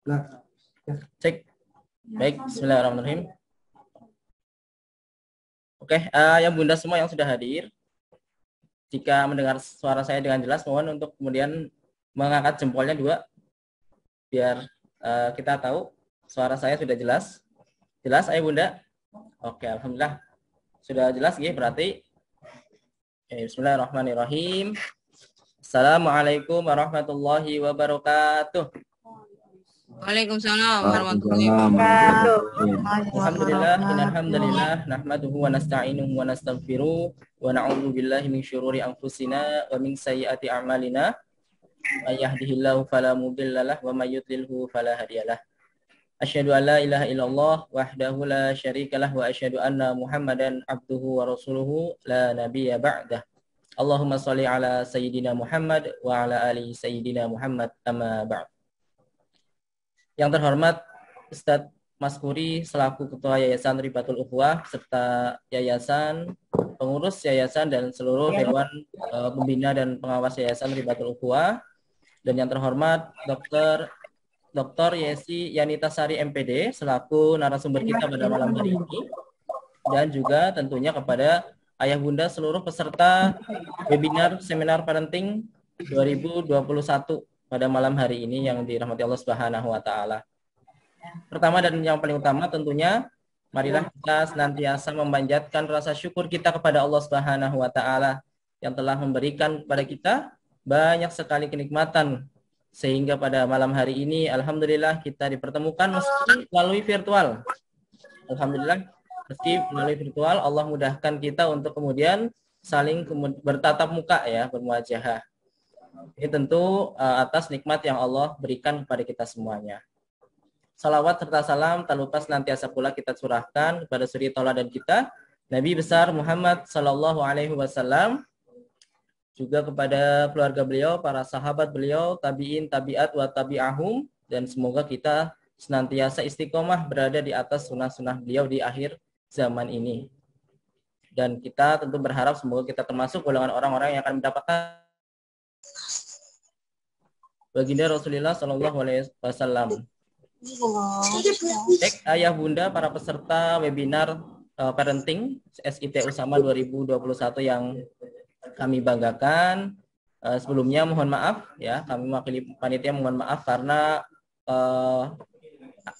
Nah, Cek. Baik, bismillahirrahmanirrahim. Oke, yang Bunda semua yang sudah hadir, jika mendengar suara saya dengan jelas, mohon untuk kemudian mengangkat jempolnya 2, biar kita tahu suara saya sudah jelas. Jelas, Ayah Bunda? Oke, alhamdulillah. Sudah jelas, ya, berarti. Bismillahirrahmanirrahim. Assalamualaikum warahmatullahi wabarakatuh. Waalaikumsalam warahmatullahi wabarakatuh. Alhamdulillah, innalhamdulillah nahmaduhu wa nasta'inuhu wa nastaghfiruh wa na'udzu billahi min syururi anfusina wa min sayyiati a'malina. May yahdihillahu fala mudhillalah wa may yudlilhu fala hadiyalah. Asyhadu an la ilaha illallah wahdahu la syarikalah wa asyhadu anna Muhammadan abduhu wa rasuluhu la nabiyya ba'dah. Allahumma shalli ala sayyidina Muhammad wa ala ali sayyidina Muhammad amma ba'd. Yang terhormat Ustadz Maskuri selaku Ketua Yayasan Ribatul Ukhuwah serta yayasan, pengurus yayasan dan seluruh dewan pembina dan pengawas Yayasan Ribatul Ukhuwah, dan yang terhormat Dr. Yesi Yanita Sari MPD selaku narasumber kita pada malam hari ini, dan juga tentunya kepada ayah bunda seluruh peserta webinar seminar parenting 2021 pada malam hari ini yang dirahmati Allah Subhanahu wa taala. Pertama dan yang paling utama tentunya marilah kita senantiasa memanjatkan rasa syukur kita kepada Allah Subhanahu wa taala yang telah memberikan kepada kita banyak sekali kenikmatan, sehingga pada malam hari ini alhamdulillah kita dipertemukan meski melalui virtual. Alhamdulillah meski melalui virtual Allah mudahkan kita untuk kemudian saling bertatap muka, ya, bermuajahah. Ini tentu atas nikmat yang Allah berikan kepada kita semuanya. Salawat serta salam tak lupa senantiasa pula kita curahkan kepada suri tauladan kita Nabi besar Muhammad sallallahu alaihi wasallam, juga kepada keluarga beliau, para sahabat beliau, tabi'in, tabi'at wa tabi'ahum, dan semoga kita senantiasa istiqomah berada di atas sunnah-sunnah beliau di akhir zaman ini. Dan kita tentu berharap semoga kita termasuk golongan orang-orang yang akan mendapatkan baginda Rasulullah sallallahu alaihi wasallam. Baik, ayah bunda para peserta webinar parenting SIT Usama 2021 yang kami banggakan, sebelumnya mohon maaf, ya, kami mewakili panitia mohon maaf karena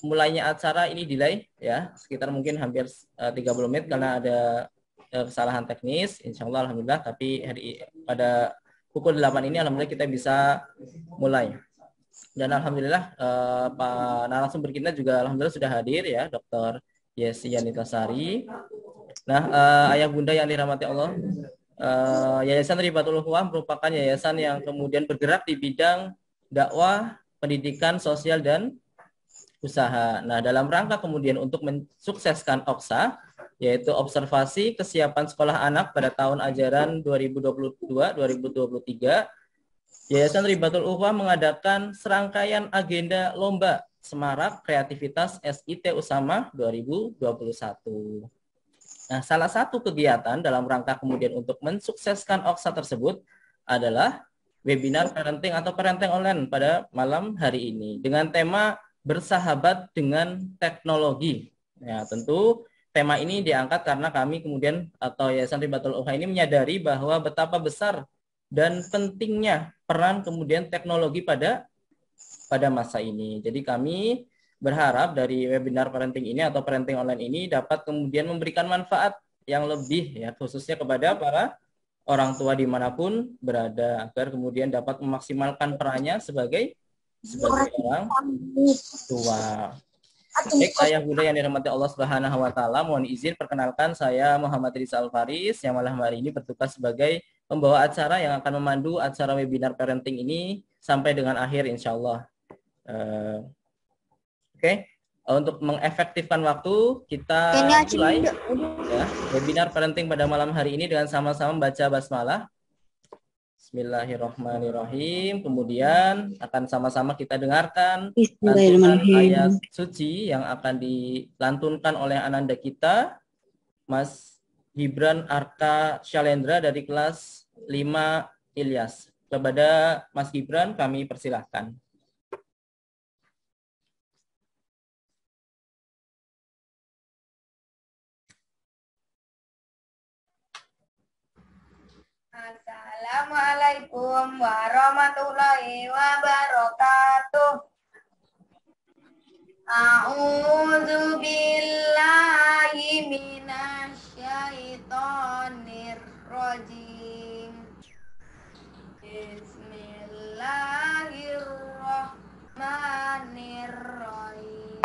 mulainya acara ini delay, ya, sekitar mungkin hampir 30 menit karena ada kesalahan teknis. Insya Allah alhamdulillah, tapi pada pukul 8 ini alhamdulillah kita bisa mulai. Dan alhamdulillah Pak narasumber kita juga alhamdulillah sudah hadir, ya, Dr. Yesi Yanita Sari. Nah, ayah bunda yang dirahmati Allah, Yayasan Ribatul Ukhuwah merupakan yayasan yang kemudian bergerak di bidang dakwah, pendidikan, sosial, dan usaha. Nah, dalam rangka kemudian untuk mensukseskan OKSA, yaitu observasi kesiapan sekolah anak pada tahun ajaran 2022-2023, Yayasan Ribatul Ukhuwah mengadakan serangkaian agenda lomba semarak kreativitas SIT Usama 2021. Nah, salah satu kegiatan dalam rangka kemudian untuk mensukseskan OKSA tersebut adalah webinar parenting atau parenting online pada malam hari ini dengan tema bersahabat dengan teknologi. Ya, tentu tema ini diangkat karena kami kemudian atau Yayasan Ribatul Ukhuwah ini menyadari bahwa betapa besar dan pentingnya peran kemudian teknologi pada masa ini. Jadi kami berharap dari webinar parenting ini atau parenting online ini dapat kemudian memberikan manfaat yang lebih, ya, khususnya kepada para orang tua dimanapun berada, agar kemudian dapat memaksimalkan perannya sebagai orang tua. Baik, ayah bunda yang dirahmati Allah Subhanahu wa taala, mohon izin perkenalkan saya Muhammad Rizal Faris yang malam hari ini bertugas sebagai pembawa acara yang akan memandu acara webinar parenting ini sampai dengan akhir insyaallah. Oke. Untuk mengefektifkan waktu kita mulai, ya, webinar parenting pada malam hari ini dengan sama-sama membaca basmalah. Bismillahirrahmanirrahim. Kemudian akan sama-sama kita dengarkan lantunan ayat suci yang akan dilantunkan oleh ananda kita, Mas Gibran Arka Syalendra dari kelas 5 Ilyas. Kepada Mas Gibran kami persilahkan. Assalamualaikum warahmatullahi wabarakatuh. A'udzu billahi minasyaitonir rajim. Bismillahirrahmanirrahim.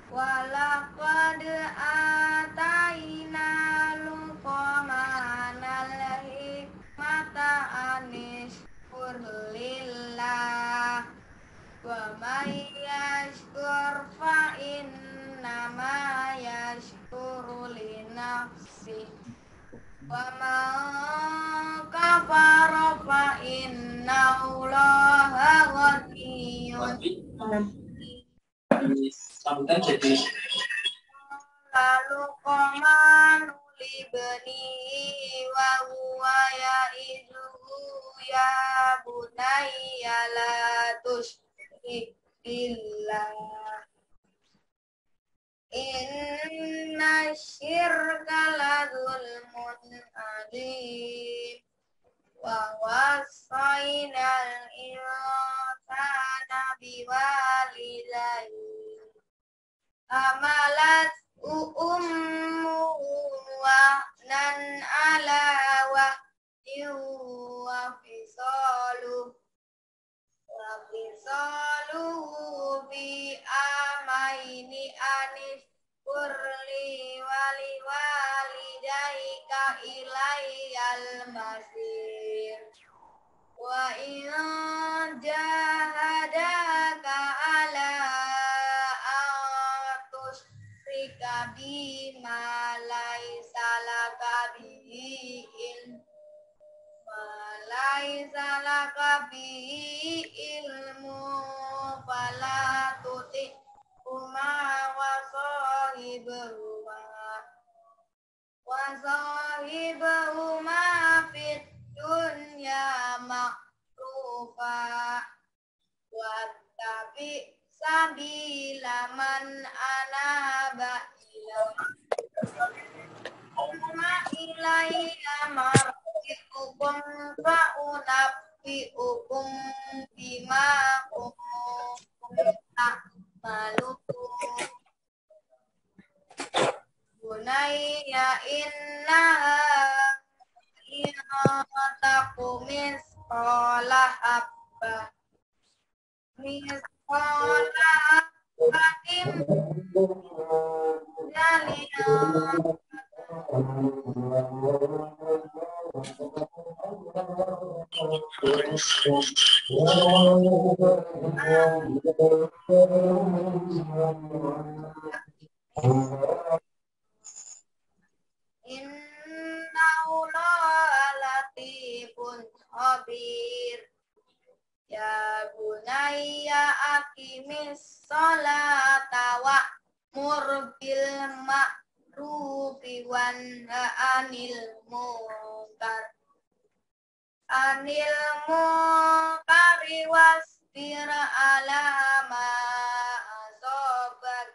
Walaqad ataina luqmanal hikmata anishkur lillah wa may yashkur fa innama yashkuru li nafsi wa man kafara fa innallaha ghaniyyun lalu qamanu libni wa huwa ya'izuhu ya bunayya la tusyrik billah inna syirka la zulmun adzim wa wasainal insana biwalidayhi amalat ummuhu wahnan ala wahnin wa fisaluhu bi amaini anishkur li wali walidayka ilayyal masir wa in jahadaka ala tusyrika bima laisa laka bihi ilmu fala tuti'huma wa sahibahuma fid dunya ma'rufa wattabi sabila man anaba ilayya marji'ukum fa'unabbi'ukum bima kuntum ta'malun bunayya innaha taqumis qala habba misqala habatin jaliyah Innallaha latifun khabir. Ya bunayya aqimis sholata wa'mur bil ma'rufi wanha 'anil munkari wasbir 'ala ma asabak.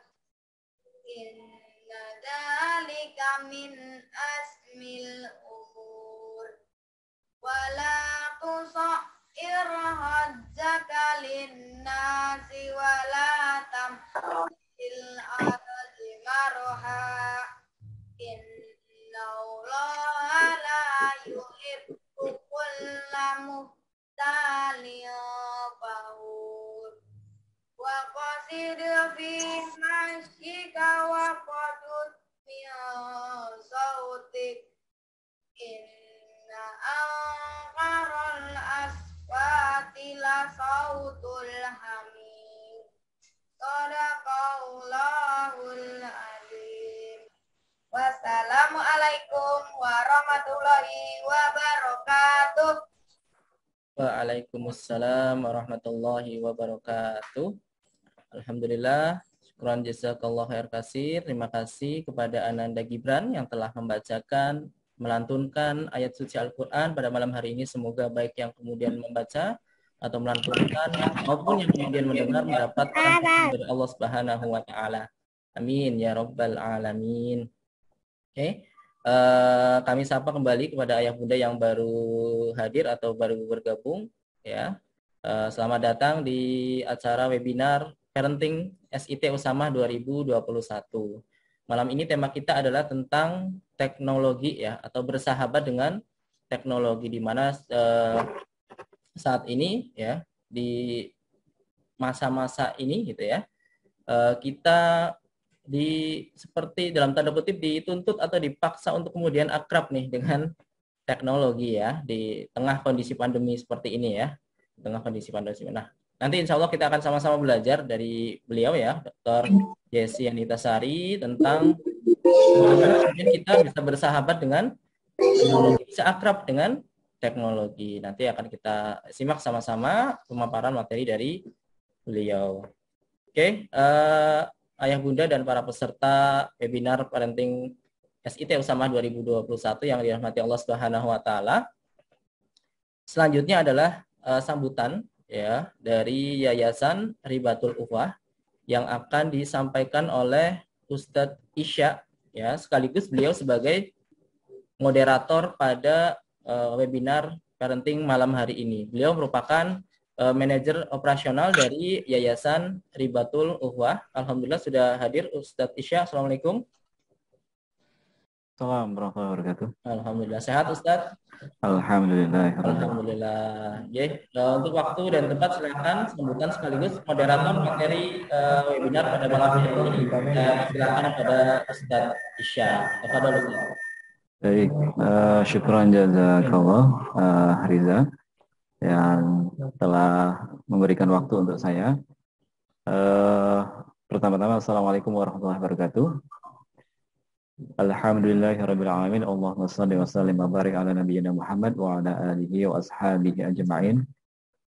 Inna dzalika min asmil umur. Wala tusa'ir hajjaka linnasi wala tamhil ardi marha. Innallaha la yuhibbu kulla muhtalin fakhur. Wa qasid fi masyika wa qadud min sautik. Inna anqaral aswati la sautul hamid. Shadaqallahul azim. Wassalamualaikum warahmatullahi wabarakatuh. Waalaikumsalam warahmatullahi wabarakatuh. Alhamdulillah, syukran jazakallah khair kasir. Terima kasih kepada Ananda Gibran yang telah membacakan, melantunkan ayat suci Al-Quran pada malam hari ini. Semoga baik yang kemudian membaca atau melantunkan maupun yang kemudian mendengar mendapatkan dari Allah Subhanahu wa Ta'ala. Amin ya Rabbal Alamin. Oke. Kami sapa kembali kepada ayah bunda yang baru hadir atau baru bergabung ya. Selamat datang di acara webinar Parenting SIT Usamah 2021. Malam ini tema kita adalah tentang teknologi ya, atau bersahabat dengan teknologi, di mana saat ini ya, di masa-masa ini gitu ya, kita seperti dalam tanda kutip dituntut atau dipaksa untuk kemudian akrab nih dengan teknologi ya, di tengah kondisi pandemi seperti ini ya, di tengah kondisi pandemi. Nah, nanti insya Allah kita akan sama-sama belajar dari beliau ya, Dr. Yesi Anitasari, tentang bagaimana kemudian kita bisa bersahabat dengan teknologi, bisa akrab dengan teknologi. Nanti akan kita simak sama-sama pemaparan materi dari beliau. Oke, ayah bunda dan para peserta webinar Parenting SIT Usamah 2021 yang dirahmati Allah Subhanahu wa taala. Selanjutnya adalah sambutan ya dari Yayasan Ribatul Ukhwah yang akan disampaikan oleh Ustadz Isya ya, sekaligus beliau sebagai moderator pada webinar parenting malam hari ini. Beliau merupakan manajer operasional dari Yayasan Ribatul Ukhwah. Alhamdulillah sudah hadir Ustadz Isya. Assalamualaikum. Assalamualaikum warahmatullahi wabarakatuh. Alhamdulillah sehat Ustadz. Alhamdulillah. Alhamdulillah. Untuk waktu dan tempat silakan sambutan sekaligus moderator materi webinar pada malam hari ini. Silakan pada Ustadz Isya. Tafadhol Ustadz. Baik, syukran jazakallah Riza yang telah memberikan waktu untuk saya. Pertama-tama Assalamualaikum warahmatullahi wabarakatuh. Alhamdulillahirabbil alamin. Allahumma shalli wa sallim wa barik ala nabiyyina Muhammad wa ala alihi wa ashabihi ajma'in.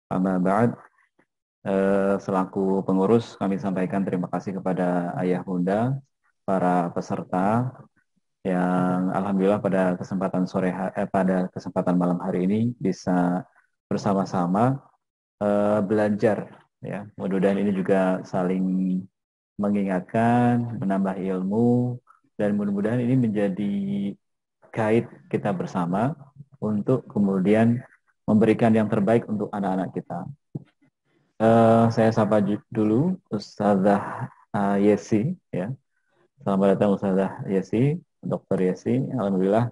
Amma ba'd. Selaku pengurus kami sampaikan terima kasih kepada ayah bunda, para peserta yang alhamdulillah pada kesempatan malam hari ini bisa bersama-sama belajar ya. Mudah-mudahan ini juga saling mengingatkan, menambah ilmu, dan mudah-mudahan ini menjadi guide kita bersama untuk kemudian memberikan yang terbaik untuk anak-anak kita. Saya sapa dulu Ustazah Yesi ya. Selamat datang Ustazah Yesi, Dr. Yesi. Alhamdulillah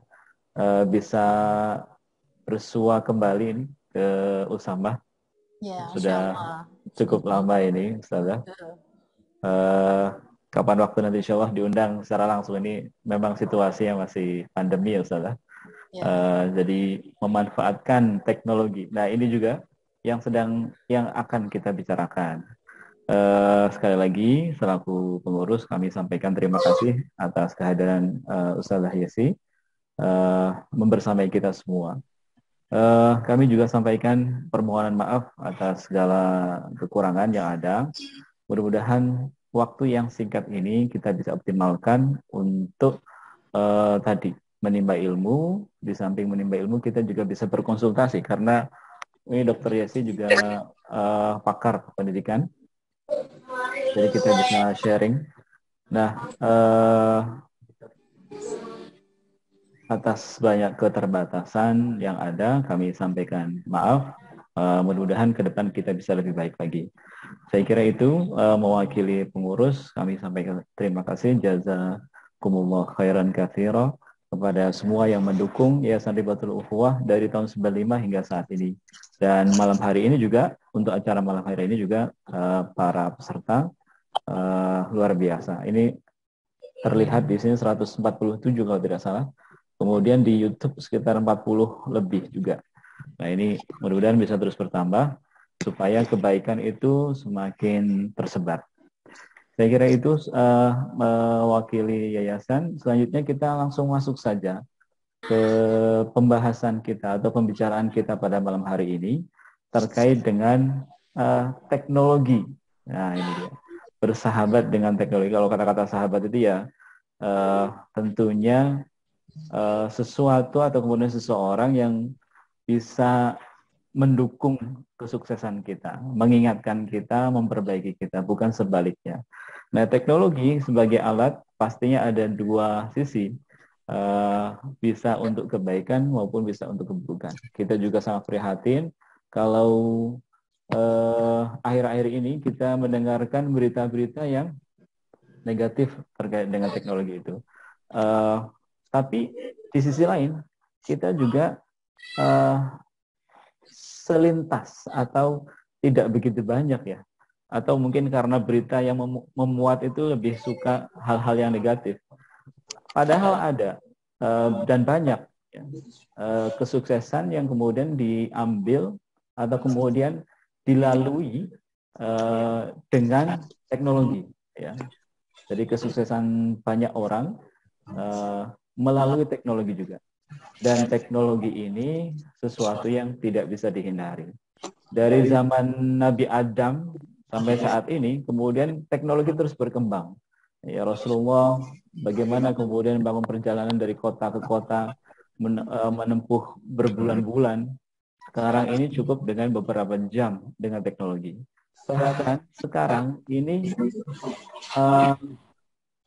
bisa bersua kembali ini ke Usamah. Ya, sudah cukup lama ini Ustazah. Kapan waktu nanti insya Allah diundang secara langsung, ini memang situasinya masih pandemi ya Ustazah. Jadi memanfaatkan teknologi. Nah ini juga yang akan kita bicarakan. Sekali lagi selaku pengurus kami sampaikan terima kasih atas kehadiran Ustazah Yesi membersamai kita semua. Kami juga sampaikan permohonan maaf atas segala kekurangan yang ada. Mudah-mudahan waktu yang singkat ini kita bisa optimalkan untuk tadi menimba ilmu. Di samping menimba ilmu kita juga bisa berkonsultasi, karena ini Dr. Yesi juga pakar pendidikan. Jadi kita bisa sharing. Nah, atas banyak keterbatasan yang ada, kami sampaikan maaf. Mudah-mudahan ke depan kita bisa lebih baik lagi. Saya kira itu mewakili pengurus, kami sampaikan terima kasih jazakumullah khairan katsira kepada semua yang mendukung Yayasan Ribatul Ukhwah dari tahun 95 hingga saat ini. Dan malam hari ini juga, untuk acara malam hari ini juga para peserta luar biasa. Ini terlihat di sini 147 kalau tidak salah. Kemudian di YouTube sekitar 40 lebih juga. Nah ini mudah-mudahan bisa terus bertambah supaya kebaikan itu semakin tersebar. Saya kira itu mewakili yayasan. Selanjutnya kita langsung masuk saja ke pembahasan kita atau pembicaraan kita pada malam hari ini terkait dengan teknologi. Nah ini dia, bersahabat dengan teknologi. Kalau kata-kata sahabat itu ya tentunya sesuatu atau kemudian seseorang yang bisa mendukung kesuksesan kita, mengingatkan kita, memperbaiki kita, bukan sebaliknya. Nah, teknologi sebagai alat pastinya ada dua sisi. bisa untuk kebaikan maupun bisa untuk keburukan. Kita juga sangat prihatin kalau akhir-akhir ini kita mendengarkan berita-berita yang negatif terkait dengan teknologi itu. Tapi di sisi lain kita juga selintas atau tidak begitu banyak ya, atau mungkin karena berita yang memuat itu lebih suka hal-hal yang negatif. Padahal ada dan banyak ya, kesuksesan yang kemudian diambil atau kemudian dilalui dengan teknologi. Ya. Jadi kesuksesan banyak orang melalui teknologi juga. Dan teknologi ini sesuatu yang tidak bisa dihindari. Dari zaman Nabi Adam sampai saat ini, kemudian teknologi terus berkembang. Ya, Rasulullah bagaimana kemudian bangun perjalanan dari kota ke kota, menempuh berbulan-bulan. Sekarang ini cukup dengan beberapa jam dengan teknologi. Bahkan sekarang ini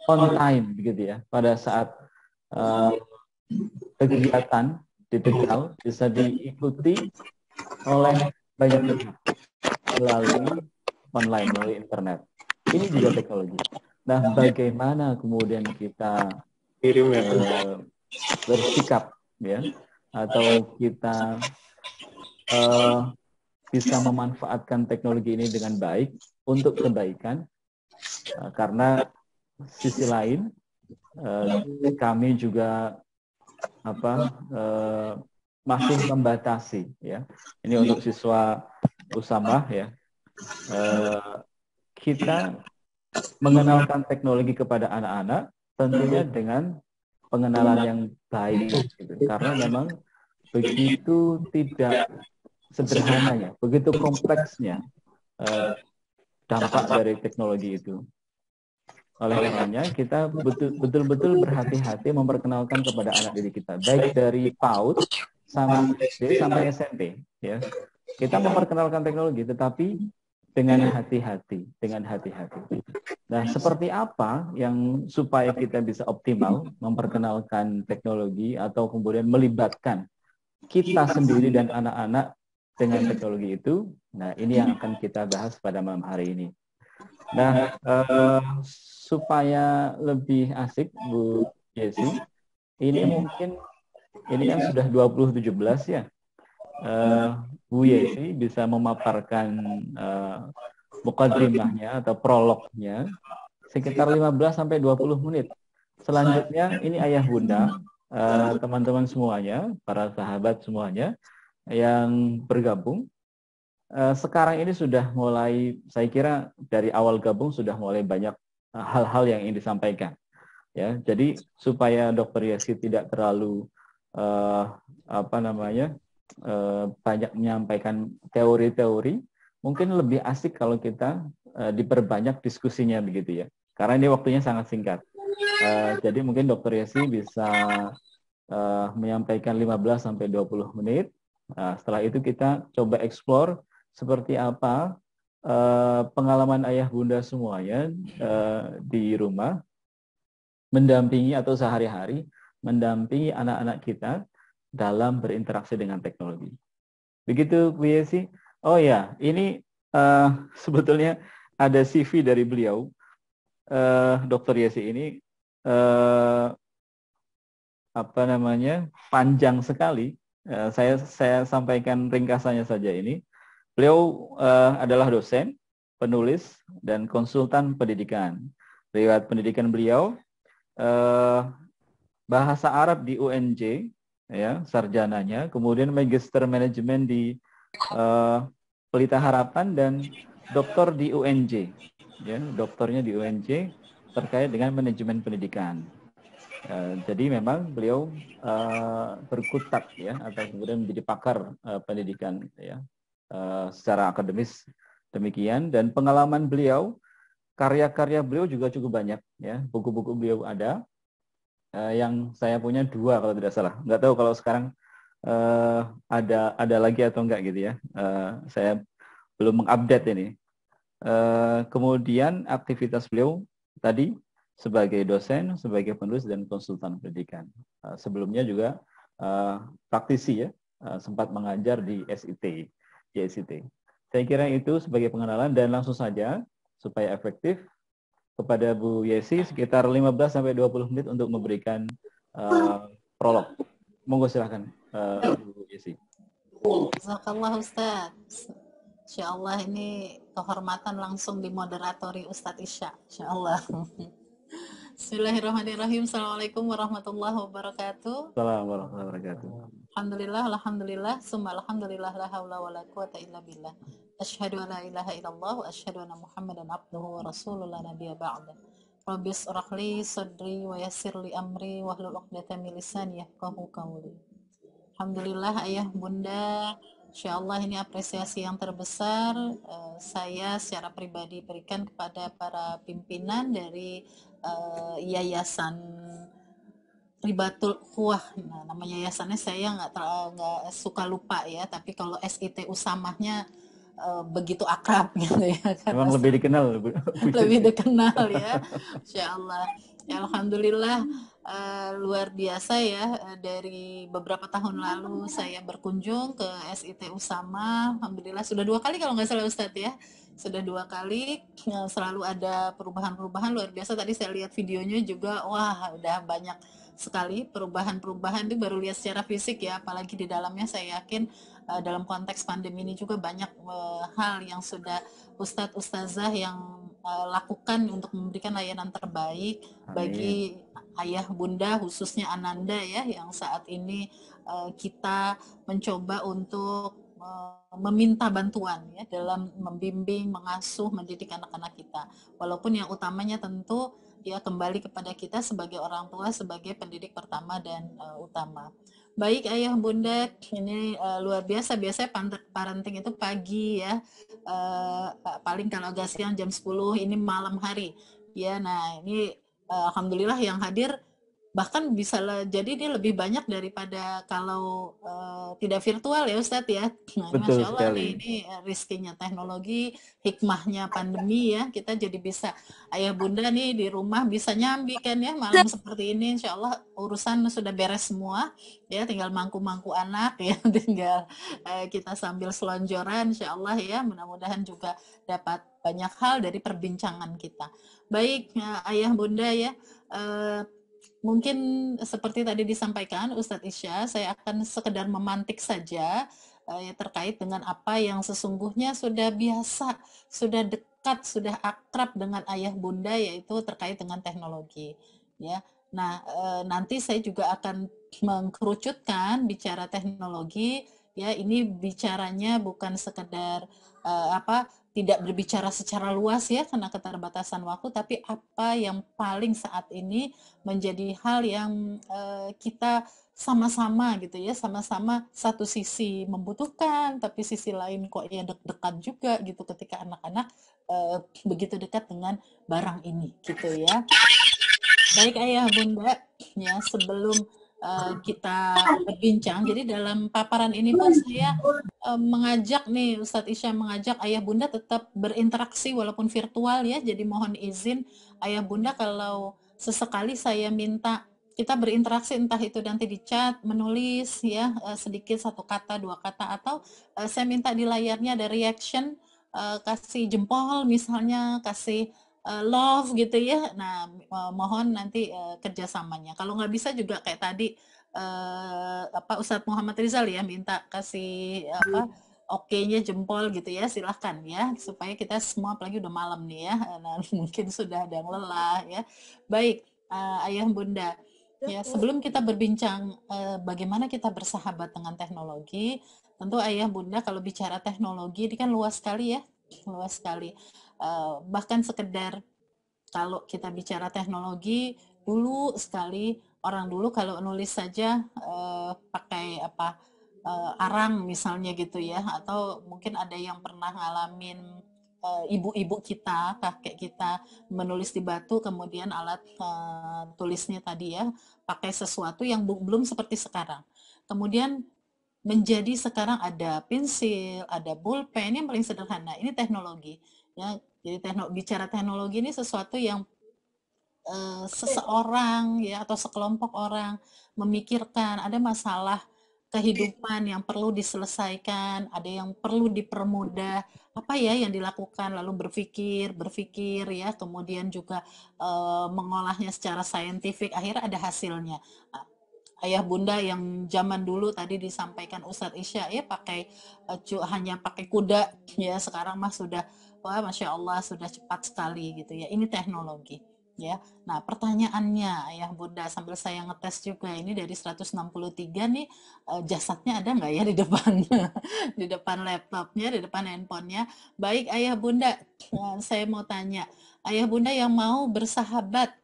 on time begitu ya, pada saat kegiatan di Tegal bisa diikuti oleh banyak pihak melalui online, melalui internet. Ini juga teknologi. Nah, bagaimana kemudian kita bersikap ya, atau kita bisa memanfaatkan teknologi ini dengan baik untuk kebaikan, karena sisi lain kami juga masih membatasi ya. Ini untuk siswa Usamah ya. Kita mengenalkan teknologi kepada anak-anak tentunya dengan pengenalan yang baik gitu. Karena memang begitu tidak sederhananya, begitu kompleksnya dampak dari teknologi itu. Oleh karenanya kita betul-betul berhati-hati memperkenalkan kepada anak didik kita, baik dari PAUD sampai SD sampai SMP ya. Kita memperkenalkan teknologi tetapi dengan hati-hati, Nah, seperti apa yang supaya kita bisa optimal memperkenalkan teknologi atau kemudian melibatkan kita sendiri dan anak-anak dengan teknologi itu? Nah, ini yang akan kita bahas pada malam hari ini. Nah, supaya lebih asik, Bu Yesi, ini mungkin ini kan sudah 2017 ya. Bu Yesi bisa memaparkan mukaddimahnya atau prolognya sekitar 15-20 menit. Selanjutnya ini ayah bunda, teman-teman semuanya, para sahabat semuanya yang bergabung. Sekarang ini sudah mulai, saya kira dari awal gabung sudah mulai banyak hal-hal yang ingin disampaikan. Ya, jadi supaya Dr. Yesi tidak terlalu banyak menyampaikan teori-teori, mungkin lebih asik kalau kita diperbanyak diskusinya begitu ya. Karena ini waktunya sangat singkat. Jadi mungkin Dr. Yesi bisa menyampaikan 15-20 menit. Setelah itu kita coba explore seperti apa pengalaman ayah bunda semuanya di rumah mendampingi atau sehari-hari mendampingi anak-anak kita dalam berinteraksi dengan teknologi. Begitu Bu Yesi. Oh ya, ini sebetulnya ada CV dari beliau, Dr. Yesi ini panjang sekali. Saya sampaikan ringkasannya saja ini. Beliau adalah dosen, penulis, dan konsultan pendidikan. Riwayat pendidikan beliau, bahasa Arab di UNJ, ya, sarjananya, kemudian magister manajemen di Pelita Harapan, dan doktor di UNJ, ya, doktornya di UNJ terkait dengan manajemen pendidikan. Jadi memang beliau berkutat ya, atau kemudian menjadi pakar pendidikan ya, secara akademis demikian. Dan pengalaman beliau, karya-karya beliau juga cukup banyak ya, buku-buku beliau ada. Yang saya punya 2 kalau tidak salah. Nggak tahu kalau sekarang ada lagi atau enggak gitu ya. Saya belum mengupdate ini. Kemudian aktivitas beliau tadi sebagai dosen, sebagai penulis dan konsultan pendidikan. Sebelumnya juga praktisi ya, sempat mengajar di SIT, di SIT. Saya kira itu sebagai pengenalan dan langsung saja supaya efektif kepada Bu Yesi sekitar 15 sampai 20 menit untuk memberikan prolog. Monggo silakan Bu Yesi. Jazakallah Ustaz. Insyaallah ini kehormatan langsung dimoderatori Ustadz Isya. Insyaallah. Bismillahirrahmanirrahim. Assalamualaikum warahmatullahi wabarakatuh. Assalamualaikum warahmatullahi wabarakatuh. Alhamdulillah, summa alhamdulillah, la haula wa la quwata illa billah. Asyhadu an la ilaha illallah wa asyhadu anna Muhammadan abduhu wa rasuluhu la nabiyya ba'da. Rabbis urahli sadri wa yassir li amri wahlul 'uqdatam min lisani yafqahu qawli. Alhamdulillah ayah bunda, insyaallah ini apresiasi yang terbesar saya secara pribadi berikan kepada para pimpinan dari Yayasan Ribatul Quwah. Nah, nama yayasannya saya nggak suka lupa ya, tapi kalau SIT Usamahnya begitu akrab gitu ya. Memang lebih dikenal. Lebih dikenal ya, insyaallah. Ya, alhamdulillah luar biasa ya, dari beberapa tahun lalu saya berkunjung ke SIT Usama. Alhamdulillah sudah 2 kali kalau nggak salah Ustadz ya, sudah 2 kali, selalu ada perubahan-perubahan luar biasa. Tadi saya lihat videonya juga, wah udah banyak sekali perubahan-perubahan. Itu baru lihat secara fisik ya, apalagi di dalamnya saya yakin dalam konteks pandemi ini juga banyak hal yang sudah Ustadz Ustazah yang lakukan untuk memberikan layanan terbaik. Amin. Bagi ayah bunda khususnya Ananda ya, yang saat ini kita mencoba untuk meminta bantuan ya dalam membimbing, mengasuh, mendidik anak-anak kita. Walaupun yang utamanya tentu ya kembali kepada kita sebagai orang tua, sebagai pendidik pertama dan utama. Baik ayah bunda, ini luar biasa. Biasanya parenting itu pagi ya, paling kalau agak siang jam 10, ini malam hari ya. Nah ini alhamdulillah yang hadir bahkan bisa jadi dia lebih banyak daripada kalau tidak virtual ya Ustadz ya. Nah, betul Masya Allah sekali. ini rizkinya teknologi, hikmahnya pandemi ya, kita jadi bisa ayah bunda nih di rumah bisa nyambi kan ya, malam seperti ini Insya Allah urusan sudah beres semua ya, tinggal mangku-mangku anak ya, tinggal kita sambil selonjoran Insya Allah ya, mudah-mudahan juga dapat banyak hal dari perbincangan kita. Baik ayah bunda ya, mungkin seperti tadi disampaikan Ustadz Isya, saya akan sekedar memantik saja terkait dengan apa yang sesungguhnya sudah biasa, sudah dekat, sudah akrab dengan ayah bunda, yaitu terkait dengan teknologi. Ya, nah nanti saya juga akan mengkerucutkan bicara teknologi. Ya, ini bicaranya bukan sekedar tidak berbicara secara luas ya karena keterbatasan waktu, tapi apa yang paling saat ini menjadi hal yang kita sama-sama gitu ya, sama-sama satu sisi membutuhkan, tapi sisi lain kok ya deg-degan juga gitu ketika anak-anak begitu dekat dengan barang ini gitu ya. Baik ayah bunda ya, sebelum kita berbincang, jadi dalam paparan ini pun saya mengajak nih Ustadz Isya, mengajak ayah bunda tetap berinteraksi walaupun virtual ya. Jadi mohon izin ayah bunda kalau sesekali saya minta kita berinteraksi, entah itu nanti di chat, menulis ya sedikit 1 kata 2 kata, atau saya minta di layarnya ada reaction, kasih jempol misalnya, kasih love gitu ya. Nah mohon nanti kerjasamanya. Kalau nggak bisa juga kayak tadi Ustadz Muhammad Rizal ya, minta kasih oke-nya jempol gitu ya, silahkan ya, supaya kita semua, apalagi udah malam nih ya, nah, mungkin sudah ada yang lelah ya. Baik ayah bunda ya, sebelum kita berbincang bagaimana kita bersahabat dengan teknologi, tentu ayah bunda kalau bicara teknologi ini kan luas sekali ya, luas sekali. Bahkan sekedar kalau kita bicara teknologi, dulu sekali orang dulu kalau nulis saja pakai arang misalnya gitu ya, atau mungkin ada yang pernah ngalamin ibu-ibu kita, kakek kita menulis di batu, kemudian alat tulisnya tadi ya pakai sesuatu yang belum seperti sekarang. Kemudian menjadi sekarang ada pensil, ada pulpen, yang paling sederhana. Ini teknologi ya. Jadi bicara teknologi ini sesuatu yang seseorang ya atau sekelompok orang memikirkan ada masalah kehidupan yang perlu diselesaikan, ada yang perlu dipermudah, apa ya yang dilakukan, lalu berpikir ya, kemudian juga mengolahnya secara saintifik, akhirnya ada hasilnya. Ayah bunda yang zaman dulu tadi disampaikan Ustadz Isya ya pakai hanya pakai kuda ya, sekarang mah sudah wah Masya Allah sudah cepat sekali gitu ya, ini teknologi ya. Nah pertanyaannya ayah bunda sambil saya ngetes juga ini dari 163 nih, jasadnya ada nggak ya di depan di depan laptopnya, di depan handphonenya. Baik ayah bunda, saya mau tanya ayah bunda yang mau bersahabat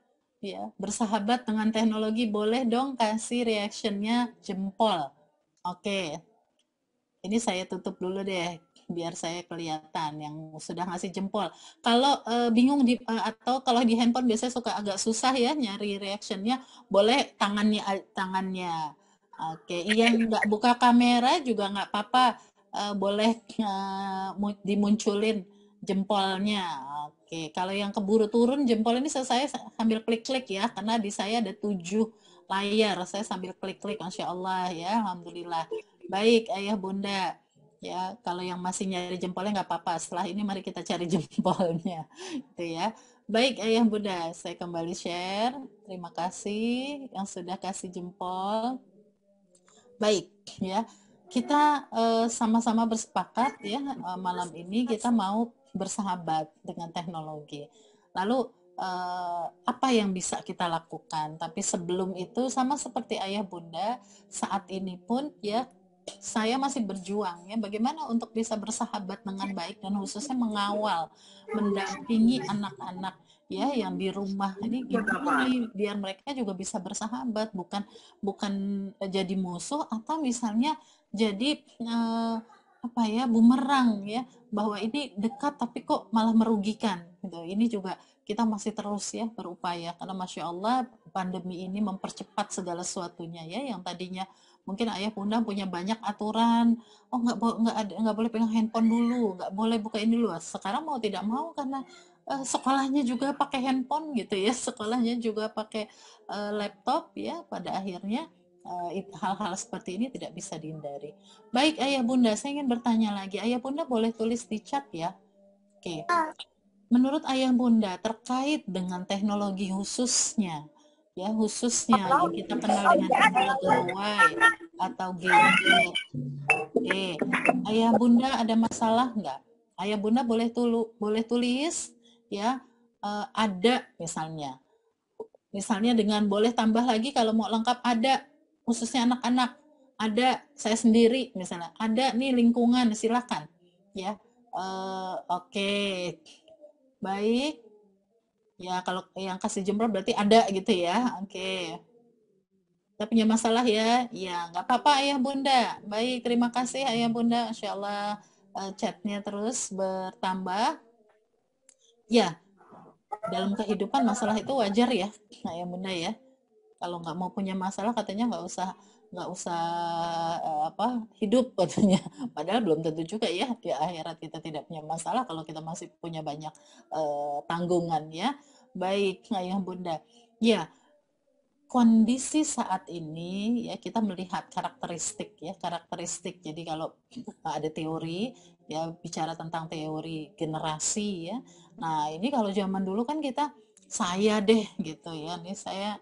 ya, bersahabat dengan teknologi, boleh dong kasih reactionnya jempol. Oke, ini saya tutup dulu deh, biar saya kelihatan yang sudah ngasih jempol. Kalau bingung atau kalau di handphone biasanya suka agak susah ya nyari reactionnya, boleh tangannya. Oke, yang nggak buka kamera juga nggak apa-apa, boleh dimunculin jempolnya. Oke, kalau yang keburu turun jempol ini saya sambil klik-klik ya, karena di saya ada 7 layar, saya sambil klik-klik, Masya Allah ya, Alhamdulillah. Baik, ayah bunda. Ya, kalau yang masih nyari jempolnya nggak apa-apa. Setelah ini mari kita cari jempolnya, gitu ya. Baik, ayah bunda, saya kembali share. Terima kasih yang sudah kasih jempol. Baik, ya. Kita sama-sama bersepakat ya, malam ini kita mau bersahabat dengan teknologi. Lalu apa yang bisa kita lakukan? Tapi sebelum itu sama seperti ayah bunda, saat ini pun ya saya masih berjuang ya bagaimana untuk bisa bersahabat dengan baik dan khususnya mengawal, mendampingi anak-anak ya yang di rumah ini gimana nih biar mereka juga bisa bersahabat, bukan bukan jadi musuh atau misalnya jadi apa ya bumerang ya, bahwa ini dekat tapi kok malah merugikan gitu. Ini juga kita masih terus ya berupaya karena Masya Allah pandemi ini mempercepat segala sesuatunya ya, yang tadinya mungkin ayah bunda punya banyak aturan, oh nggak boleh pegang handphone dulu, nggak boleh buka ini dulu, sekarang mau tidak mau karena sekolahnya juga pakai handphone gitu ya, sekolahnya juga pakai laptop ya, pada akhirnya hal-hal seperti ini tidak bisa dihindari. Baik ayah bunda, saya ingin bertanya lagi, ayah bunda boleh tulis di chat ya. Oke, menurut ayah bunda terkait dengan teknologi khususnya ya, khususnya yang kita kenal dengan istilah gawai atau gadget. Oke, ayah bunda ada masalah nggak? Ayah bunda boleh tulis ya, ada misalnya dengan boleh tambah lagi kalau mau lengkap ada, khususnya anak-anak, ada saya sendiri misalnya, ada nih lingkungan, silakan ya. Oke, baik ya, kalau yang kasih jempol berarti ada gitu ya. Oke, kita punya masalah ya, ya nggak apa-apa ayah bunda. Baik, terima kasih ayah bunda, Insya Allah chatnya terus bertambah ya. Dalam kehidupan masalah itu wajar ya ayah bunda ya. Kalau nggak mau punya masalah katanya nggak usah hidup katanya, padahal belum tentu juga ya di akhirat kita tidak punya masalah kalau kita masih punya banyak tanggungan ya. Baik ayah bunda ya, kondisi saat ini ya kita melihat karakteristik ya, karakteristik. Jadi kalau ada teori ya, bicara tentang teori generasi ya. Nah ini kalau zaman dulu kan saya deh gitu ya, ini saya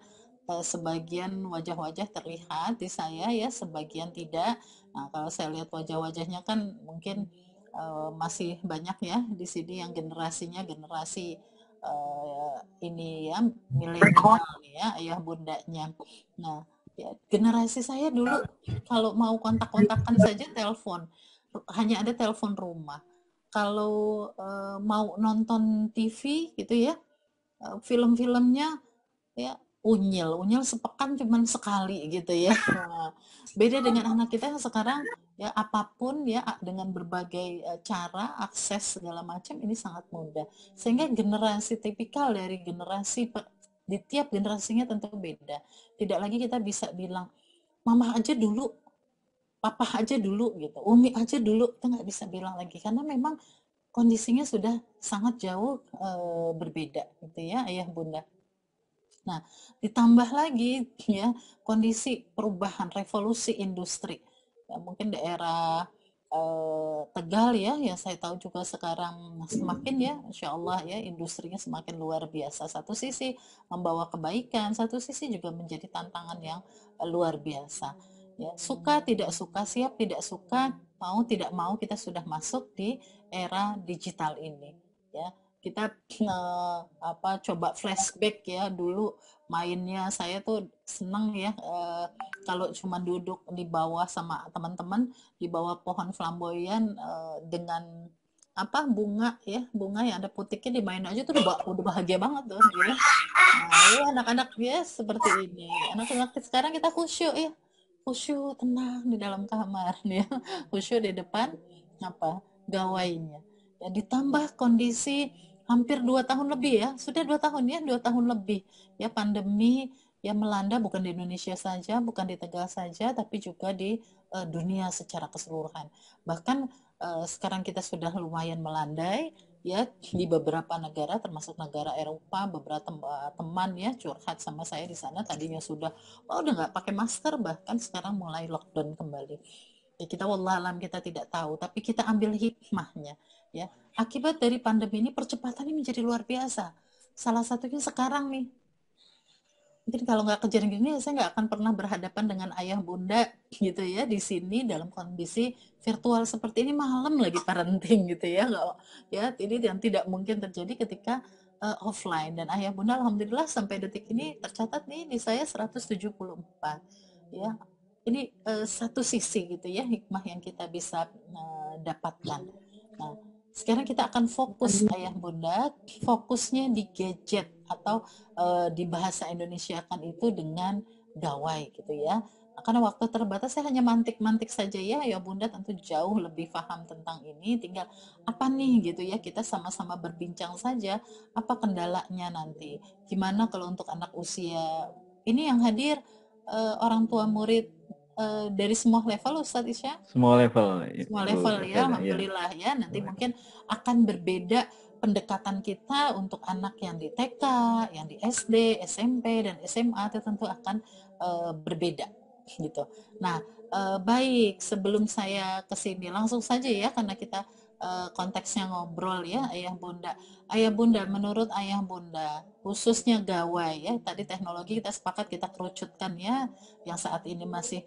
sebagian wajah-wajah terlihat di saya ya, sebagian tidak. Nah kalau saya lihat wajah-wajahnya kan mungkin masih banyak ya di sini yang generasi ini ya milenial ya ayah bundanya. Nah ya, generasi saya dulu kalau mau kontak-kontakan saja telepon, hanya ada telepon rumah. Kalau mau nonton TV gitu ya, film-filmnya ya unyil sepekan cuman sekali gitu ya. Nah, beda dengan anak kita yang sekarang ya apapun ya dengan berbagai cara akses segala macam ini sangat mudah, sehingga generasi tipikal dari generasi di tiap generasinya tentu beda. Tidak lagi kita bisa bilang mama aja dulu, papa aja dulu gitu, umi aja dulu, kita nggak bisa bilang lagi karena memang kondisinya sudah sangat jauh berbeda gitu ya ayah bunda. Nah, ditambah lagi ya kondisi perubahan revolusi industri. Ya, mungkin daerah Tegal ya, yang saya tahu juga sekarang semakin ya, insya Allah ya industrinya semakin luar biasa. Satu sisi membawa kebaikan, satu sisi juga menjadi tantangan yang luar biasa. Ya, suka tidak suka, siap tidak suka, mau tidak mau kita sudah masuk di era digital ini. Ya, kita coba flashback ya dulu mainnya saya tuh seneng ya kalau cuma duduk di bawah sama teman-teman di bawah pohon flamboyan dengan bunga ya, bunga yang ada putiknya dimain aja tuh udah bahagia banget tuh ya. Nah, ya anak-anak ya seperti ini. Anak-anak sekarang kita khusyuk ya. Khusyuk tenang di dalam kamar ya. Khusyuk di depan gawainya. Ya ditambah kondisi hampir 2 tahun lebih ya. Sudah 2 tahun ya, 2 tahun lebih ya pandemi yang melanda bukan di Indonesia saja, bukan di Tegal saja, tapi juga di dunia secara keseluruhan. Bahkan sekarang kita sudah lumayan melandai ya di beberapa negara termasuk negara Eropa. Beberapa teman ya curhat sama saya di sana, tadinya sudah udah nggak pakai masker, bahkan sekarang mulai lockdown kembali ya. Kita wallahualam kita tidak tahu, tapi kita ambil hikmahnya ya. Akibat dari pandemi ini percepatannya menjadi luar biasa. Salah satunya sekarang nih, mungkin kalau nggak kejadian gini saya nggak akan pernah berhadapan dengan ayah bunda gitu ya di sini dalam kondisi virtual seperti ini, malam lagi parenting gitu ya. Nggak ya, ini yang tidak mungkin terjadi ketika offline. Dan ayah bunda alhamdulillah sampai detik ini tercatat nih di saya 174 ya. Ini satu sisi gitu ya hikmah yang kita bisa dapatkan. Nah, sekarang kita akan fokus ayah bunda, fokusnya di gadget atau di bahasa Indonesia kan itu dengan gawai gitu ya. Karena waktu terbatas saya hanya mantik-mantik saja ya, ya bunda tentu jauh lebih paham tentang ini. Tinggal apa nih gitu ya, kita sama-sama berbincang saja apa kendalanya nanti. Gimana kalau untuk anak usia ini yang hadir orang tua murid dari semua level Ustadz Isya? Semua level. Semua level ya, alhamdulillah ya. Nanti mungkin akan berbeda pendekatan kita untuk anak yang di TK, yang di SD, SMP, dan SMA itu tentu akan berbeda gitu. Nah, baik sebelum saya ke sini langsung saja ya, karena kita konteksnya ngobrol ya ayah bunda. Ayah bunda, menurut ayah bunda khususnya gawai ya, tadi teknologi kita sepakat kita kerucutkan ya, yang saat ini masih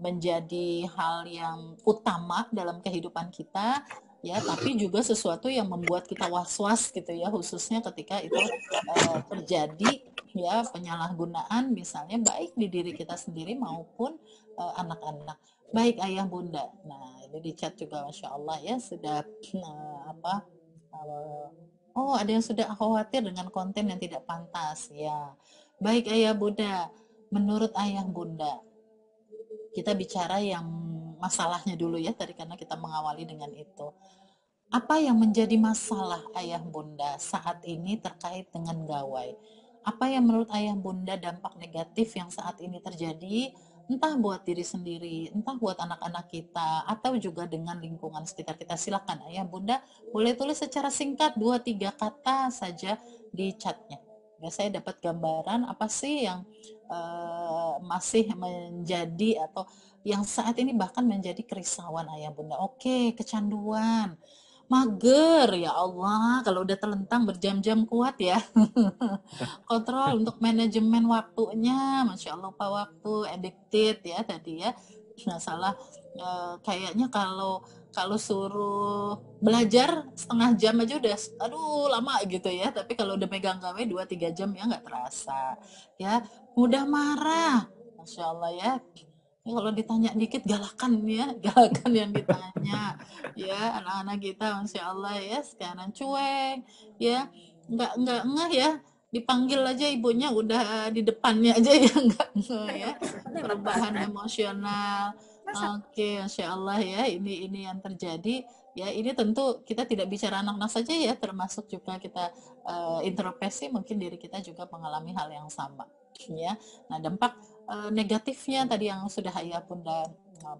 menjadi hal yang utama dalam kehidupan kita ya, tapi juga sesuatu yang membuat kita was-was gitu ya, khususnya ketika itu terjadi ya penyalahgunaan misalnya baik di diri kita sendiri maupun anak-anak. Baik ayah bunda, nah ini di chat juga masya Allah ya sudah ada yang sudah khawatir dengan konten yang tidak pantas ya. Baik ayah bunda, menurut ayah bunda kita bicara yang masalahnya dulu ya tadi, karena kita mengawali dengan itu. Apa yang menjadi masalah ayah bunda saat ini terkait dengan gawai? Apa yang menurut ayah bunda dampak negatif yang saat ini terjadi, entah buat diri sendiri, entah buat anak-anak kita, atau juga dengan lingkungan sekitar kita? Silakan ayah bunda boleh tulis secara singkat 2-3 kata saja di chatnya. Ya, saya dapat gambaran apa sih yang masih menjadi atau yang saat ini bahkan menjadi kerisauan ayah bunda. Oke, kecanduan, mager, ya Allah kalau udah telentang berjam-jam kuat ya. Kontrol untuk manajemen waktunya, masya Allah lupa waktu, addicted ya tadi ya. Masalah kayaknya kalau suruh belajar setengah jam aja udah aduh lama gitu ya, tapi kalau udah megang gawe 2-3 jam ya nggak terasa ya. Mudah marah, masya Allah ya. Kalau ditanya dikit galakan ya, galakan yang ditanya ya. Anak-anak kita masya Allah ya sekarang cuek ya, nggak ngeh ya, dipanggil aja ibunya udah di depannya aja ya nggak ngeh ya. Perubahan emosional. Oke, masya Allah ya, ini yang terjadi ya. Ini tentu kita tidak bicara anak-anak saja ya, termasuk juga kita introspeksi, mungkin diri kita juga mengalami hal yang sama ya. Nah, dampak negatifnya tadi yang sudah ayah bunda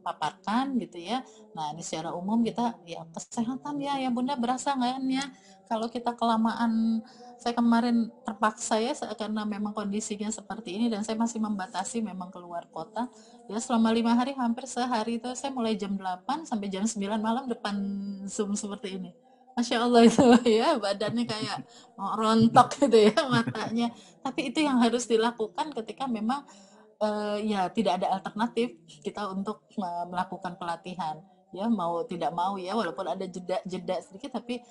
paparkan gitu ya. Nah ini secara umum kita ya kesehatan ya Bunda, berasa nggak ya kalau kita kelamaan. Saya kemarin terpaksa ya karena memang kondisinya seperti ini dan saya masih membatasi memang keluar kota ya, selama 5 hari hampir sehari itu saya mulai jam 8 sampai jam 9 malam depan Zoom seperti ini. Masya Allah itu ya, badannya kayak mau rontok gitu ya matanya. Tapi itu yang harus dilakukan ketika memang ya tidak ada alternatif kita untuk melakukan pelatihan ya, mau tidak mau ya, walaupun ada jeda sedikit tapi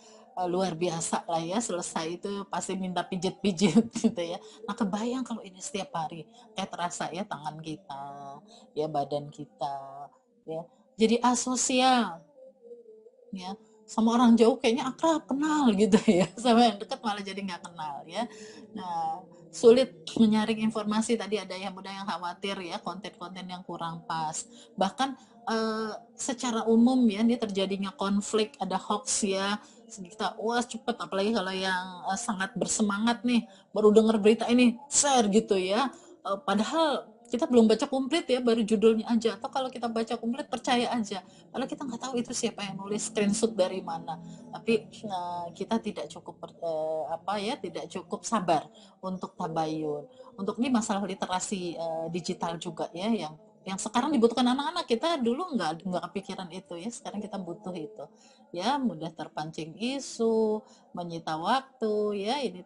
luar biasa lah ya, selesai itu pasti minta pijit-pijit gitu ya. Nah kebayang kalau ini setiap hari kayak terasa ya tangan kita ya, badan kita ya jadi asosial ya, sama orang jauh kayaknya akrab kenal gitu ya, sama yang dekat malah jadi nggak kenal ya. Nah sulit menyaring informasi, tadi ada yang mudah yang khawatir ya konten-konten yang kurang pas, bahkan secara umum ya ini terjadinya konflik, ada hoax ya, kita wah cepet, apalagi kalau yang sangat bersemangat nih baru dengar berita ini share gitu ya. Padahal kita belum baca komplit ya, baru judulnya aja, atau kalau kita baca komplit percaya aja padahal kita nggak tahu itu siapa yang nulis, screenshot dari mana. Tapi kita tidak cukup tidak cukup sabar untuk tabayun. Untuk ini masalah literasi digital juga ya, yang sekarang dibutuhkan anak-anak. Kita dulu nggak kepikiran itu ya, sekarang kita butuh itu ya. Mudah terpancing isu, menyita waktu ya, ini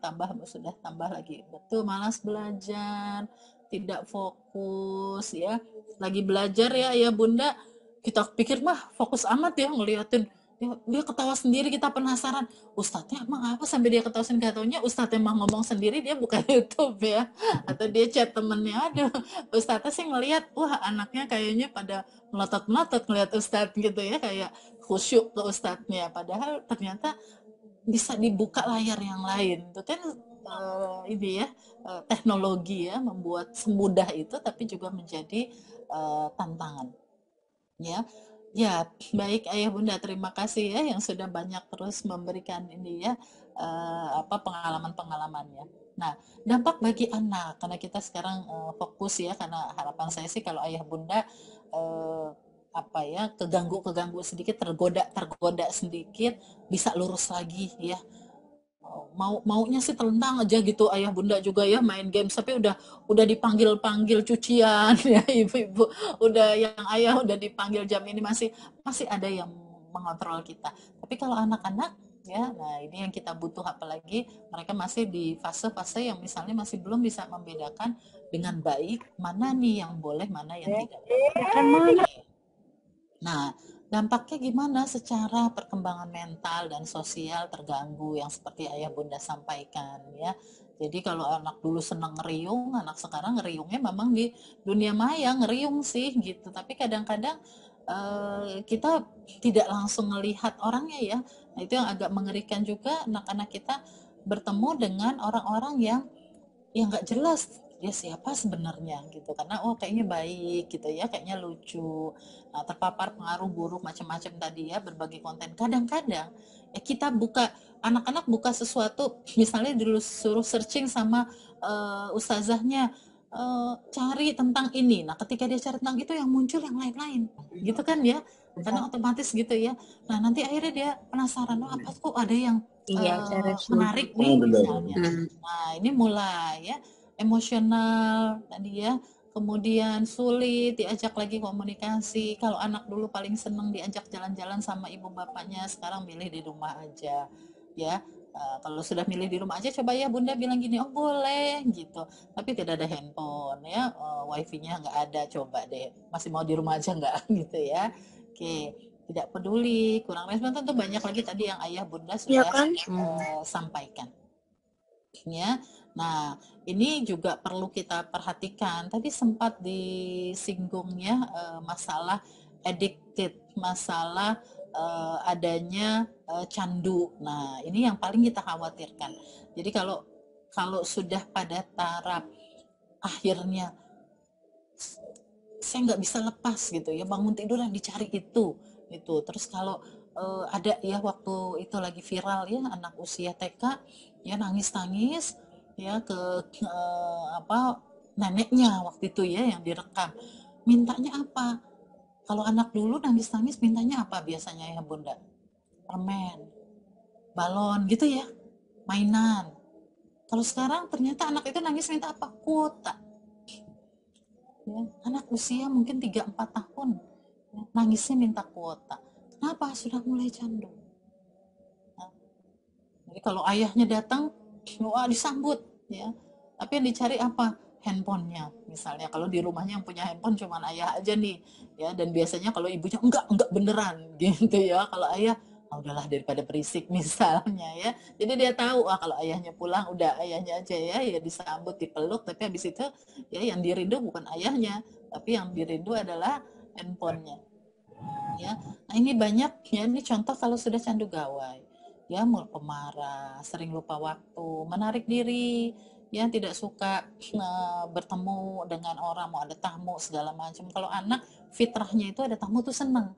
sudah tambah lagi, betul, malas belajar, tidak fokus ya, lagi belajar ya Bunda, kita pikir mah fokus amat ya ngeliatin dia ketawa sendiri, kita penasaran ustadznya emang apa sampai dia ketawa sendiri, katanya ustadznya emang ngomong sendiri, dia buka YouTube ya, atau dia chat temennya. Aduh, ustadznya sih ngeliat wah anaknya kayaknya pada melotot-melotot ngeliat ustadz gitu ya, kayak khusyuk ke ustadznya, padahal ternyata bisa dibuka layar yang lain. Itu kan ini ya, teknologi ya membuat semudah itu, tapi juga menjadi tantangan ya. Ya baik Ayah Bunda, terima kasih ya yang sudah banyak terus memberikan ini ya pengalaman-pengalamannya. Nah dampak bagi anak, karena kita sekarang fokus ya, karena harapan saya sih kalau Ayah Bunda keganggu sedikit, tergoda sedikit, bisa lurus lagi ya. Maunya sih telentang aja gitu Ayah Bunda juga ya, main game, tapi udah dipanggil cucian ya ibu-ibu, udah yang ayah udah dipanggil jam ini masih ada yang mengontrol kita. Tapi kalau anak-anak ya, nah ini yang kita butuh, apalagi mereka masih di fase-fase yang misalnya masih belum bisa membedakan dengan baik mana nih yang boleh, mana yang tidak boleh. Nah dampaknya gimana secara perkembangan mental dan sosial terganggu yang seperti Ayah Bunda sampaikan ya. Jadi kalau anak dulu senang ngeriung, anak sekarang ngeriungnya memang di dunia maya ngeriung sih gitu, tapi kadang-kadang kita tidak langsung melihat orangnya ya. Nah itu yang agak mengerikan juga, anak-anak kita bertemu dengan orang-orang yang nggak jelas dia siapa sebenarnya gitu, karena kayaknya baik gitu ya, kayaknya lucu. Nah terpapar pengaruh buruk macam-macam tadi ya, berbagai konten. Kadang-kadang kita anak-anak buka sesuatu, misalnya dulu suruh searching sama ustazahnya, cari tentang ini. Nah ketika dia cari tentang itu, yang muncul yang lain-lain gitu kan ya, karena otomatis gitu ya. Nah nanti akhirnya dia penasaran, apa kok ada yang menarik nih misalnya. Nah ini mulai ya emosional tadi ya, kemudian sulit diajak lagi komunikasi. Kalau anak dulu paling seneng diajak jalan-jalan sama ibu bapaknya, sekarang milih di rumah aja ya. Kalau sudah milih di rumah aja, coba ya Bunda bilang gini, oh boleh gitu, tapi tidak ada handphone ya, wifi-nya nggak ada, coba deh masih mau di rumah aja nggak gitu ya. Oke, tidak peduli, kurang respon, tentu banyak lagi tadi yang Ayah Bunda sudah sampaikan ya. Nah ini juga perlu kita perhatikan, tadi sempat disinggungnya masalah addicted, masalah adanya candu. Nah ini yang paling kita khawatirkan. Jadi kalau sudah pada taraf akhirnya saya nggak bisa lepas gitu ya, bangun tidur yang dicari itu. Terus kalau ada ya waktu itu lagi viral ya, anak usia TK ya nangis-nangis ya ke neneknya waktu itu ya, yang direkam mintanya apa, Kalau anak dulu nangis-nangis mintanya apa biasanya ya Bunda? Permen, balon gitu ya, mainan. Kalau sekarang ternyata anak itu nangis minta apa? Kuota. Ya, anak usia mungkin 3-4 tahun ya, nangisnya minta kuota. Kenapa? Sudah mulai candu. Nah, jadi kalau ayahnya datang, wah disambut ya. Tapi yang dicari apa? Handphonenya misalnya. Kalau di rumahnya yang punya handphone cuman ayah aja nih ya, dan biasanya kalau ibunya enggak beneran gitu ya. Kalau ayah, udahlah daripada berisik misalnya ya. Jadi dia tahu kalau ayahnya pulang udah ayahnya aja ya disambut, dipeluk, tapi habis itu ya yang dirindu bukan ayahnya, tapi yang dirindu adalah handphonenya ya. Nah ini banyak ya, ini contoh kalau sudah candu gawai ya, pemarah, sering lupa waktu, menarik diri ya, tidak suka bertemu dengan orang, mau ada tamu segala macam. Kalau anak fitrahnya itu ada tamu tuh seneng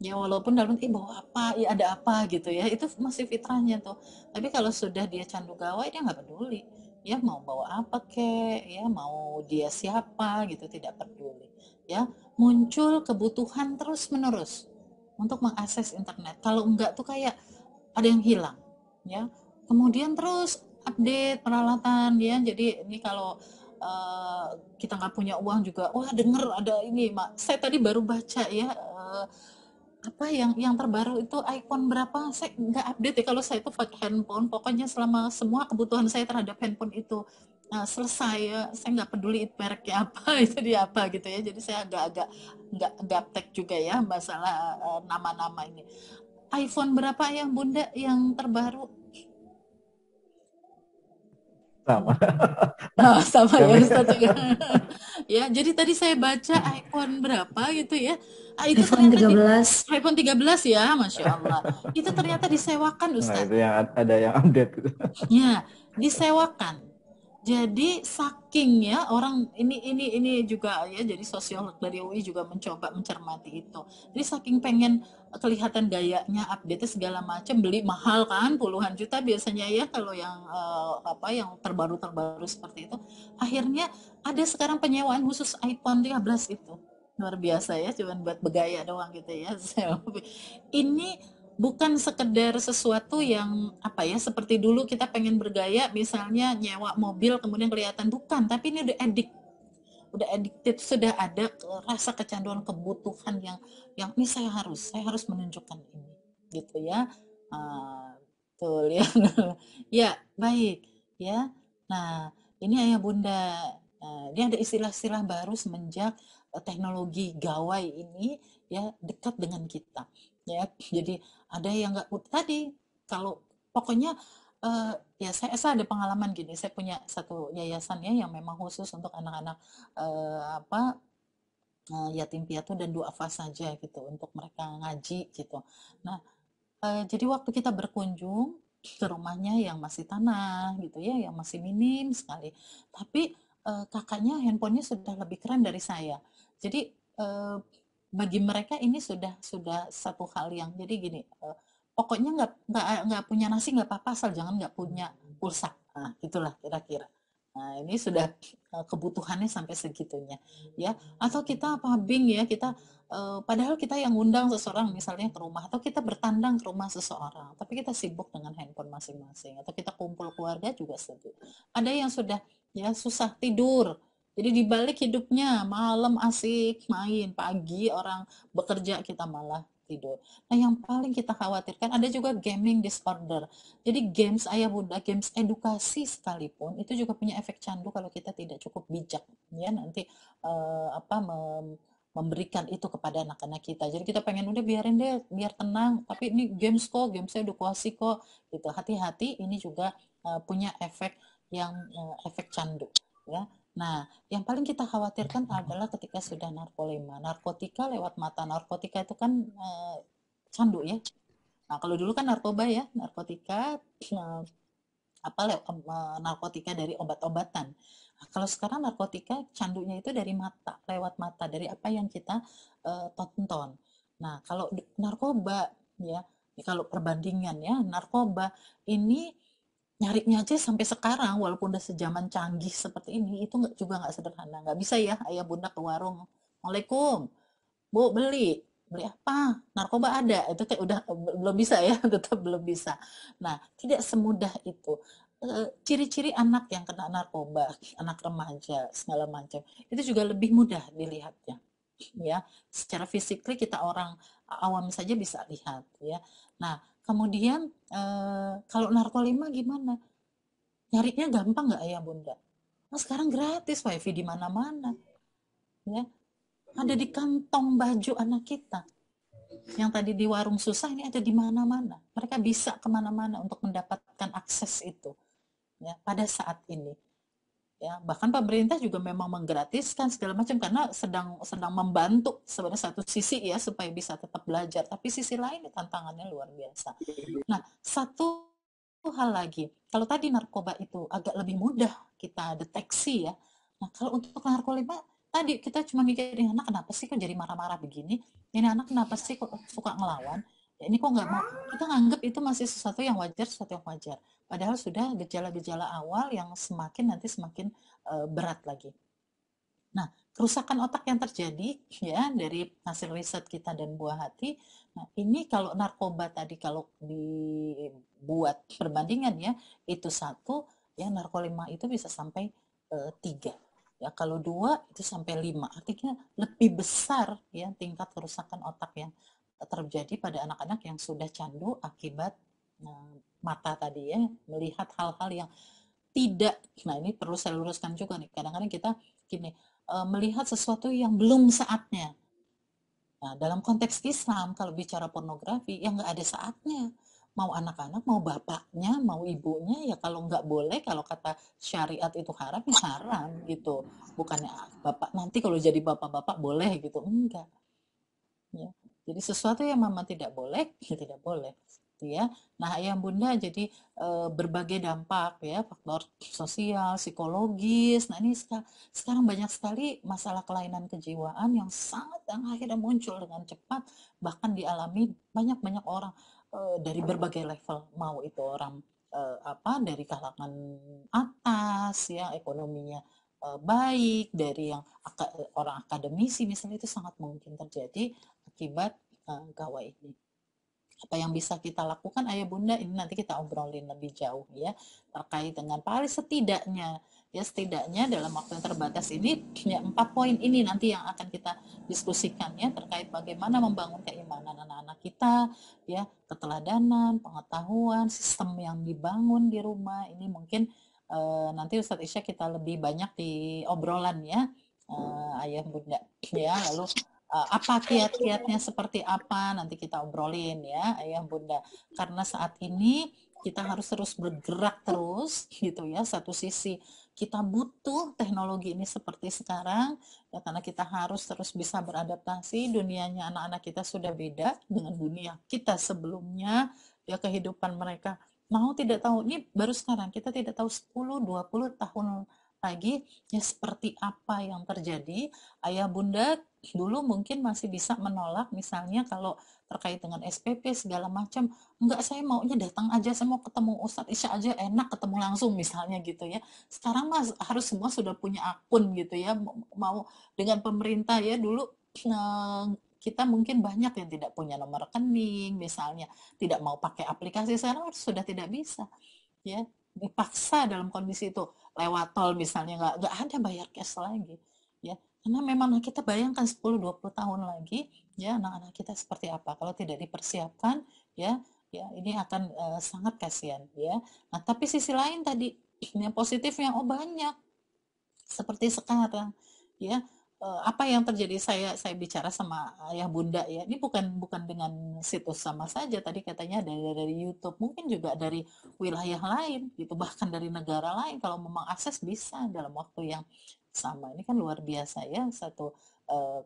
ya, walaupun dalam bawa apa ya, ada apa gitu ya, itu masih fitrahnya tuh. Tapi kalau sudah dia candu gawai, dia nggak peduli ya, mau bawa apa kek ya, mau dia siapa gitu, tidak peduli ya. Muncul kebutuhan terus menerus untuk mengakses internet. Kalau enggak tuh kayak ada yang hilang ya. Kemudian terus update peralatan ya. Jadi ini kalau kita nggak punya uang juga, wah denger ada ini, Mak. Saya tadi baru baca ya, apa yang terbaru itu iPhone berapa, saya nggak update ya. Kalau saya itu pakai handphone, pokoknya selama semua kebutuhan saya terhadap handphone itu selesai ya, saya nggak peduli mereknya apa itu dia apa gitu ya. Jadi saya agak-agak nggak gaptek juga ya masalah nama-nama ini. iPhone berapa yang Bunda yang terbaru? Sama. Nah, sama ya Kami Ustaz juga. Ya, jadi tadi saya baca iPhone berapa gitu ya. Itu iPhone ternyata 13. iPhone 13 ya, Masya Allah. Itu ternyata disewakan Nah, Ustaz. itu yang ada yang update gitu. Ya, disewakan. Jadi saking ya orang ini juga ya, jadi sosiolog dari UI juga mencoba mencermati itu. Jadi saking pengen kelihatan gayanya, update segala macam, beli mahal kan, puluhan juta biasanya ya kalau yang yang terbaru seperti itu. Akhirnya ada sekarang penyewaan khusus iPhone 13 itu. Luar biasa ya, cuman buat bergaya doang gitu ya. Ini bukan sekedar sesuatu yang seperti dulu kita pengen bergaya misalnya nyewa mobil kemudian kelihatan, bukan, tapi ini udah addicted, sudah ada rasa kecanduan, kebutuhan yang ini saya harus menunjukkan ini gitu ya. Betul ya. Ya baik ya. Nah ini Ayah Bunda, ini ada istilah-istilah baru semenjak teknologi gawai ini ya dekat dengan kita ya. Jadi ada yang nggak tadi, kalau pokoknya ya saya ada pengalaman gini, saya punya satu yayasan ya yang memang khusus untuk anak-anak yatim piatu dan duafa saja gitu, untuk mereka ngaji gitu. Nah jadi waktu kita berkunjung ke rumahnya yang masih tanah gitu ya, yang masih minim sekali, tapi kakaknya handphonenya sudah lebih keren dari saya. Jadi bagi mereka ini sudah satu hal yang, jadi gini, pokoknya nggak punya nasi nggak apa-apa, asal jangan nggak punya pulsa. Nah itulah kira-kira. Nah ini sudah kebutuhannya sampai segitunya ya. Atau kita bing ya, kita padahal kita yang undang seseorang misalnya ke rumah, atau kita bertandang ke rumah seseorang, tapi kita sibuk dengan handphone masing-masing, atau kita kumpul keluarga juga sedih. Ada yang sudah ya susah tidur, jadi dibalik hidupnya malam asik main, pagi orang bekerja kita malah tidur. Nah yang paling kita khawatirkan ada juga gaming disorder. Jadi games Ayah Bunda, games edukasi sekalipun itu juga punya efek candu kalau kita tidak cukup bijak ya, nanti memberikan itu kepada anak-anak kita. Jadi kita pengen udah biarin deh biar tenang, tapi ini games kok, gamesnya edukasi kok gitu. Hati-hati, ini juga punya efek yang efek candu ya. Nah, yang paling kita khawatirkan adalah ketika sudah narkotika. Narkotika lewat mata, narkotika itu kan candu ya. Nah, kalau dulu kan narkoba ya, narkotika narkotika dari obat-obatan. Nah, kalau sekarang narkotika candunya itu dari mata, lewat mata, dari apa yang kita tonton. Nah, kalau narkoba ya, kalau perbandingan ya, narkoba ini nyarinya aja sampai sekarang walaupun udah sejaman canggih seperti ini, itu juga nggak sederhana. Nggak bisa ya Ayah Bunda ke warung, Assalamualaikum, Bu beli apa, narkoba ada, itu kayak udah belum bisa ya. Tetap belum bisa. Nah, tidak semudah itu. Ciri-ciri anak yang kena narkoba, anak remaja segala macam, itu juga lebih mudah dilihatnya ya. Secara fisik kita orang awam saja bisa lihat ya. Nah, kemudian kalau narkoba gimana? Nyarinya gampang nggak ya Bunda? Nah, sekarang gratis wifi di mana-mana ya. Ada di kantong baju anak kita. Yang tadi di warung susah, ini ada di mana-mana. Mereka bisa kemana-mana untuk mendapatkan akses itu ya pada saat ini. Ya, bahkan pemerintah juga memang menggratiskan segala macam karena sedang membantu sebenarnya satu sisi ya supaya bisa tetap belajar, tapi sisi lain tantangannya luar biasa. Nah, satu hal lagi, kalau tadi narkoba itu agak lebih mudah kita deteksi ya. Nah, kalau untuk narkoba tadi kita cuma mikirin anak kenapa sih kok jadi marah-marah begini, ini anak kenapa sih kok suka ngelawan, ya, ini kok nggak mau, kita nganggap itu masih sesuatu yang wajar, padahal sudah gejala-gejala awal yang nanti semakin berat lagi. Nah, kerusakan otak yang terjadi ya dari hasil riset kita dan buah hati. Nah, ini kalau narkoba tadi kalau dibuat perbandingan ya, itu 1, ya narkoba itu bisa sampai 3. Ya, kalau 2 itu sampai 5. Artinya lebih besar ya tingkat kerusakan otak yang terjadi pada anak-anak yang sudah candu akibat mata tadi ya, melihat hal-hal yang tidak. Nah, ini perlu saya luruskan juga nih. Kadang-kadang kita gini, melihat sesuatu yang belum saatnya. Nah, dalam konteks Islam, kalau bicara pornografi, ya nggak ada saatnya. Mau anak-anak, mau bapaknya, mau ibunya, ya kalau nggak boleh, kalau kata syariat itu haram, ya haram gitu. Bukannya bapak nanti kalau jadi bapak-bapak boleh gitu, enggak. Ya. Jadi sesuatu yang mama tidak boleh, ya tidak boleh. Ya. Nah, ayah bunda jadi berbagai dampak ya, faktor sosial, psikologis. Nah, ini sekarang banyak sekali masalah kelainan kejiwaan yang akhirnya muncul dengan cepat, bahkan dialami banyak-banyak orang dari berbagai level, mau itu orang dari kalangan atas ya, ekonominya baik, dari yang orang akademisi misalnya, itu sangat mungkin terjadi akibat gawai ini. Apa yang bisa kita lakukan ayah bunda, ini nanti kita obrolin lebih jauh ya, terkait dengan paling setidaknya dalam waktu yang terbatas ini ya 4 poin ini nanti yang akan kita diskusikan ya, terkait bagaimana membangun keimanan anak-anak kita ya, keteladanan, pengetahuan, sistem yang dibangun di rumah. Ini mungkin nanti Ustadz Isya kita lebih banyak di obrolan ya, ayah bunda ya. Lalu apa kiat-kiatnya seperti apa nanti kita obrolin ya ayah bunda, karena saat ini kita harus terus bergerak terus gitu ya. Satu sisi kita butuh teknologi ini seperti sekarang ya, karena kita harus terus bisa beradaptasi. Dunianya anak-anak kita sudah beda dengan dunia kita sebelumnya ya, kehidupan mereka mau tidak tahu, ini baru sekarang, kita tidak tahu 10-20 tahun lagi ya seperti apa yang terjadi. Ayah bunda dulu mungkin masih bisa menolak misalnya kalau terkait dengan SPP segala macam, enggak, saya maunya datang aja, saya mau ketemu Ustadz Isya aja, enak ketemu langsung misalnya gitu ya. Sekarang mas harus semua sudah punya akun gitu ya, mau dengan pemerintah ya. Dulu kita mungkin banyak yang tidak punya nomor rekening misalnya, tidak mau pakai aplikasi, sekarang sudah tidak bisa ya, dipaksa dalam kondisi itu lewat tol misalnya, nggak ada bayar cash lagi ya, karena memang kita bayangkan 10-20 tahun lagi ya anak-anak kita seperti apa kalau tidak dipersiapkan ya ini akan sangat kasihan ya. Nah, tapi sisi lain tadi yang positifnya banyak seperti sekarang ya. Apa yang terjadi, saya bicara sama ayah bunda ya, ini bukan dengan situs sama saja, tadi katanya dari YouTube, mungkin juga dari wilayah lain gitu, bahkan dari negara lain, kalau memang akses bisa dalam waktu yang sama. Ini kan luar biasa ya, satu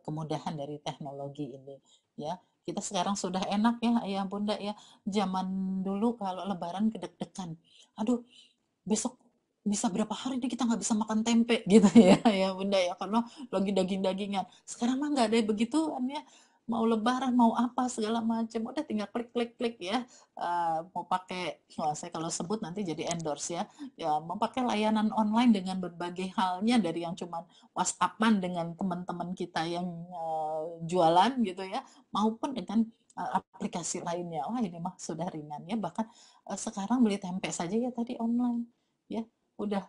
kemudahan dari teknologi ini ya. Kita sekarang sudah enak ya ayah bunda ya. Zaman dulu kalau lebaran kedek-dekan, aduh besok bisa berapa hari nih kita nggak bisa makan tempe gitu ya ya bunda ya, karena lagi daging-dagingan. Sekarang mah nggak ada begituan ya, mau lebaran, mau apa segala macam, udah tinggal klik ya. Mau pakai, saya kalau sebut nanti jadi endorse ya, mau pakai layanan online dengan berbagai halnya, dari yang cuman WhatsApp-an dengan teman-teman kita yang jualan gitu ya, maupun dengan aplikasi lainnya. Wah, ini mah sudah ringan ya. Bahkan sekarang beli tempe saja ya tadi online ya, udah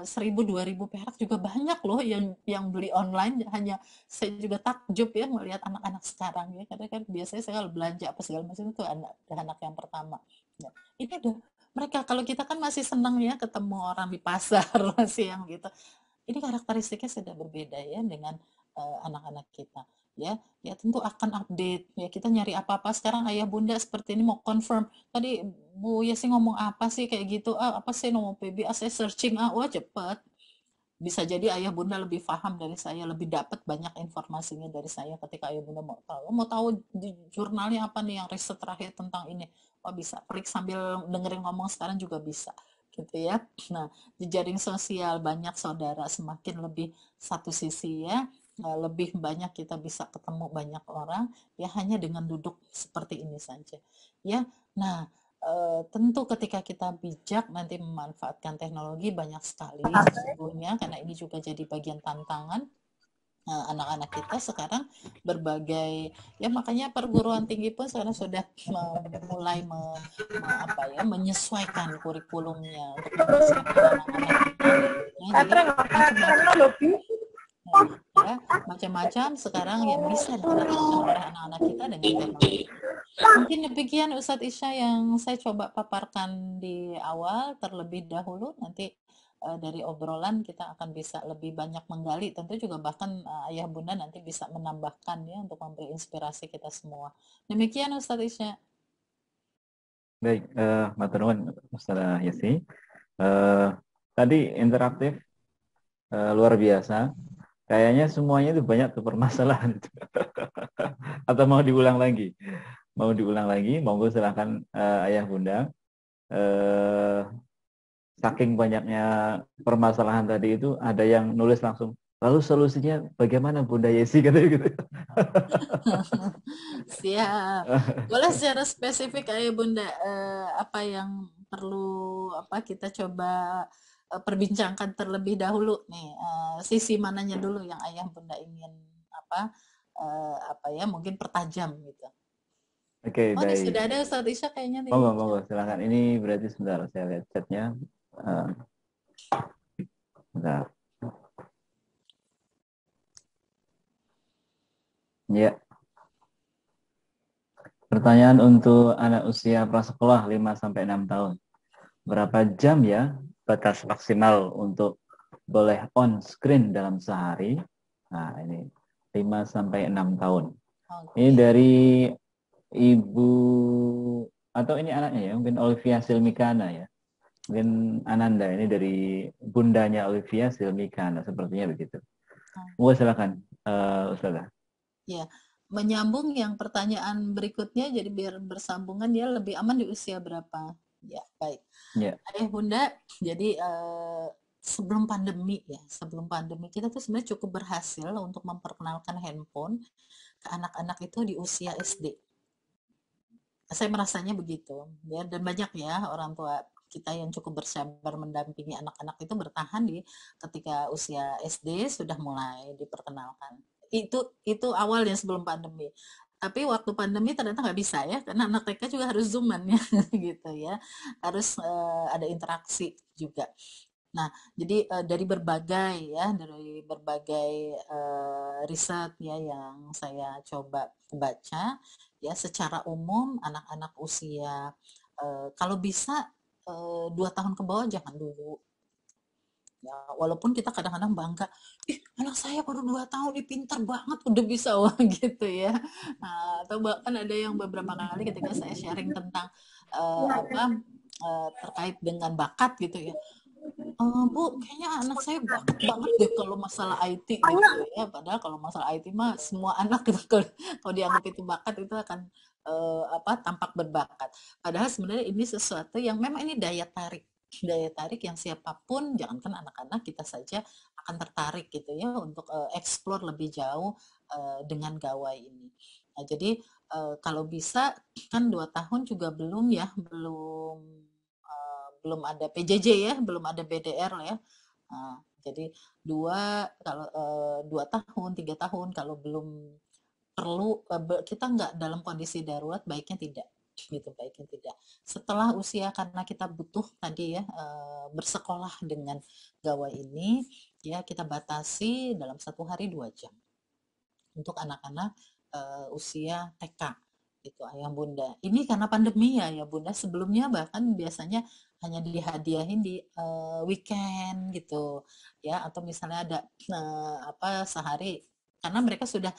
1.000 2.000 perak juga banyak loh yang beli online. Hanya saya juga takjub ya melihat anak-anak sekarang ya, karena kan biasanya saya kalau belanja apa segala macam itu anak yang pertama ya. Ini udah mereka, kalau kita kan masih senang ya ketemu orang di pasar masih yang gitu. Ini karakteristiknya sudah berbeda ya dengan anak-anak kita ya tentu akan update ya. Kita nyari apa-apa sekarang, ayah bunda seperti ini mau confirm, tadi Bu Yesi ngomong apa sih kayak gitu, apa sih nomor PB, saya searching, wah cepet. Bisa jadi ayah bunda lebih paham dari saya, lebih dapat banyak informasinya dari saya. Ketika ayah bunda mau tahu di jurnalnya apa nih yang riset terakhir tentang ini, bisa klik sambil dengerin ngomong sekarang juga bisa gitu ya. Nah, jejaring sosial banyak saudara, semakin lebih satu sisi ya, lebih banyak kita bisa ketemu banyak orang ya, hanya dengan duduk seperti ini saja ya. Nah, tentu ketika kita bijak nanti memanfaatkan teknologi, banyak sekali sesungguhnya, karena ini juga jadi bagian tantangan anak-anak kita sekarang. Berbagai ya, makanya perguruan tinggi pun sekarang sudah mulai menyesuaikan kurikulumnya untuk mempersiapkan anak-anak kita ya. Jadi macam-macam sekarang yang bisa dilakukan oleh anak-anak kita dengan teknologi. Mungkin demikian Ustadz Isya yang saya coba paparkan di awal terlebih dahulu. Nanti dari obrolan kita akan bisa lebih banyak menggali. Tentu juga bahkan ayah bunda nanti bisa menambahkan ya, untuk memberi inspirasi kita semua. Demikian Ustadz Isya. Baik, matur nuwun Ustazah Yesi. Tadi interaktif, luar biasa. Kayaknya semuanya itu banyak tuh permasalahan. Atau mau diulang lagi? Mau diulang lagi? Monggo silahkan ayah bunda. Saking banyaknya permasalahan tadi itu, ada yang nulis langsung, lalu solusinya bagaimana Bunda Yesi, katanya gitu. Siap. Boleh secara spesifik ayah bunda, apa yang perlu kita coba perbincangkan terlebih dahulu nih, sisi mananya dulu yang ayah bunda ingin mungkin pertajam gitu. Oke, Ini baik. sudah ada Ustadz Isya kayaknya nih. Monggo, silakan. Ini berarti sebentar, saya lihat chatnya. Bentar. Ya. Pertanyaan untuk anak usia prasekolah 5-6 tahun. Berapa jam ya batas maksimal untuk boleh on screen dalam sehari? Nah, ini 5-6 tahun. Okay. Ini dari Ibu, atau ini anaknya ya, mungkin Olivia Silmikana ya. Mungkin Ananda, ini dari bundanya Olivia Silmikana, sepertinya begitu. Silakan Ustazah. Ya, menyambung yang pertanyaan berikutnya, jadi biar bersambungan, dia lebih aman di usia berapa? Ya, baik. Yeah. Ayah bunda, jadi sebelum pandemi kita tuh sebenarnya cukup berhasil untuk memperkenalkan handphone ke anak-anak itu di usia SD. Saya merasanya begitu ya, dan banyak ya orang tua kita yang cukup bersabar mendampingi anak-anak itu bertahan di ketika usia SD sudah mulai diperkenalkan. Itu awalnya sebelum pandemi. Tapi waktu pandemi ternyata nggak bisa ya, karena anak TK juga harus zooman ya gitu ya, harus ada interaksi juga. Nah, jadi dari berbagai riset ya yang saya coba baca ya, secara umum anak-anak usia kalau bisa 2 tahun ke bawah jangan dulu. Ya, walaupun kita kadang-kadang bangga, anak saya baru 2 tahun, pintar banget, udah bisa gitu ya. Atau bahkan ada yang beberapa kali ketika saya sharing tentang terkait dengan bakat gitu ya, Bu, kayaknya anak saya bakat banget deh kalau masalah IT gitu ya. Padahal kalau masalah IT mah semua anak gitu, kalau dianggap itu bakat itu akan tampak berbakat. Padahal sebenarnya ini sesuatu yang memang ini daya tarik yang siapapun, jangankan anak-anak, kita saja akan tertarik gitu ya untuk explore lebih jauh dengan gawai ini. Nah, jadi kalau bisa kan 2 tahun juga belum ya, belum ada PJJ ya, belum ada BDR ya. Nah, jadi 2 tahun, 3 tahun kalau belum perlu kita nggak dalam kondisi darurat, baiknya tidak gitu, baiknya tidak. Setelah usia karena kita butuh tadi ya bersekolah dengan gawai ini ya, kita batasi dalam 1 hari 2 jam untuk anak-anak usia TK itu ayah bunda. Ini karena pandemi ya bunda. Sebelumnya bahkan biasanya hanya dihadiahin di weekend gitu ya, atau misalnya ada sehari, karena mereka sudah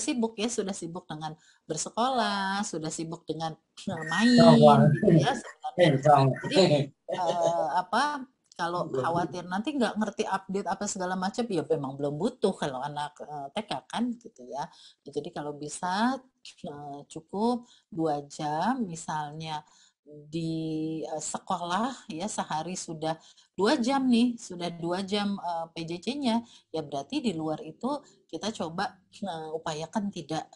sibuk ya, sudah sibuk dengan bersekolah, sudah sibuk dengan main gitu ya sebenarnya. Jadi kalau khawatir nanti nggak ngerti update apa segala macam, ya memang belum butuh kalau anak TK kan gitu ya. Jadi kalau bisa cukup 2 jam misalnya di sekolah ya, sehari sudah 2 jam nih, sudah 2 jam PJJ-nya, ya berarti di luar itu kita coba upayakan tidak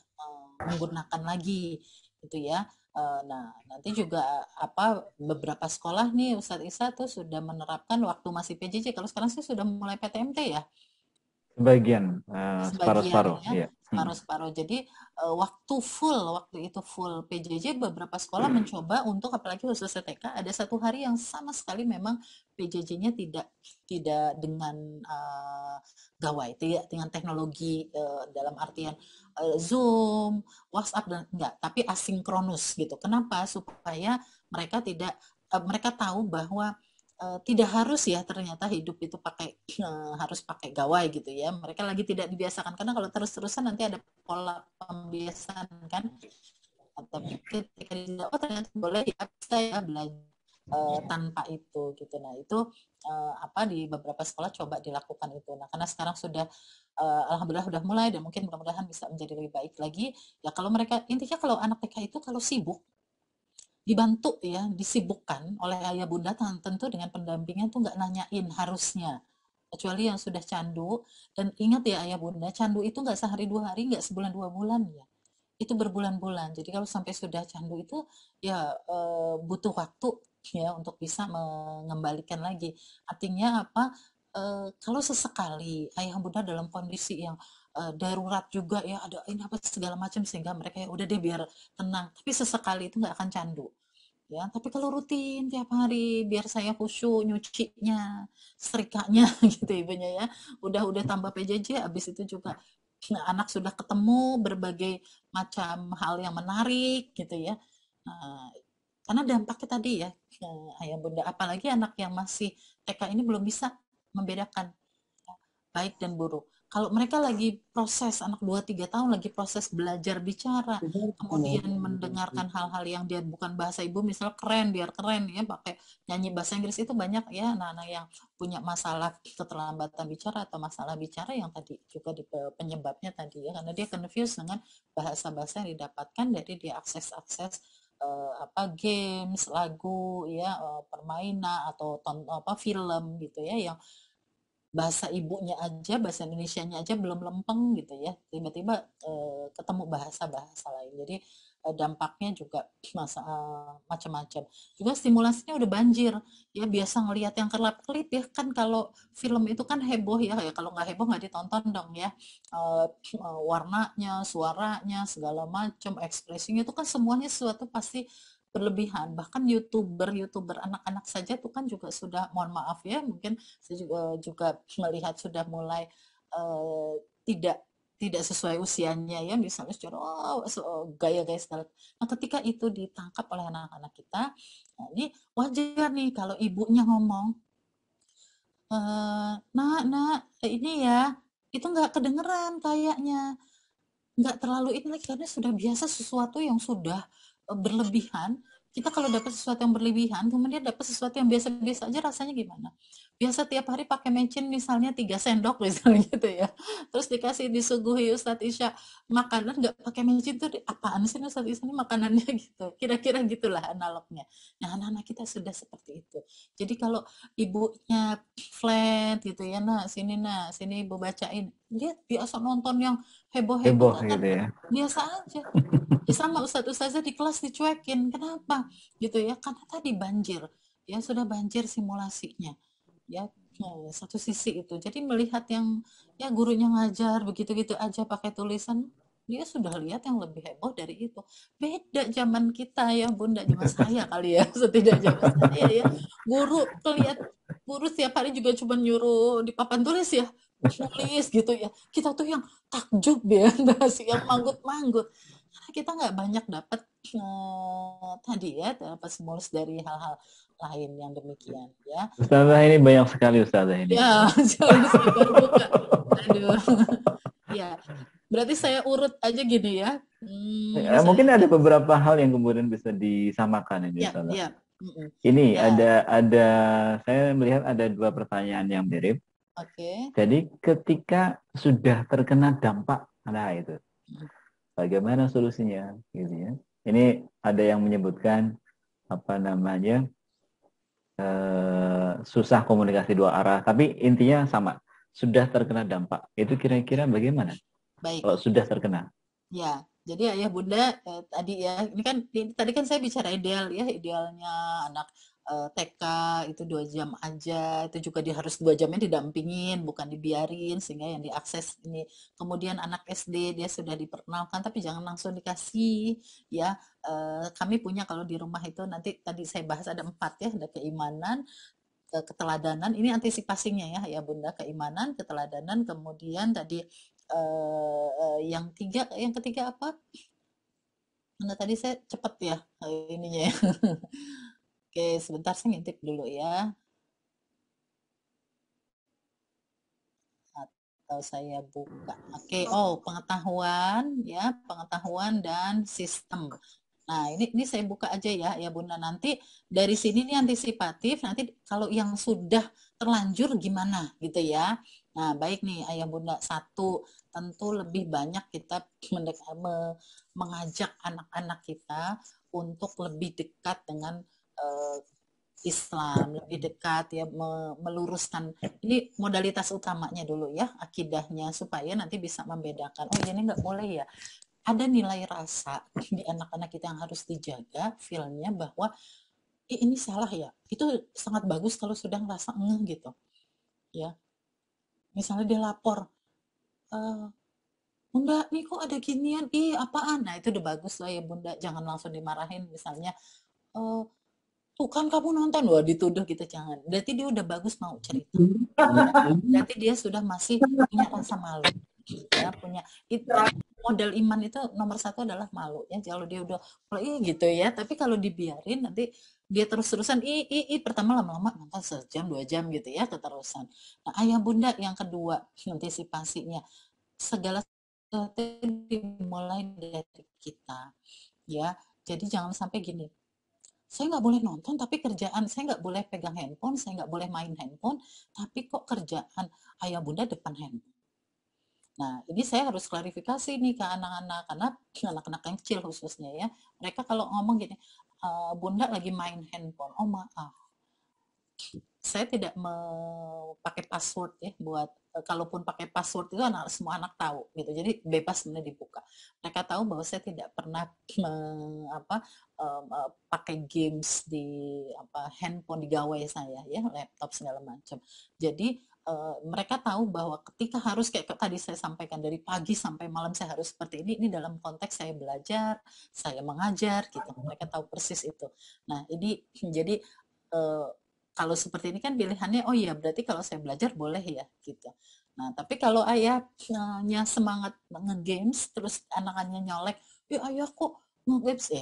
menggunakan lagi gitu ya. Nah, nanti juga beberapa sekolah nih Ustadz Isa tuh sudah menerapkan waktu masih PJJ. Kalau sekarang sih sudah mulai PTMT ya. Sebagian, Sebagian separuh-separuh, ya, iya. separuh-separuh. Jadi waktu itu full PJJ, beberapa sekolah mencoba untuk, apalagi khusus TK, ada 1 hari yang sama sekali memang PJJ-nya tidak dengan gawai, tidak dengan teknologi dalam artian Zoom, WhatsApp dan enggak, tapi asinkronus gitu. Kenapa? Supaya mereka tahu bahwa tidak harus ya ternyata hidup itu harus pakai gawai gitu ya. Mereka lagi tidak dibiasakan, karena kalau terus-terusan nanti ada pola pembiasaan kan. Tapi ketika ternyata boleh ya, bisa ya belajar tanpa itu gitu. Nah itu di beberapa sekolah coba dilakukan itu. Nah karena sekarang sudah alhamdulillah sudah mulai, dan mungkin mudah-mudahan bisa menjadi lebih baik lagi ya. Kalau mereka, intinya kalau anak TK itu kalau sibuk dibantu ya, disibukkan oleh ayah bunda, tentu dengan pendampingan tuh nggak nanyain harusnya, kecuali yang sudah candu. Dan ingat ya ayah bunda, candu itu nggak sehari 2 hari, nggak sebulan 2 bulan ya, itu berbulan-bulan. Jadi kalau sampai sudah candu itu ya butuh waktu ya untuk bisa mengembalikan lagi. Artinya kalau sesekali ayah bunda dalam kondisi yang darurat juga ya, ada ini apa segala macam, sehingga mereka ya udah deh biar tenang, tapi sesekali itu nggak akan candu ya. Tapi kalau rutin tiap hari, biar saya khusyuk nyucinya, setrikanya gitu ibunya ya, udah tambah PJJ. Habis itu juga anak sudah ketemu berbagai macam hal yang menarik gitu ya. Karena dampaknya tadi ya ayah bunda, apalagi anak yang masih TK ini belum bisa membedakan baik dan buruk. Kalau mereka lagi proses, anak 2-3 tahun lagi proses belajar bicara, kemudian mendengarkan hal-hal yang dia bukan bahasa ibu, misal biar keren ya, pakai nyanyi bahasa Inggris, itu banyak ya anak-anak yang punya masalah keterlambatan bicara atau masalah bicara yang tadi juga penyebabnya tadi ya, karena dia confused dengan bahasa-bahasa yang didapatkan dari dia akses games, lagu ya, permainan atau film gitu ya, yang bahasa ibunya aja, bahasa Indonesianya aja belum lempeng gitu ya, tiba-tiba ketemu bahasa-bahasa lain. Jadi dampaknya juga macam-macam. Juga stimulasinya udah banjir ya, biasa ngelihat yang kelap-kelip ya kan, kalau film itu kan heboh ya, kalau nggak heboh nggak ditonton dong ya. Warnanya, suaranya, segala macam, ekspresinya itu kan semuanya sesuatu pasti berlebihan. Bahkan youtuber anak-anak saja tuh kan juga sudah, mohon maaf ya, mungkin saya juga melihat sudah mulai tidak sesuai usianya ya, misalnya secara gaya-gaya segala. Nah ketika itu ditangkap oleh anak-anak kita, nah ini wajar nih kalau ibunya ngomong, nak ini ya, itu nggak kedengeran kayaknya, nggak terlalu ini lagi, karena sudah biasa sesuatu yang sudah berlebihan. Kita kalau dapat sesuatu yang berlebihan, kemudian dapat sesuatu yang biasa-biasa aja, rasanya gimana? biasa tiap hari pakai mecin misalnya 3 sendok misalnya gitu ya. Terus disuguhi Ustadz Isya makanan nggak pakai mecin tuh apaan sih Ustadz Isya ini makanannya gitu. Kira-kira gitulah analognya. Nah, anak-anak kita sudah seperti itu. Jadi kalau ibunya flat gitu ya, sini ibu bacain. Dia biasa nonton yang heboh-heboh Heboh kan gitu ya. biasa aja. Ya sama Ustadz-ustazah di kelas dicuekin. Kenapa? Gitu ya. Karena tadi banjir. Ya sudah banjir simulasinya. Ya, satu sisi itu. Jadi melihat yang ya gurunya ngajar begitu-gitu aja pakai tulisan, dia sudah lihat yang lebih heboh dari itu. Beda zaman kita ya, Bunda, zaman saya kali ya, setidak zaman saya ya. Guru setiap hari juga cuma nyuruh di papan tulis ya, tulis gitu ya. Kita tuh yang takjub ya, yang manggut-manggut. Karena kita nggak banyak dapat tadi ya, dapat stimulus dari hal-hal lain yang demikian ya. Ustazah ini banyak sekali Ustazah ini. Ya, jangan sabar buka. Aduh. Ya, berarti saya urut aja gini ya. Mungkin ada beberapa hal yang kemudian bisa disamakan ini Ustazah. Ya. Ini Ya. ada saya melihat ada 2 pertanyaan yang mirip. Oke. Jadi ketika sudah terkena dampak, nah itu bagaimana solusinya gitu ya. Ini ada yang menyebutkan apa namanya susah komunikasi 2 arah, tapi intinya sama, sudah terkena dampak. Itu kira-kira bagaimana? Baik. Kalau sudah terkena. Ya, jadi ayah bunda tadi ya, tadi kan saya bicara ideal ya, idealnya anak TK itu 2 jam aja, itu juga dia harus 2 jamnya didampingin, bukan dibiarin sehingga yang diakses ini. Kemudian anak SD dia sudah diperkenalkan, tapi jangan langsung dikasih ya. Kami punya kalau di rumah itu nanti tadi saya bahas ada 4 ya, ada keimanan, keteladanan, ini antisipasinya ya bunda, keimanan, keteladanan, kemudian tadi yang ketiga apa? Mana tadi saya cepet ya ininya ya. Oke, sebentar saya ngintip dulu ya. Atau saya buka. Oke, pengetahuan ya, pengetahuan dan sistem. Nah, ini saya buka aja ya Bunda. Nanti dari sini nih antisipatif, nanti kalau yang sudah terlanjur gimana gitu ya. Nah, baik nih Ayah Bunda. 1, tentu lebih banyak kita mengajak anak-anak kita untuk lebih dekat dengan Islam, lebih dekat ya, meluruskan ini modalitas utamanya dulu ya, akidahnya, supaya nanti bisa membedakan, oh ini nggak boleh ya. Ada nilai rasa di anak-anak kita yang harus dijaga, feel-nya bahwa ini salah ya. Itu sangat bagus kalau sudah ngerasa gitu. Ya. Misalnya dia lapor, Bunda, nih kok ada ginian? Apaan? Nah, itu udah bagus lah ya Bunda. Jangan langsung dimarahin misalnya, tuh kan kamu nonton, wah dituduh gitu, jangan. Berarti dia udah bagus mau cerita. Ya. Berarti dia sudah masih punya rasa malu. Ya, punya itu modal iman itu nomor 1 adalah malu ya. Kalau dia udah gitu ya, tapi kalau dibiarin nanti dia terus-terusan pertama lama-lama nonton 1 jam 2 jam gitu ya keterusan. Nah, Ayah Bunda yang kedua antisipasinya, segala sesuatu dimulai dari kita ya. Jadi jangan sampai gini, saya nggak boleh nonton tapi kerjaan, saya nggak boleh pegang handphone, saya nggak boleh main handphone, tapi kok kerjaan Ayah Bunda depan handphone. Nah, ini saya harus klarifikasi nih ke anak-anak, karena anak-anak yang kecil khususnya ya. Mereka kalau ngomong gini, Bunda lagi main handphone, oh maaf. Saya tidak pakai password ya buat, kalaupun pakai password itu semua anak tahu gitu. Jadi bebas sebenarnya dibuka. Mereka tahu bahwa saya tidak pernah pakai games di handphone di gawai saya ya, laptop segala macam. Jadi mereka tahu bahwa ketika harus kayak tadi saya sampaikan dari pagi sampai malam saya harus seperti ini dalam konteks saya belajar, saya mengajar gitu. Mereka tahu persis itu. Nah, ini jadi kalau seperti ini kan pilihannya, oh iya berarti kalau saya belajar boleh ya gitu. Nah, tapi kalau ayahnya semangat nge-games terus anak-anaknya nyolek, ayah kok nge-games,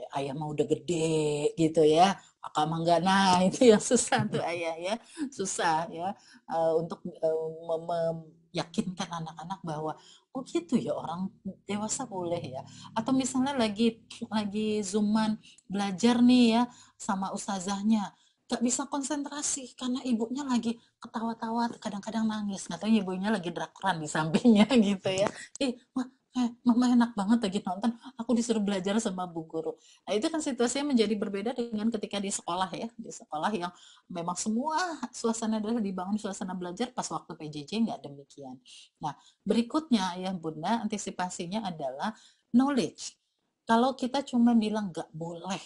ayah mah udah gede gitu ya, kakak mah enggak. Nah, itu yang susah tuh ayah ya, susah ya untuk meyakinkan anak-anak bahwa oh gitu ya, orang dewasa boleh ya. Atau misalnya lagi zooman belajar nih ya sama ustazahnya, gak bisa konsentrasi karena ibunya lagi ketawa-tawa, kadang-kadang nangis, nggak tahu ibunya lagi drakran di sampingnya gitu ya. Mama enak banget lagi nonton, aku disuruh belajar sama bu guru. Nah itu kan situasinya menjadi berbeda dengan ketika di sekolah ya, di sekolah yang memang semua suasana adalah dibangun suasana belajar, pas waktu PJJ nggak demikian. Nah berikutnya ya Bunda, antisipasinya adalah knowledge. Kalau kita cuma bilang nggak boleh,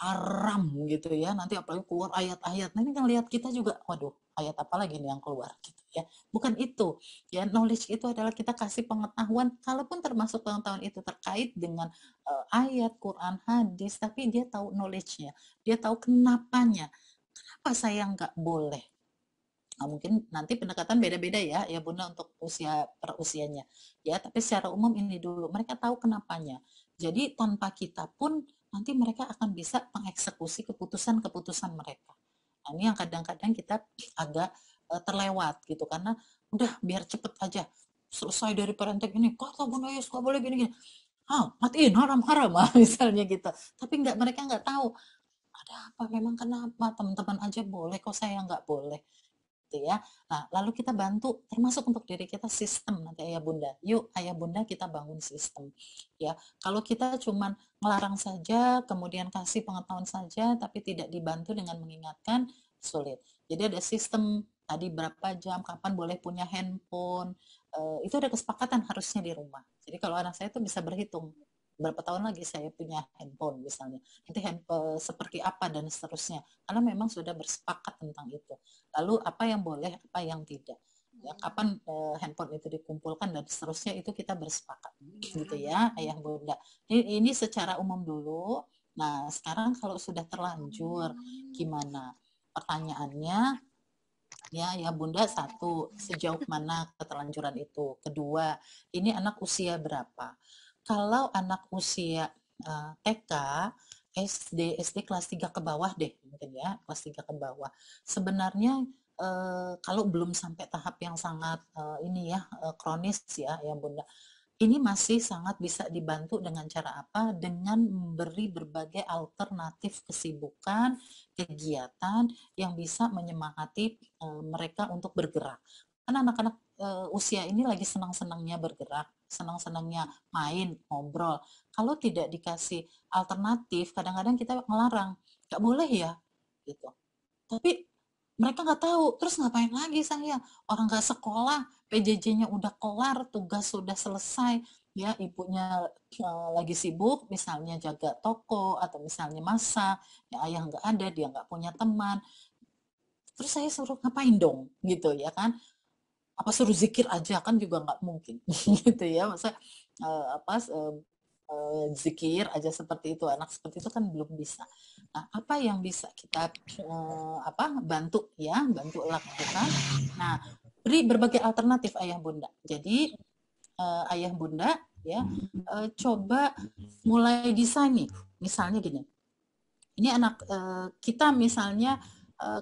haram gitu ya, nanti apalagi keluar ayat-ayat, nanti kan lihat kita juga, waduh ayat apa lagi nih yang keluar gitu ya. Bukan itu ya, knowledge itu adalah kita kasih pengetahuan, kalaupun termasuk pengetahuan itu terkait dengan ayat Quran hadis, tapi dia tahu knowledge-nya, dia tahu kenapanya, kenapa saya nggak boleh. Nah, mungkin nanti pendekatan beda-beda ya Bunda untuk usia per usianya ya, tapi secara umum ini dulu mereka tahu kenapanya. Jadi tanpa kita pun nanti mereka akan bisa mengeksekusi keputusan-keputusan mereka. Nah, ini yang kadang-kadang kita agak terlewat gitu, karena udah biar cepet aja selesai dari parenting ini, kata Bunda Yus gak boleh gini-gini, matiin haram-haram misalnya gitu, tapi mereka nggak tahu ada apa, memang kenapa teman-teman aja boleh kok saya nggak boleh gitu ya. Nah, lalu kita bantu termasuk untuk diri kita sistem nanti ayah bunda. Yuk ayah bunda kita bangun sistem. Ya, kalau kita cuman melarang saja, kemudian kasih pengetahuan saja, tapi tidak dibantu dengan mengingatkan, sulit. Jadi ada sistem tadi berapa jam, kapan boleh punya handphone, itu ada kesepakatan harusnya di rumah. Jadi kalau anak saya itu bisa berhitung berapa tahun lagi saya punya handphone misalnya, nanti handphone seperti apa dan seterusnya, karena memang sudah bersepakat tentang itu. Lalu apa yang boleh, apa yang tidak, ya kapan handphone itu dikumpulkan dan seterusnya, itu kita bersepakat gitu ya ayah bunda. Ini secara umum dulu. Nah sekarang kalau sudah terlanjur gimana, pertanyaannya ya bunda, satu, sejauh mana keterlanjuran itu, kedua ini anak usia berapa. Kalau anak usia TK, SD kelas 3 ke bawah deh mungkin ya, kelas 3 ke bawah. Sebenarnya kalau belum sampai tahap yang sangat ini ya kronis ya Bunda, ini masih sangat bisa dibantu dengan cara apa? Dengan memberi berbagai alternatif kesibukan, kegiatan yang bisa menyemangati mereka untuk bergerak. Karena anak-anak usia ini lagi senang-senangnya bergerak, senang-senangnya main, ngobrol. Kalau tidak dikasih alternatif, kadang-kadang kita melarang, nggak boleh ya, gitu. Tapi mereka nggak tahu, terus ngapain lagi saya? Orang nggak sekolah, PJJ-nya udah kelar, tugas sudah selesai, ya ibunya lagi sibuk, misalnya jaga toko atau misalnya masak, ya ayah nggak ada, dia nggak punya teman. Terus saya suruh ngapain dong, gitu ya kan? Apa suruh zikir aja kan juga nggak mungkin, gitu ya? Masa zikir aja seperti itu, anak seperti itu kan belum bisa. Nah, apa yang bisa kita bantu lakukan. Nah, beri berbagai alternatif ayah bunda. Jadi ayah bunda ya coba mulai desain nih. Misalnya gini. Ini anak kita misalnya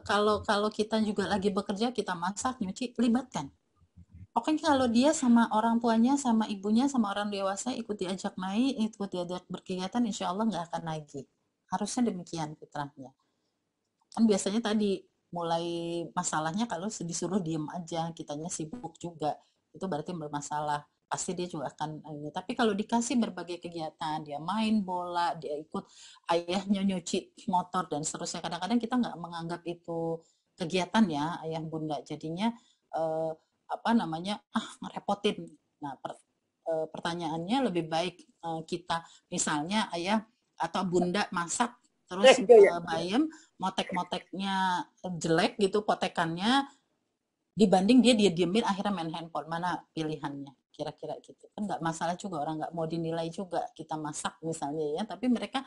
kalau kita juga lagi bekerja, kita masak, nyuci, libatkan. Pokoknya kalau dia sama orang tuanya, sama ibunya, sama orang dewasa ikut diajak main, ikut diajak berkegiatan, insya Allah nggak akan lagi. Harusnya demikian fitrahnya. Kan biasanya tadi mulai masalahnya kalau disuruh diem aja, kitanya sibuk juga, itu berarti bermasalah. Pasti dia juga akan ini. Tapi kalau dikasih berbagai kegiatan, dia main bola, dia ikut ayahnya nyuci motor dan seterusnya. Kadang-kadang kita nggak menganggap itu kegiatan ya ayah bunda. Jadinya ngerepotin. Nah, pertanyaannya lebih baik kita misalnya ayah atau bunda masak, terus bayam motek-moteknya jelek gitu potekannya, dibanding dia diemin akhirnya main handphone, mana pilihannya? Kira-kira gitu kan, nggak masalah juga, orang nggak mau dinilai juga kita masak misalnya ya, tapi mereka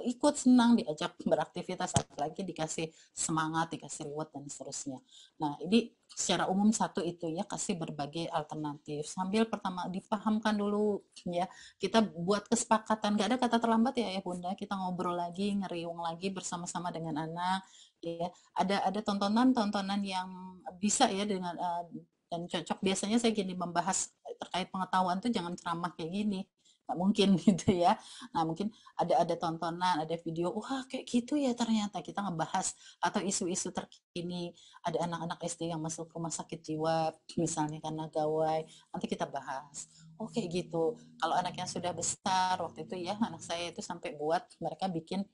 ikut senang diajak beraktivitas, apalagi dikasih semangat, dikasih reward dan seterusnya. Nah ini secara umum satu itu ya, kasih berbagai alternatif sambil pertama dipahamkan dulu ya, kita buat kesepakatan, nggak ada kata terlambat ya bunda, kita ngobrol lagi, ngeriung lagi bersama-sama dengan anak ya. Ada tontonan yang bisa ya dengan dan cocok. Biasanya saya gini membahas terkait pengetahuan tuh jangan ceramah kayak gini, nggak mungkin gitu ya. Nah mungkin ada tontonan, ada video, wah kayak gitu ya ternyata kita ngebahas, atau isu-isu terkini, ada anak-anak SD yang masuk rumah sakit jiwa misalnya karena gawai, nanti kita bahas. Oh kayak gitu. Kalau anak yang sudah besar, waktu itu ya anak saya itu sampai buat mereka bikin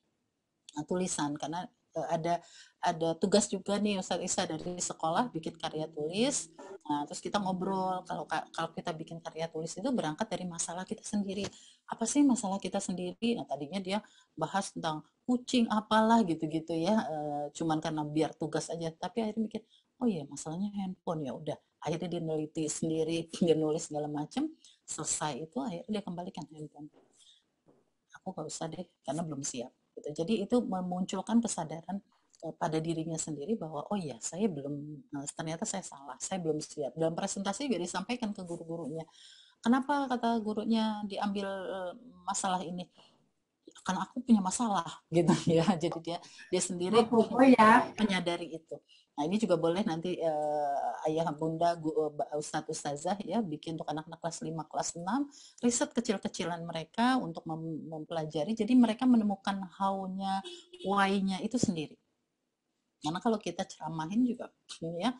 tulisan, karena ada tugas juga nih Ustadz Isa dari sekolah bikin karya tulis. Nah, terus kita ngobrol, kalau kita bikin karya tulis itu berangkat dari masalah kita sendiri. Apa sih masalah kita sendiri? Nah, tadinya dia bahas tentang kucing apalah gitu-gitu ya, cuman karena biar tugas aja, tapi akhirnya mikir, oh iya masalahnya handphone, ya udah. Akhirnya dia neliti sendiri, dia nulis segala macam, selesai itu akhirnya dia kembalikan handphone. Aku nggak usah deh karena belum siap gitu. Jadi itu memunculkan kesadaran pada dirinya sendiri bahwa oh iya saya belum, ternyata saya salah, saya belum siap. Dalam presentasi juga disampaikan ke guru-gurunya, kenapa kata gurunya diambil masalah ini, karena aku punya masalah gitu ya. Jadi dia sendiri menyadari itu. Nah ini juga boleh nanti ayah bunda ustadz ustazah ya bikin untuk anak-anak kelas 5 kelas 6 riset kecil-kecilan mereka untuk mempelajari, jadi mereka menemukan how-nya, why-nya itu sendiri. Karena kalau kita ceramahin juga ya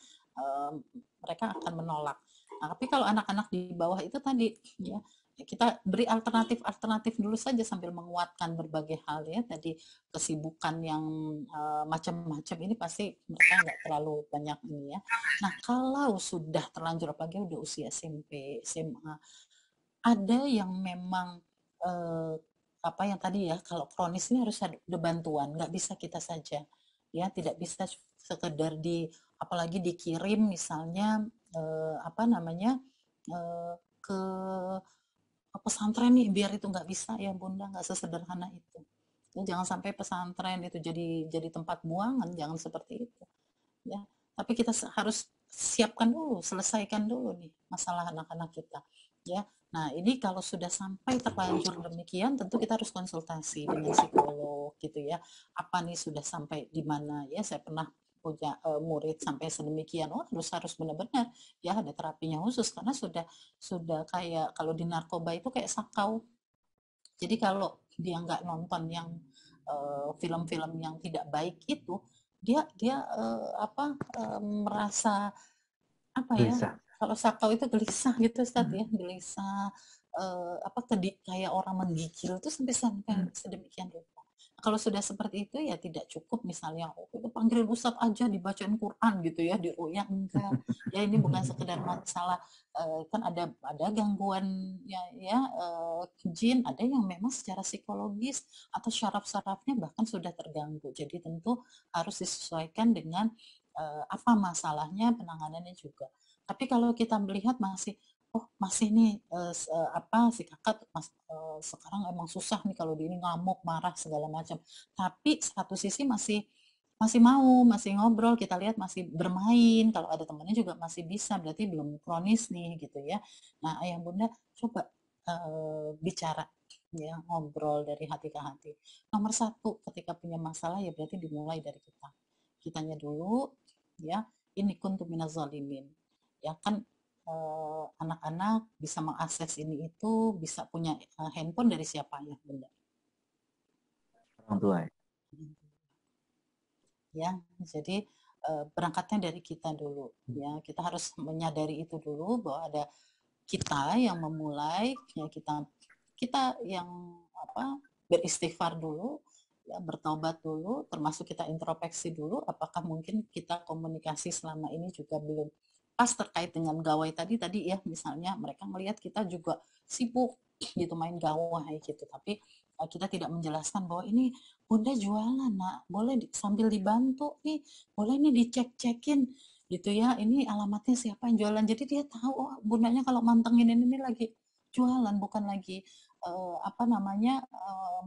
mereka akan menolak. Nah, tapi kalau anak-anak di bawah itu tadi ya kita beri alternatif dulu saja sambil menguatkan berbagai hal ya, tadi kesibukan yang macam-macam ini pasti mereka nggak terlalu banyak ini ya. Nah kalau sudah terlanjur apalagi udah usia SMP SMA, ada yang memang apa yang tadi ya, kalau kronis ini harus ada bantuan, nggak bisa kita saja ya, tidak bisa sekedar apalagi dikirim misalnya apa namanya ke pesantren nih biar itu, nggak bisa ya bunda, nggak sesederhana itu ya. Jangan sampai pesantren itu jadi tempat buangan, jangan seperti itu ya. Tapi kita harus siapkan dulu, selesaikan dulu nih masalah anak-anak kita ya. Nah ini kalau sudah sampai terlanjur demikian, tentu kita harus konsultasi dengan psikolog gitu ya. Apa nih sudah sampai di mana ya, saya pernah punya murid sampai sedemikian, oh harus benar-benar ya ada terapinya khusus, karena sudah kayak kalau di narkoba itu kayak sakau. Jadi kalau dia nggak nonton yang film-film yang tidak baik itu, dia merasa apa ya, Gelisah. kalau sakau itu gelisah gitu Ustaz ya, gelisah kayak orang menggigil itu sampai sedemikian rupa. Kalau sudah seperti itu ya tidak cukup misalnya itu panggil Ustaz aja dibacain Quran gitu ya, diruqyah, enggak. Ya ini bukan sekedar masalah kan ada gangguan ya jin, ada yang memang secara psikologis atau syaraf-syarafnya bahkan sudah terganggu. Jadi tentu harus disesuaikan dengan apa masalahnya, penanganannya juga. Tapi kalau kita melihat masih nih si kakak sekarang emang susah nih kalau di ini ngamuk, marah segala macam. Tapi satu sisi masih masih ngobrol, kita lihat masih bermain, kalau ada temannya juga masih bisa, berarti belum kronis nih gitu ya. Nah ayah bunda coba bicara ya, ngobrol dari hati ke hati. Nomor satu ketika punya masalah ya berarti dimulai dari kitanya dulu ya. Ini kuntu minaz zalimin ya kan, anak-anak bisa mengakses ini itu, bisa punya handphone dari siapa ya bunda? Orang tua ya. Jadi berangkatnya dari kita dulu ya, kita harus menyadari itu dulu bahwa ada kita yang memulai ya, kita yang beristighfar dulu ya, bertaubat dulu, termasuk kita introspeksi dulu, apakah mungkin kita komunikasi selama ini juga belum pas terkait dengan gawai tadi ya, misalnya mereka melihat kita juga sibuk gitu main gawai gitu, tapi kita tidak menjelaskan bahwa ini bunda jualan nak, boleh sambil dibantu nih, boleh nih dicek-cekin gitu ya, ini alamatnya siapa yang jualan, jadi dia tahu oh bundanya kalau mantengin ini lagi jualan, bukan lagi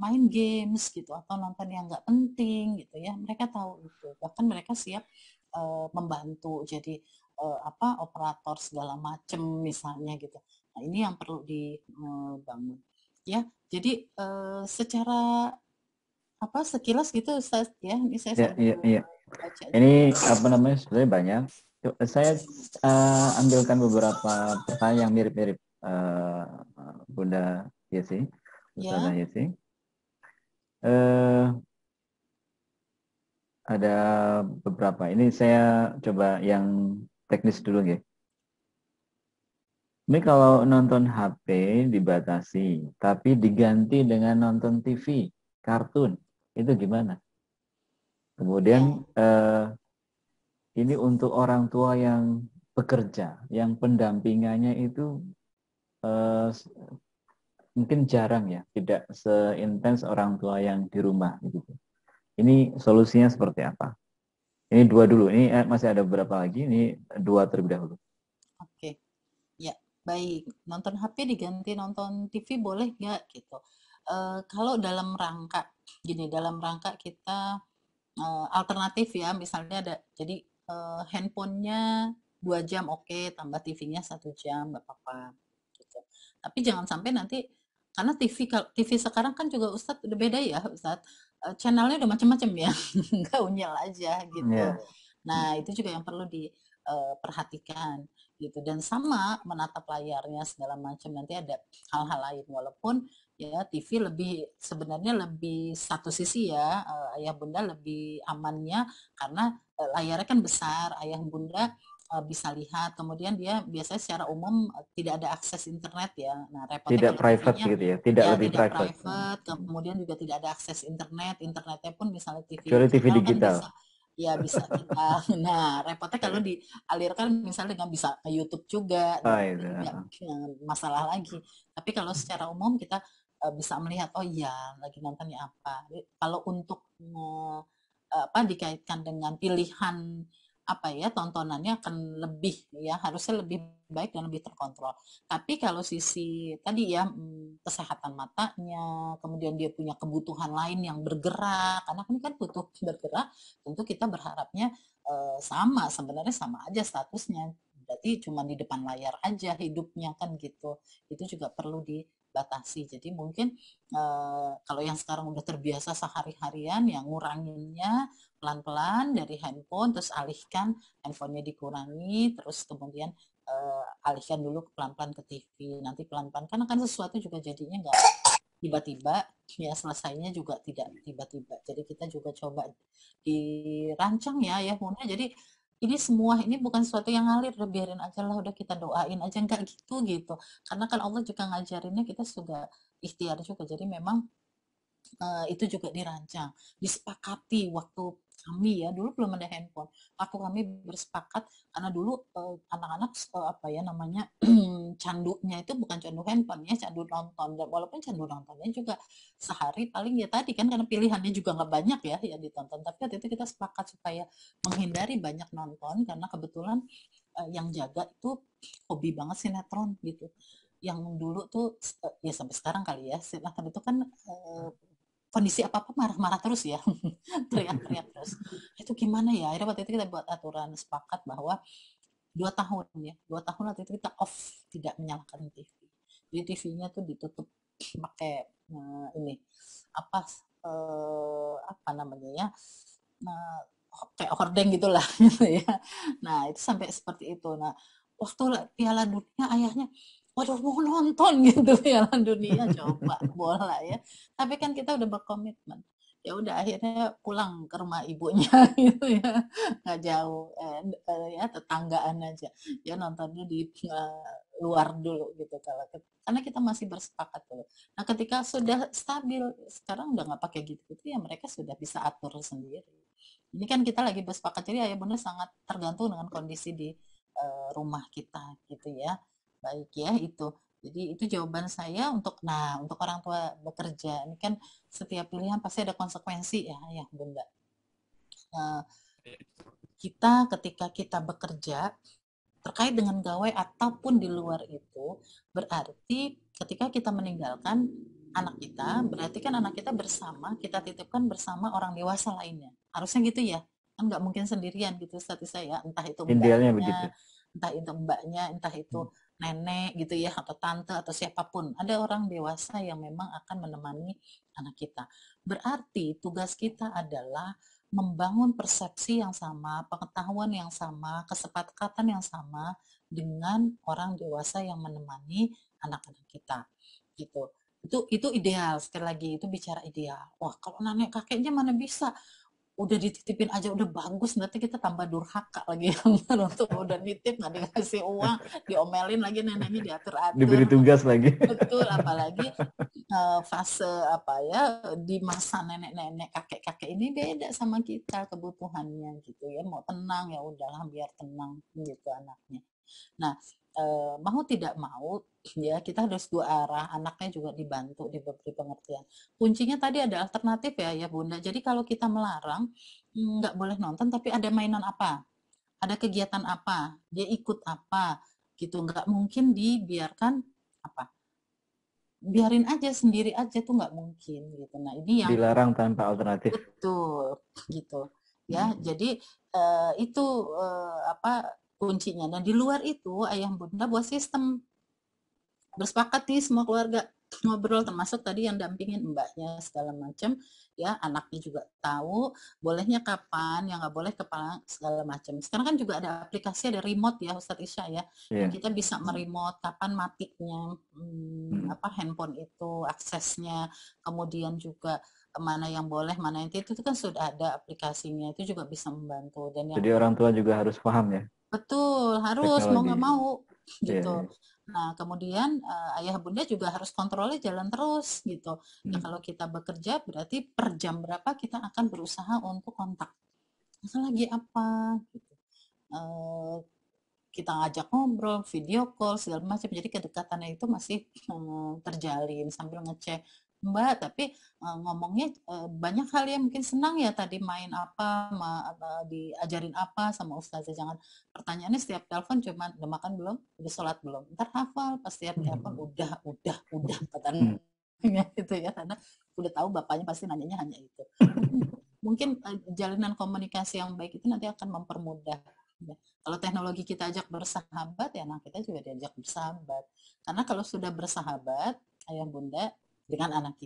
main games gitu atau nonton yang nggak penting gitu ya. Mereka tahu itu, bahkan mereka siap membantu jadi operator segala macem misalnya gitu. Nah ini yang perlu dibangun ya. Jadi secara sekilas gitu Ustaz ya, ini saya sambil baca. Ini sebenarnya banyak. Saya ambilkan beberapa pertanyaan yang mirip-mirip Bunda Yesi, Ya, Ustazah Yesi. Eh, ada beberapa. Ini saya coba yang teknis dulu ya. Ini kalau nonton HP dibatasi, tapi diganti dengan nonton TV, kartun, itu gimana? Kemudian ini untuk orang tua yang bekerja, yang pendampingannya itu eh, mungkin jarang ya, tidak seintens orang tua yang di rumah gitu. Ini solusinya seperti apa? Ini dua dulu. Ini masih ada beberapa lagi. Ini dua terlebih dahulu. oke. Ya, baik. Nonton HP diganti nonton TV boleh nggak gitu? Kalau dalam rangka gini, dalam rangka kita alternatif ya, misalnya ada jadi handphonenya 2 jam oke, tambah TV-nya 1 jam nggak apa-apa gitu. Tapi jangan sampai nanti karena TV sekarang kan juga Ustadz udah beda ya Ustadz. Channelnya udah macam-macam ya, nggak unyil aja gitu. Ya, Nah itu juga yang perlu diperhatikan gitu. Dan sama menatap layarnya segala macam nanti ada hal-hal lain walaupun ya TV sebenarnya lebih satu sisi ya ayah bunda lebih amannya karena layarnya kan besar ayah bunda bisa lihat kemudian dia biasanya secara umum tidak ada akses internet ya nah repotnya tidak kalau private TV-nya gitu ya, tidak ya lebih tidak private. private kemudian juga tidak ada akses internetnya pun misalnya TV Kecuali TV kabel kan digital. bisa ya bisa kita nah repotnya kalau dialirkan misalnya dengan bisa ke YouTube juga Ah, nah itu. itu juga masalah lagi tapi kalau secara umum kita bisa melihat oh iya lagi nontonnya apa. Kalau untuk dikaitkan dengan pilihan apa ya tontonannya akan lebih ya harusnya lebih baik dan lebih terkontrol. Tapi kalau sisi tadi ya kesehatan matanya, kemudian dia punya kebutuhan lain yang bergerak, anak ini kan butuh bergerak, tentu kita berharapnya sama sebenarnya sama aja statusnya. Berarti cuma di depan layar aja hidupnya kan gitu. Itu juga perlu dibatasi. Jadi mungkin kalau yang sekarang udah terbiasa sehari-harian yang nguranginnya pelan-pelan dari handphone terus alihkan handphonenya dikurangi terus kemudian alihkan dulu pelan-pelan ke TV nanti pelan-pelan karena kan sesuatu juga jadinya nggak tiba-tiba ya selesainya juga tidak tiba-tiba jadi kita juga coba dirancang ya Bunda jadi ini semua ini bukan sesuatu yang ngalir udah biarin aja lah udah kita doain aja enggak gitu karena kan Allah juga ngajarinnya kita juga ikhtiar juga jadi memang itu juga dirancang, disepakati waktu kami ya dulu belum ada handphone. Waktu kami bersepakat karena dulu anak-anak apa ya namanya candunya itu bukan candu handphone ya, candu nonton. Dan walaupun candu nontonnya juga sehari paling ya tadi kan karena pilihannya juga nggak banyak ya yang ditonton. Tapi waktu itu kita sepakat supaya menghindari banyak nonton karena kebetulan yang jaga itu hobi banget sinetron gitu yang dulu tuh ya sampai sekarang kali ya sinetron itu kan kondisi apa-apa marah-marah terus ya teriak-teriak terus itu gimana ya akhirnya waktu itu kita buat aturan sepakat bahwa 2 tahun ya 2 tahun waktu itu kita off tidak menyalakan TV jadi TV-nya tuh ditutup pakai ini apa apa namanya ya nah, kayak hordeng gitulah gitu ya nah itu sampai seperti itu nah waktu Piala Dunia ayahnya waduh mau nonton gitu Piala Dunia coba bola ya tapi kan kita udah berkomitmen ya udah akhirnya pulang ke rumah ibunya gitu ya nggak jauh ya tetanggaan aja ya nontonnya di luar dulu gitu kalau karena kita masih bersepakat dulu nah ketika sudah stabil sekarang udah nggak pakai gitu ya mereka sudah bisa atur sendiri ini kan kita lagi bersepakat jadi ayah bunda sangat tergantung dengan kondisi di rumah kita gitu ya baik ya itu jadi itu jawaban saya untuk orang tua bekerja ini kan setiap pilihan pasti ada konsekuensi ya bunda kita ketika kita bekerja terkait dengan gawai ataupun di luar itu berarti ketika kita meninggalkan anak kita berarti kan anak kita bersama kita titipkan bersama orang dewasa lainnya harusnya gitu ya kan nggak mungkin sendirian gitu status saya entah itu Idealnya begitu. mbaknya entah itu nenek gitu ya atau tante atau siapapun ada orang dewasa yang memang akan menemani anak kita berarti tugas kita adalah membangun persepsi yang sama, pengetahuan yang sama, kesepakatan yang sama dengan orang dewasa yang menemani anak-anak kita gitu. Itu ideal, sekali lagi itu bicara ideal. Wah, kalau nenek kakeknya mana bisa, udah dititipin aja udah bagus, nanti kita tambah durhaka lagi untuk udah nitip nggak dikasih uang, diomelin lagi neneknya, Diberi diatur-atur. tugas lagi. Betul, apalagi fase apa ya, di masa nenek-nenek kakek-kakek ini beda sama kita kebutuhannya gitu ya, mau tenang ya udahlah biar tenang gitu anaknya. Nah, mau tidak mau ya kita harus dua arah, anaknya juga dibantu, diberi pengertian. Kuncinya tadi ada alternatif ya Bunda. Jadi kalau kita melarang nggak boleh nonton, tapi ada mainan apa, ada kegiatan apa, dia ikut apa gitu. Nggak mungkin dibiarkan apa, biarin aja sendiri aja tuh nggak mungkin gitu. Nah ini yang Dilarang tanpa alternatif. betul gitu ya. Jadi itu apa kuncinya. Dan di luar itu ayah bunda buat sistem, bersepakat nih semua keluarga ngobrol, termasuk tadi yang dampingin mbaknya segala macam ya, anaknya juga tahu bolehnya kapan, yang nggak boleh kepala segala macam. Sekarang kan juga ada aplikasi, ada remote ya Ustadz Isya ya, yang kita bisa meremote kapan matinya apa handphone itu aksesnya, kemudian juga mana yang boleh mana yang tidak, itu kan sudah ada aplikasinya, itu juga bisa membantu. Dan yang Jadi orang tua juga harus paham ya. betul, harus mau nggak mau gitu. Yeah. Nah, kemudian ayah bunda juga harus kontrolnya jalan terus gitu. Ya kalau kita bekerja berarti per jam berapa kita akan berusaha untuk kontak. Masa lagi apa gitu. Kita ngajak ngobrol, video call segala macam. Jadi kedekatannya itu masih terjalin sambil ngecek, Mbak, tapi ngomongnya banyak hal yang mungkin senang ya, tadi main apa, diajarin apa sama ustazah. Jangan pertanyaannya setiap telepon cuma udah makan belum, udah sholat belum, ntar hafal pas setiap telepon udah katanya gitu ya, karena udah tahu bapaknya pasti nanyanya hanya itu. Mungkin jalinan komunikasi yang baik itu nanti akan mempermudah. Kalau teknologi kita ajak bersahabat ya anak kita juga diajak bersahabat. Karena kalau sudah bersahabat ayah bunda dengan anak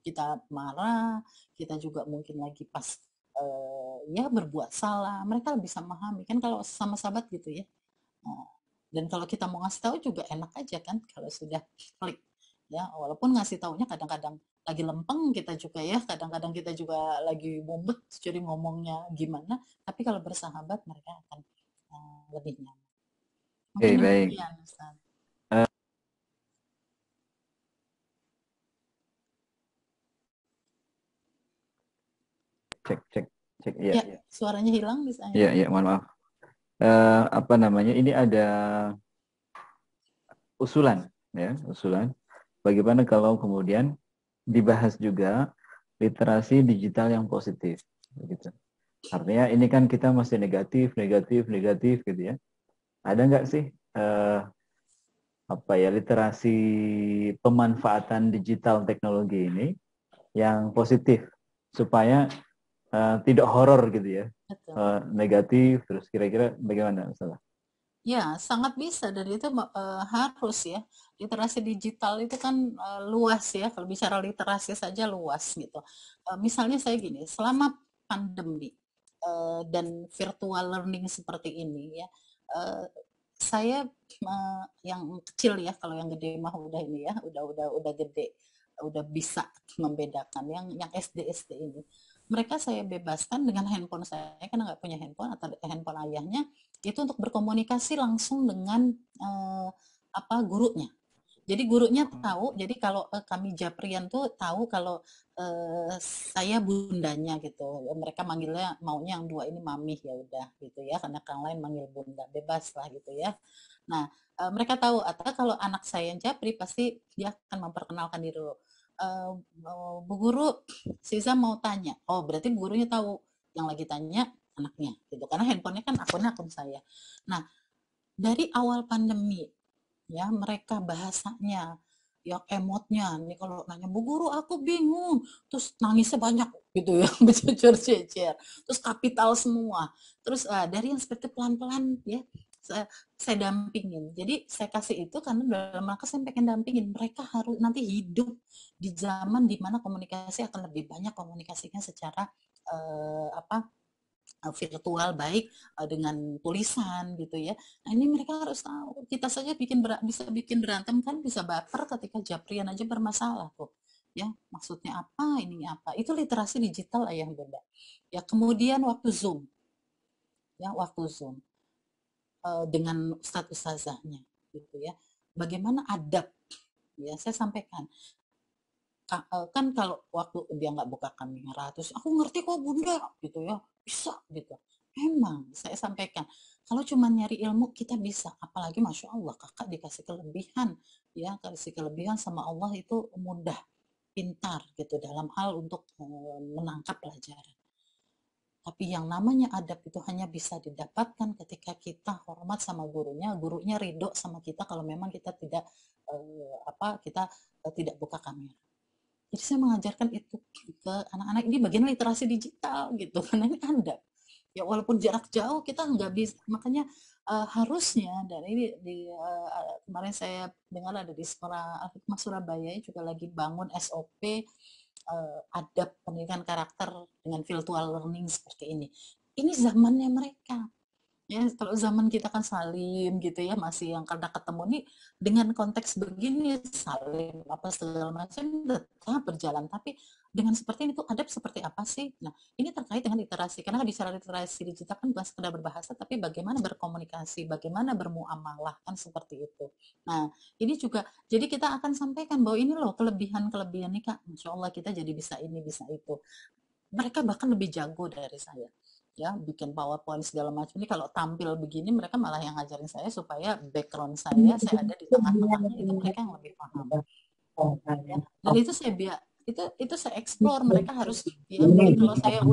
kita marah, kita juga mungkin lagi pas ya berbuat salah, mereka bisa memahami kan kalau sama sahabat gitu ya. Dan kalau kita mau ngasih tahu juga enak aja kan kalau sudah klik ya, walaupun ngasih taunya kadang-kadang lagi lempeng kita juga ya, kadang-kadang kita juga lagi mumet jadi ngomongnya gimana, tapi kalau bersahabat mereka akan lebih nyaman. Mungkin demikian Ustaz. Cek ya. Suaranya hilang bisa ya. Iya, mohon maaf. Apa namanya, ini ada usulan ya, usulan bagaimana kalau kemudian dibahas juga literasi digital yang positif gitu. Artinya ini kan kita masih negatif gitu ya. Ada nggak sih apa ya, literasi pemanfaatan digital teknologi ini yang positif supaya tidak horor gitu ya. Negatif, terus kira-kira bagaimana misalnya? Ya, sangat bisa, dan itu harus ya. Literasi digital itu kan luas ya, kalau bicara literasi saja luas gitu. Misalnya saya gini, selama pandemi dan virtual learning seperti ini ya, saya yang kecil ya, kalau yang gede mah udah ini ya, udah gede, udah bisa membedakan. Yang SD ini, mereka saya bebaskan dengan handphone saya karena nggak punya handphone atau handphone ayahnya, itu untuk berkomunikasi langsung dengan gurunya. Jadi gurunya tahu, jadi kalau kami Japrian tuh tahu kalau saya bundanya gitu. Mereka manggilnya maunya yang dua ini mami, ya udah gitu ya, karena yang lain manggil bunda, bebas lah gitu ya. Nah, mereka tahu, atau kalau anak saya yang Japri pasti dia akan memperkenalkan diri dulu. Bu guru, Siza mau tanya. Oh, berarti gurunya tahu yang lagi tanya anaknya gitu, karena handphonenya kan akun saya. Nah, dari awal pandemi ya, mereka bahasanya yang emotnya nih, kalau nanya bu guru aku bingung, terus nangisnya banyak gitu ya, bercecer-cecer, terus kapital semua, terus dari yang seperti pelan-pelan ya, saya dampingin. Jadi saya kasih itu karena dalam rangka saya pengen dampingin mereka harus nanti hidup di zaman dimana komunikasi akan lebih banyak, komunikasinya secara virtual baik dengan tulisan gitu ya. Nah ini mereka harus tahu. Kita saja bisa bikin berantem kan, bisa baper ketika Japrian aja bermasalah tuh. Ya, maksudnya apa, ini apa. Itu literasi digital ayah bunda. Ya, kemudian waktu Zoom. Ya, waktu Zoom dengan ustadz-ustazahnya gitu ya. Bagaimana adab ya, saya sampaikan. Kan kalau waktu dia nggak buka kamera terus aku ngerti kok bunda gitu ya, bisa gitu. Memang saya sampaikan kalau cuma nyari ilmu kita bisa, apalagi masya Allah kakak dikasih kelebihan ya, kasih kelebihan sama Allah itu mudah, pintar gitu dalam hal untuk menangkap pelajaran. Tapi yang namanya adab itu hanya bisa didapatkan ketika kita hormat sama gurunya ridho sama kita kalau memang kita tidak tidak buka kamera. Jadi saya mengajarkan itu ke anak-anak, ini bagian literasi digital gitu, karena ini adab. Ya walaupun jarak jauh kita nggak bisa, makanya harusnya, dan ini kemarin saya dengar ada di Al-Hikmah Surabaya juga lagi bangun SOP adab pendidikan karakter dengan virtual learning seperti ini. Ini zamannya mereka. Ya, kalau zaman kita kan salim gitu ya, masih yang karena ketemu nih dengan konteks begini salim apa segala macam tetap berjalan, tapi dengan seperti ini tuh adab seperti apa sih? Nah, ini terkait dengan literasi, karena bicara literasi digital kan bukan sekedar berbahasa, tapi bagaimana berkomunikasi, bagaimana bermuamalah kan seperti itu. Nah, ini juga, jadi kita akan sampaikan bahwa ini loh kelebihan-kelebihan nih Kak, Masya Allah kita jadi bisa ini, bisa itu. Mereka bahkan lebih jago dari saya. Ya, bikin PowerPoint segala macam ini kalau tampil begini mereka malah yang ngajarin saya supaya background saya ada di tengah-tengahnya, itu mereka yang lebih paham ya. Dan itu saya explore, mereka harus ya, jadi kalau saya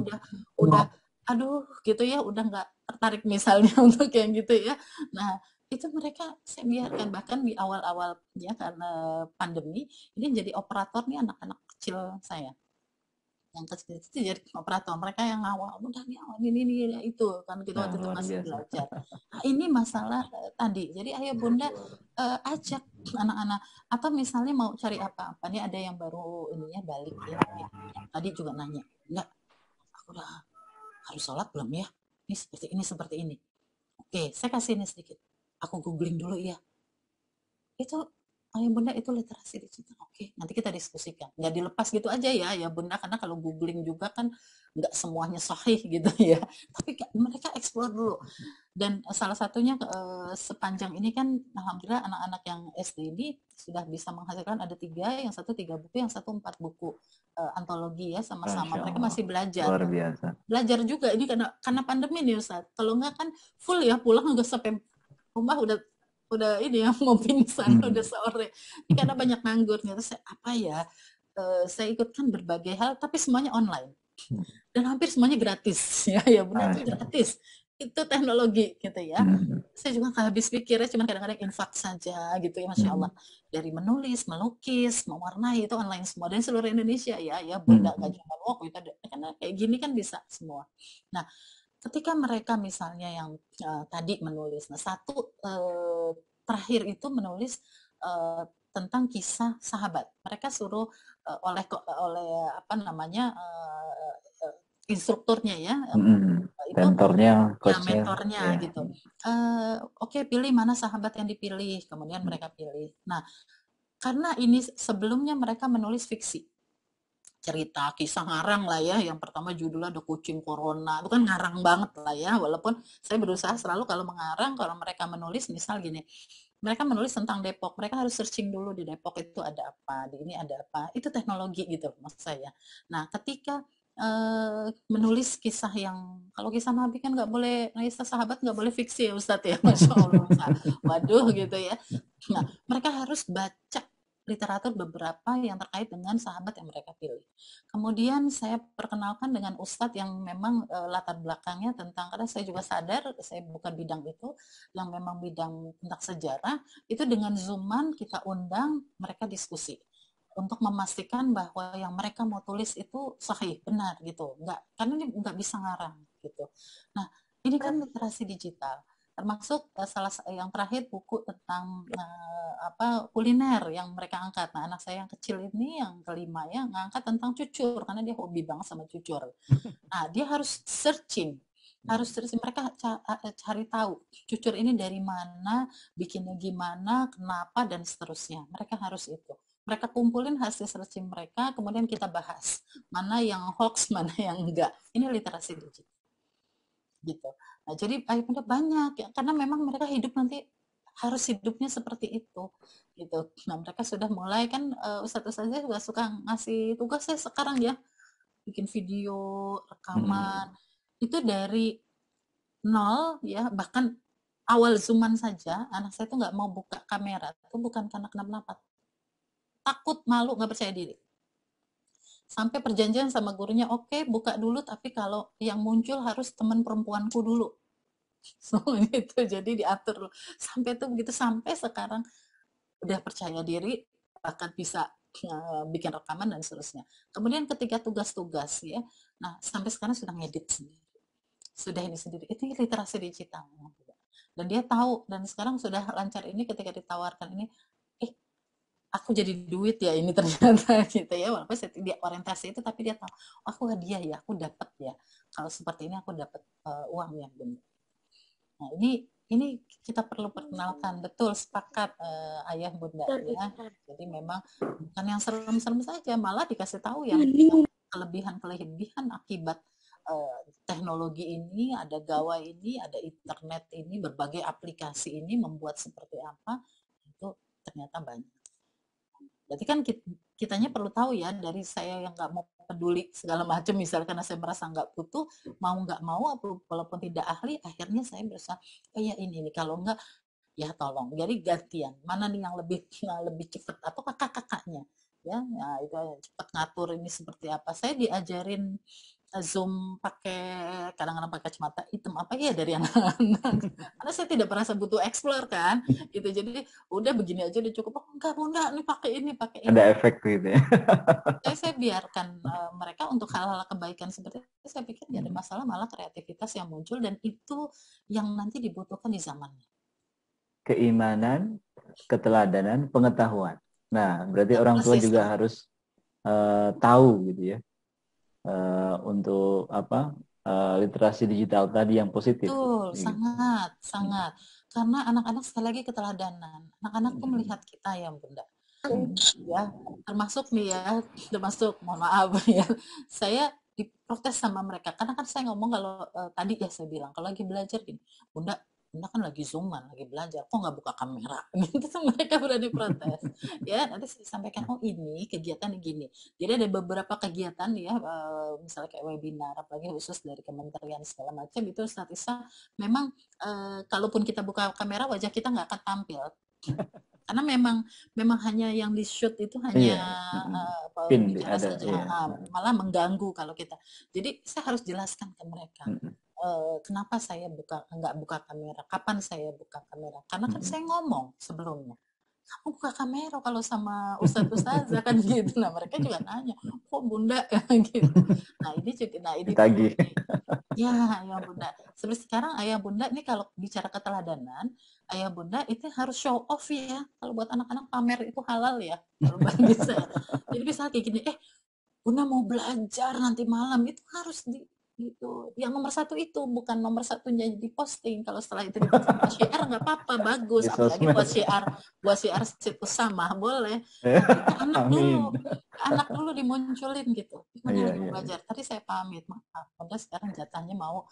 udah aduh gitu ya, udah nggak tertarik misalnya untuk yang gitu ya, nah itu mereka saya biarkan, bahkan di awal-awal ya karena pandemi ini jadi operator nih anak-anak kecil saya yang kecil itu jadi operator, mereka yang ngawal udah nih awal ini itu kan kita waktu itu masih belajar. Nah, ini masalah tadi, jadi ayah bunda ajak anak-anak, atau misalnya mau cari apa-apa nih, ada yang baru ininya balik ya, tadi juga nanya enggak aku udah harus sholat belum ya, ini seperti ini, oke saya kasih ini sedikit, aku googling dulu ya, itu ayah bunda itu literasi digital. Oke, nanti kita diskusikan. Nggak dilepas gitu aja ya bunda, karena kalau googling juga kan nggak semuanya sahih gitu ya. Tapi mereka explore dulu. Dan salah satunya sepanjang ini kan alhamdulillah anak-anak yang SD ini sudah bisa menghasilkan ada 3, yang satu 3 buku, yang satu 4 buku antologi ya, sama-sama. Mereka masih belajar. Luar biasa. Belajar juga ini karena pandemi nih Ustaz. Kalau nggak kan full ya, pulang nggak sampai rumah udah ini ya mau pingsan udah sore. Ini karena banyak nganggur, ternyata saya ikutkan berbagai hal tapi semuanya online dan hampir semuanya gratis ya benar itu gratis, itu teknologi gitu ya. Saya juga nggak habis pikirnya, cuma kadang-kadang infak saja gitu ya, masya Allah, dari menulis, melukis, mewarnai itu online semua dan seluruh Indonesia ya bunda, nggak cuma kita karena kayak gini kan bisa semua. Nah ketika mereka misalnya yang tadi menulis, nah satu terakhir itu menulis tentang kisah sahabat, mereka suruh oleh apa namanya instrukturnya ya, itu mentornya, mentornya ya. Gitu. Oke, pilih mana sahabat yang dipilih, kemudian mereka pilih. Nah, karena ini sebelumnya mereka menulis fiksi, cerita kisah ngarang lah ya, yang pertama judulnya ada kucing corona, itu kan ngarang banget lah ya, walaupun saya berusaha selalu kalau mengarang, kalau mereka menulis misal gini, mereka menulis tentang Depok, mereka harus searching dulu di Depok itu ada apa, di ini ada apa, itu teknologi gitu maksud saya. Nah ketika menulis kisah yang, kalau kisah Nabi kan nggak boleh, kisah sahabat nggak boleh fiksi ya Ustadz ya, Masya Allah, waduh gitu ya. Nah mereka harus baca literatur beberapa yang terkait dengan sahabat yang mereka pilih. Kemudian saya perkenalkan dengan ustadz yang memang latar belakangnya tentang, karena saya juga sadar saya bukan bidang itu, yang memang bidang tentang sejarah, itu dengan Zooman kita undang mereka diskusi untuk memastikan bahwa yang mereka mau tulis itu sahih, benar gitu. Karena ini nggak bisa ngarang gitu. Nah, ini kan literasi digital. Termasuk salah yang terakhir buku tentang kuliner yang mereka angkat. Nah anak saya yang kecil ini yang kelima ya ngangkat tentang cucur karena dia hobi banget sama cucur. Nah dia harus searching Harus terus mereka cari tahu cucur ini dari mana, bikinnya gimana, kenapa, dan seterusnya. Mereka harus itu. Mereka kumpulin hasil searching mereka, kemudian kita bahas mana yang hoax, mana yang enggak. Ini literasi digital gitu. Nah, jadi ayah bunda banyak ya, karena memang mereka hidup nanti harus hidupnya seperti itu gitu. Nah, mereka sudah mulai kan, ustadz-ustadznya juga suka ngasih tugas saya sekarang ya, bikin video, rekaman, itu dari nol ya, bahkan awal zooman saja anak saya tuh nggak mau buka kamera, itu bukan karena kenapa-napa, takut, malu, nggak percaya diri. Sampai perjanjian sama gurunya, oke, buka dulu, tapi kalau yang muncul harus teman perempuanku dulu. So, gitu, jadi diatur sampai tuh begitu, sampai sekarang udah percaya diri, bahkan bisa bikin rekaman dan seterusnya. Kemudian ketika tugas-tugas ya, nah sampai sekarang sudah ngedit sendiri, sudah ini sendiri. Itu literasi digital. Dan dia tahu, dan sekarang sudah lancar ini ketika ditawarkan ini, aku jadi duit ya ini ternyata gitu ya, walaupun dia orientasi itu, tapi dia tahu, oh, aku hadiah ya, aku dapat ya, kalau seperti ini aku dapat uang yang benar. Nah, ini kita perlu perkenalkan, betul, sepakat ayah bunda ya. Jadi memang bukan yang serem-serem saja, malah dikasih tahu yang kelebihan-kelebihan akibat teknologi ini, ada gawai ini, ada internet ini, berbagai aplikasi ini membuat seperti apa, itu ternyata banyak. Berarti kan kitanya perlu tahu ya, dari saya yang nggak mau peduli segala macam, misalnya karena saya merasa nggak butuh, mau nggak mau, walaupun tidak ahli, akhirnya saya berusaha, oh ya ini kalau nggak, ya tolong. Jadi gantian, mana nih yang lebih cepat, atau kakak-kakaknya ya, itu cepat ngatur ini seperti apa. Saya diajarin Zoom pakai, kadang-kadang pakai kacamata hitam apa ya dari anak-anak, karena saya tidak merasa butuh explore kan gitu, jadi udah begini aja udah cukup. Oh enggak bunda, ini pakai ini ada efek gitu ya. saya biarkan mereka untuk hal-hal kebaikan seperti itu. Saya pikir tidak ada masalah, malah kreativitas yang muncul, dan itu yang nanti dibutuhkan di zamannya. Keimanan, keteladanan, pengetahuan. Nah, berarti orang tua juga harus tahu gitu ya, untuk apa, literasi digital tadi yang positif. Betul, sangat. Karena anak-anak sekali lagi keteladanan. Anak-anak tuh melihat kita ya bunda. Ya, termasuk nih ya, mohon maaf ya, saya diprotes sama mereka, karena kan saya ngomong kalau tadi ya saya bilang kalau lagi belajar gini, bunda kan lagi zooman, lagi belajar, kok nggak buka kamera, gitu tuh mereka berani protes. Ya, nanti saya sampaikan, oh ini kegiatan gini. Jadi ada beberapa kegiatan ya, misalnya kayak webinar, apalagi khusus dari kementerian segala macam, itu statistik memang kalaupun kita buka kamera, wajah kita nggak akan tampil. Karena memang hanya yang di shoot itu hanya bicara saja, malah mengganggu kalau kita. Jadi saya harus jelaskan ke mereka, kenapa saya nggak buka kamera, kapan saya buka kamera, karena kan saya ngomong sebelumnya, kamu buka kamera kalau sama ustadz-ustadzah kan gitu. Nah mereka juga nanya, kok bunda gitu. Nah ini juga, ditagih. Ya bunda. Seperti sekarang ayah bunda ini kalau bicara keteladanan, ayah bunda itu harus show off ya. Kalau buat anak-anak pamer itu halal ya. Kalau bagi saya. Jadi bisa kayak gini, bunda mau belajar nanti malam, itu harus gitu. Yang nomor satu itu, bukan nomor satunya di posting. Kalau setelah itu diposting syiar nggak apa-apa, bagus. Apalagi buat syiar situs sama boleh. Anak dulu dimunculin gitu. Gimana lagi belajar? Tadi saya pamit, maaf. Udah sekarang jatahnya mau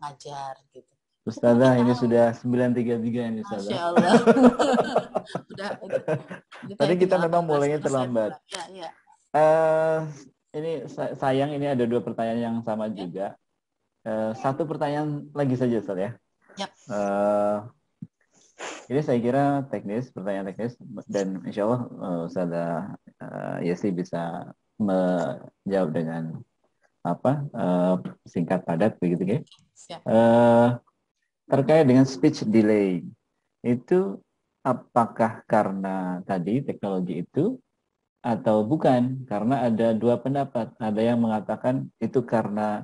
ngajar gitu. Ustazah ini sudah 9.33 ini Ustazah. Masya Allah. Tadi kita memang mulainya terlambat. Ya. Ini sayang, ini ada 2 pertanyaan yang sama juga. Satu pertanyaan lagi saja Ustaz ya. Yep. Ini saya kira pertanyaan teknis, dan insya Allah Ustazah Yesi bisa menjawab dengan singkat padat begitu ya. Terkait dengan speech delay, itu apakah karena tadi teknologi itu atau bukan? Karena ada 2 pendapat. Ada yang mengatakan itu karena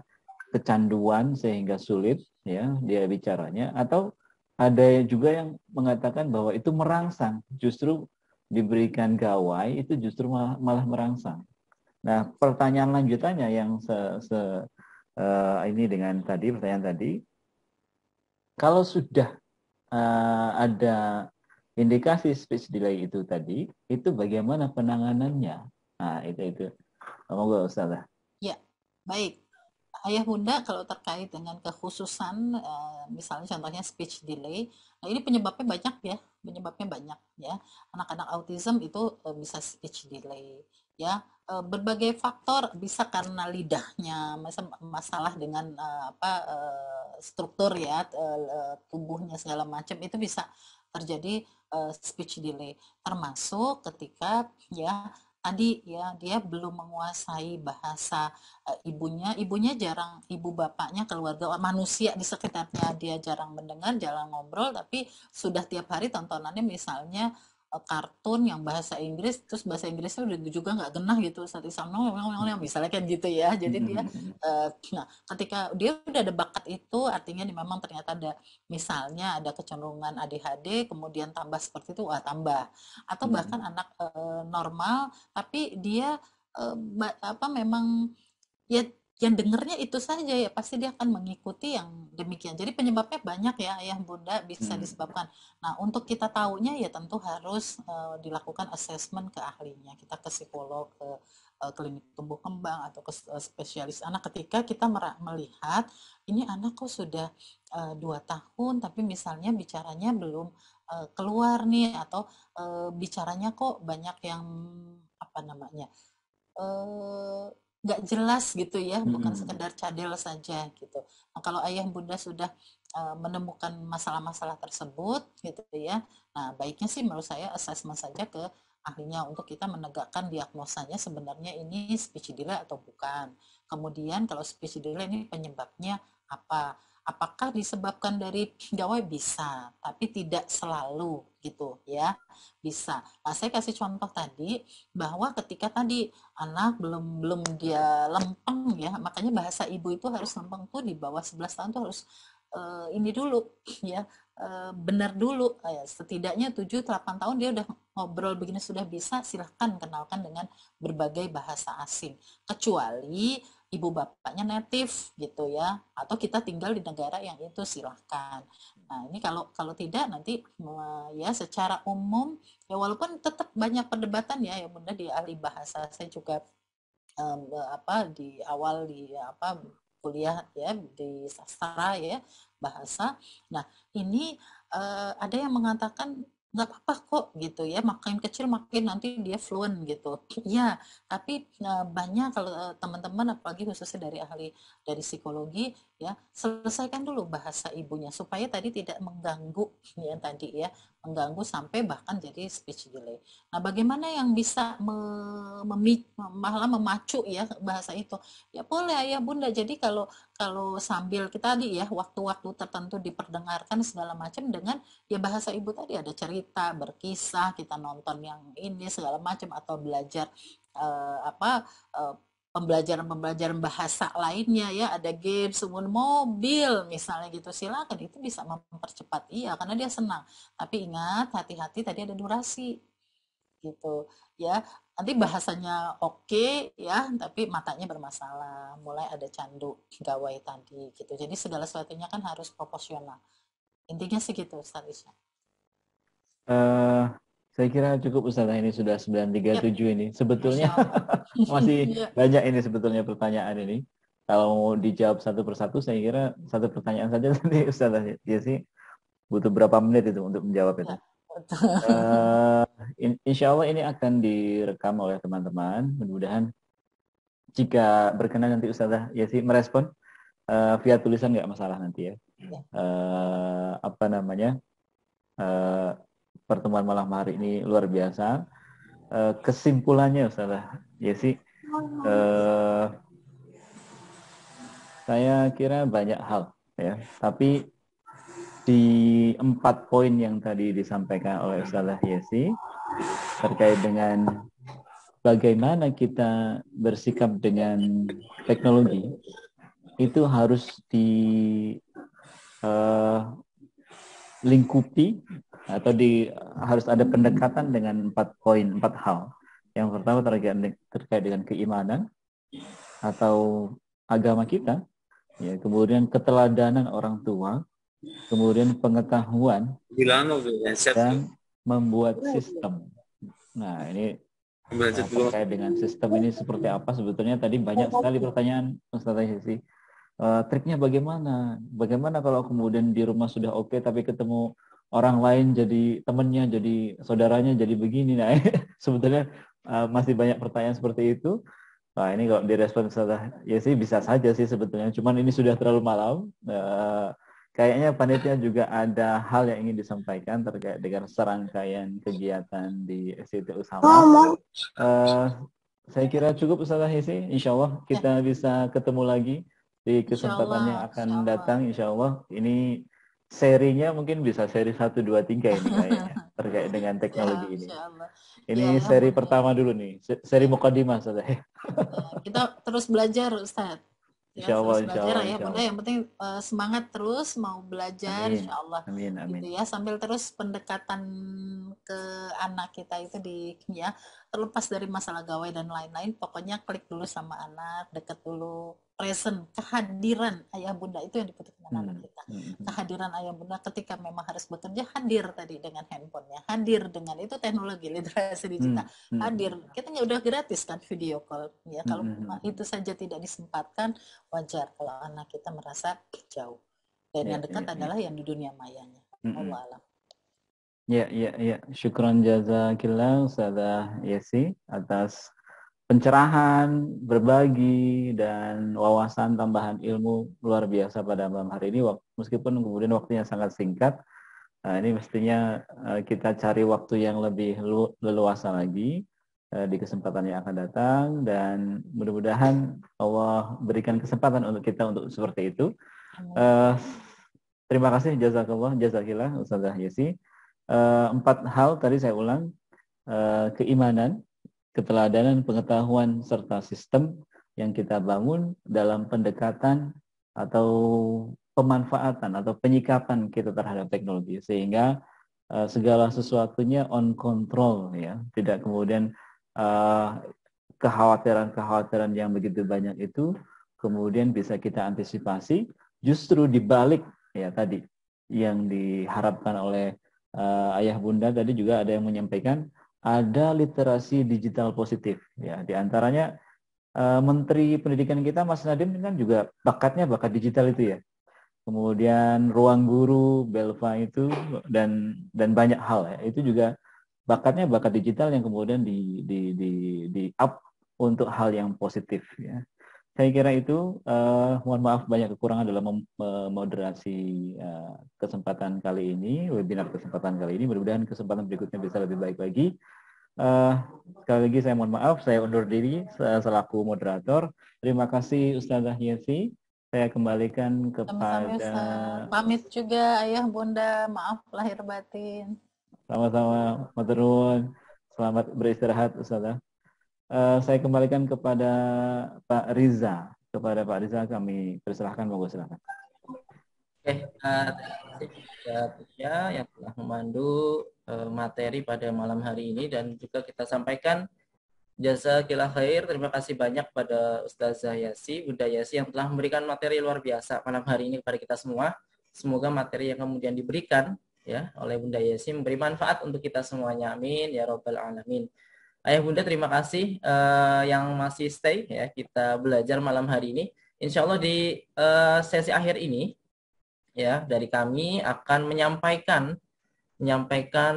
kecanduan sehingga sulit ya dia bicaranya, atau ada juga yang mengatakan bahwa itu merangsang, justru diberikan gawai itu justru malah merangsang. Nah, pertanyaan lanjutannya yang ini dengan tadi pertanyaan tadi, kalau sudah ada indikasi speech delay itu tadi, itu bagaimana penanganannya? Nah, itu. Monggo Ustazah. Ya, baik. Ayah bunda kalau terkait dengan kekhususan misalnya contohnya speech delay, nah ini penyebabnya banyak ya, anak-anak autism itu bisa speech delay ya, berbagai faktor, bisa karena lidahnya, masalah dengan struktur ya, tubuhnya segala macam, itu bisa terjadi speech delay, termasuk ketika ya tadi ya dia belum menguasai bahasa ibunya jarang, ibu bapaknya, keluarga manusia di sekitarnya dia jarang mendengar, jarang ngobrol, tapi sudah tiap hari tontonannya misalnya kartun yang bahasa Inggris, terus bahasa Inggrisnya udah juga nggak genah gitu, saat misalnya kan gitu ya, jadi dia nah ketika dia udah ada bakat itu, artinya memang ternyata ada, misalnya ada kecenderungan ADHD, kemudian tambah seperti itu, tambah, atau bahkan anak normal tapi dia memang ya yang dengernya itu saja, ya pasti dia akan mengikuti yang demikian. Jadi penyebabnya banyak ya ayah bunda, bisa disebabkan. Nah untuk kita tahunya ya tentu harus dilakukan assessment ke ahlinya, kita ke psikolog, ke klinik tumbuh kembang atau ke spesialis anak, ketika kita melihat ini anak kok sudah 2 tahun tapi misalnya bicaranya belum keluar nih, atau bicaranya kok banyak yang nggak jelas gitu ya, bukan sekedar cadel saja gitu. Nah kalau ayah bunda sudah menemukan masalah-masalah tersebut gitu ya, nah baiknya sih menurut saya assessment saja ke ahlinya untuk kita menegakkan diagnosanya sebenarnya ini speech delay atau bukan. Kemudian kalau speech delay ini penyebabnya apa? Apakah disebabkan dari gawai? Bisa, tapi tidak selalu gitu ya, bisa. Nah saya kasih contoh tadi bahwa ketika tadi anak belum dia lempeng ya, makanya bahasa ibu itu harus lempeng tuh di bawah 11 tahun tuh harus ini dulu ya, benar dulu ya, setidaknya 7-8 tahun dia udah ngobrol begini sudah bisa, silahkan kenalkan dengan berbagai bahasa asing, kecuali ibu bapaknya native gitu ya, atau kita tinggal di negara yang itu, silahkan. Nah ini kalau tidak nanti ya secara umum ya, walaupun tetap banyak perdebatan ya bunda, di ahli bahasa saya juga di awal kuliah ya di sastra ya bahasa. Nah ini ada yang mengatakan nggak apa-apa kok gitu ya, makin kecil makin nanti dia fluent gitu ya, tapi banyak kalau teman-teman apalagi khususnya dari ahli dari psikologi ya, selesaikan dulu bahasa ibunya supaya tadi tidak mengganggu ya, tadi ya mengganggu sampai bahkan jadi speech delay. Nah bagaimana yang bisa malah memacu ya bahasa itu, ya boleh ayah bunda, jadi kalau sambil kita tadi ya waktu-waktu tertentu diperdengarkan segala macam dengan ya bahasa ibu tadi, ada cerita, berkisah, kita nonton yang ini segala macam, atau belajar pembelajaran bahasa lainnya ya, ada game seumur mobil misalnya gitu, silakan, itu bisa mempercepat iya karena dia senang, tapi ingat hati-hati tadi ada durasi gitu ya, nanti bahasanya oke ya tapi matanya bermasalah, mulai ada candu gawai tadi gitu, jadi segala sesuatunya kan harus proporsional, intinya sih gitu Ustaz Isya. Saya kira cukup Ustazah, ini sudah 9.37 ini. Sebetulnya masih Yep. banyak ini sebetulnya pertanyaan ini. Kalau mau dijawab satu persatu, saya kira satu pertanyaan saja nanti Ustazah Yesi butuh berapa menit itu untuk menjawab itu. Insya Allah ini akan direkam oleh teman-teman. Mudah-mudahan jika berkenan nanti Ustazah Yesi merespon via tulisan, nggak masalah nanti ya. Pertemuan malam hari ini luar biasa. Kesimpulannya Ustazah Yesi, saya kira banyak hal ya, tapi di 4 poin yang tadi disampaikan oleh Ustazah Yesi terkait dengan bagaimana kita bersikap dengan teknologi, itu harus lingkupi atau harus ada pendekatan dengan 4 poin, 4 hal. Yang pertama terkait dengan keimanan atau agama kita, ya, kemudian keteladanan orang tua, kemudian pengetahuan dan membuat sistem. Nah, ini terkait dengan sistem ini seperti apa sebetulnya tadi banyak sekali pertanyaan Ustaz Hesi. Triknya bagaimana? Bagaimana kalau kemudian di rumah sudah oke tapi ketemu orang lain jadi temannya, jadi saudaranya, jadi begini. Nah, sebetulnya masih banyak pertanyaan seperti itu. Nah, ini kalau direspon Ustaz Hesi bisa saja sih sebetulnya. Cuman ini sudah terlalu malam. Kayaknya panitia juga ada hal yang ingin disampaikan terkait dengan serangkaian kegiatan di SIT Usama. Saya kira cukup Ustazah Hesi. Insya Allah kita bisa ketemu lagi di kesempatan yang akan datang. Insya Allah ini serinya mungkin bisa seri 1, 2, 3 ini kayaknya terkait dengan teknologi ini. Ini seri pertama dulu nih, seri mukadimah Ustazah. Kita terus belajar Ustaz. Insya Allah, ya Bunda, yang penting semangat terus mau belajar, Insya Allah. Amin. Gitu ya, sambil terus pendekatan ke anak kita itu ya terlepas dari masalah gawai dan lain-lain, pokoknya klik dulu sama anak, deket dulu, present, kehadiran ayah bunda itu yang dibutuhkan anak kita. Kehadiran ayah bunda ketika memang harus bekerja, hadir tadi dengan handphonenya, hadir dengan itu teknologi literasi digital, hadir. Kita udah gratis kan video call ya. Kalau itu saja tidak disempatkan, wajar kalau anak kita merasa jauh. Dan yang dekat adalah yang di dunia mayanya. Allah alam. Ya. Syukran jazakillah Ustazah Yesi atas pencerahan, berbagi, dan wawasan tambahan ilmu luar biasa pada malam hari ini. Meskipun kemudian waktunya sangat singkat, ini mestinya kita cari waktu yang lebih leluasa lagi di kesempatan yang akan datang, dan mudah-mudahan Allah berikan kesempatan untuk kita untuk seperti itu. Terima kasih jazakillah Ustazah Yesi. 4 hal tadi saya ulang, keimanan, keteladanan, pengetahuan, serta sistem yang kita bangun dalam pendekatan atau pemanfaatan atau penyikapan kita terhadap teknologi, sehingga segala sesuatunya on control ya, tidak kemudian kekhawatiran yang begitu banyak itu kemudian bisa kita antisipasi, justru dibalik ya tadi yang diharapkan oleh ayah bunda tadi juga ada yang menyampaikan ada literasi digital positif ya, diantaranya Menteri Pendidikan kita Mas Nadiem kan juga bakat digital itu ya, kemudian Ruang Guru Belva itu dan banyak hal ya, itu juga bakat digital yang kemudian di up untuk hal yang positif ya. Saya kira itu, mohon maaf banyak kekurangan dalam moderasi kesempatan kali ini, webinar kesempatan kali ini. Mudah-mudahan kesempatan berikutnya bisa lebih baik lagi. Sekali lagi saya mohon maaf, saya undur diri selaku moderator. Terima kasih Ustazah Yesi. Saya kembalikan kepada... Pamit juga ayah bunda, maaf lahir batin. Sama-sama, maturun. Selamat beristirahat Ustazah. Saya kembalikan kepada Pak Riza. Kepada Pak Riza kami persilahkan, monggo silakan. Oke, terima kasih yang telah memandu materi pada malam hari ini, dan juga kita sampaikan jazakillah khair. Terima kasih banyak pada Ustazah Yesi, Bunda Yesi yang telah memberikan materi luar biasa malam hari ini kepada kita semua. Semoga materi yang kemudian diberikan ya oleh Bunda Yesi memberi manfaat untuk kita semuanya. Amin ya rabbal alamin. Ayah bunda terima kasih yang masih stay ya, kita belajar malam hari ini. Insya Allah di sesi akhir ini ya dari kami akan menyampaikan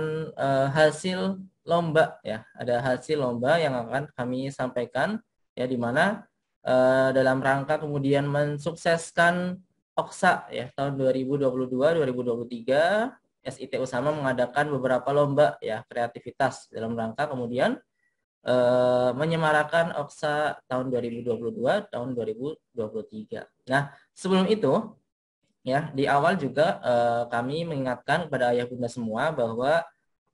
hasil lomba ya. Ada hasil lomba yang akan kami sampaikan ya, di mana dalam rangka kemudian mensukseskan Oksa ya tahun 2022-2023 SIT Usama mengadakan beberapa lomba ya kreativitas dalam rangka kemudian menyemarakan Oksa tahun 2022 tahun 2023. Nah, sebelum itu ya di awal juga kami mengingatkan kepada ayah bunda semua bahwa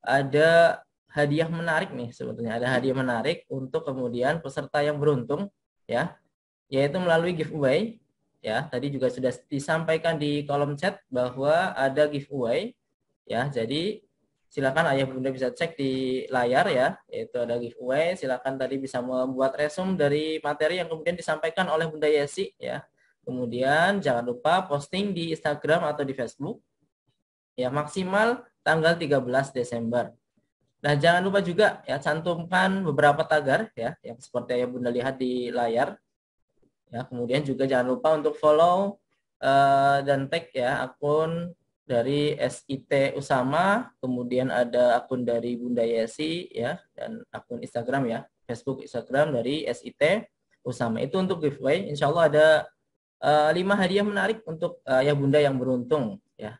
ada hadiah menarik nih, sebetulnya ada hadiah menarik untuk kemudian peserta yang beruntung ya, yaitu melalui giveaway ya. Tadi juga sudah disampaikan di kolom chat bahwa ada giveaway ya. Jadi silakan ayah bunda bisa cek di layar ya, yaitu ada giveaway. Silakan tadi bisa membuat resume dari materi yang kemudian disampaikan oleh Bunda Yesi ya, Kemudian jangan lupa posting di Instagram atau di Facebook. Ya, maksimal tanggal 13 Desember. Nah, jangan lupa juga ya cantumkan beberapa tagar ya yang seperti yang Bunda lihat di layar. Ya, kemudian juga jangan lupa untuk follow dan tag ya akun dari SIT Usama, kemudian ada akun dari Bunda Yesi ya, dan akun Instagram ya, Facebook Instagram dari SIT Usama. Itu untuk giveaway. Insya Allah ada 5 hadiah menarik untuk ayah bunda yang beruntung ya.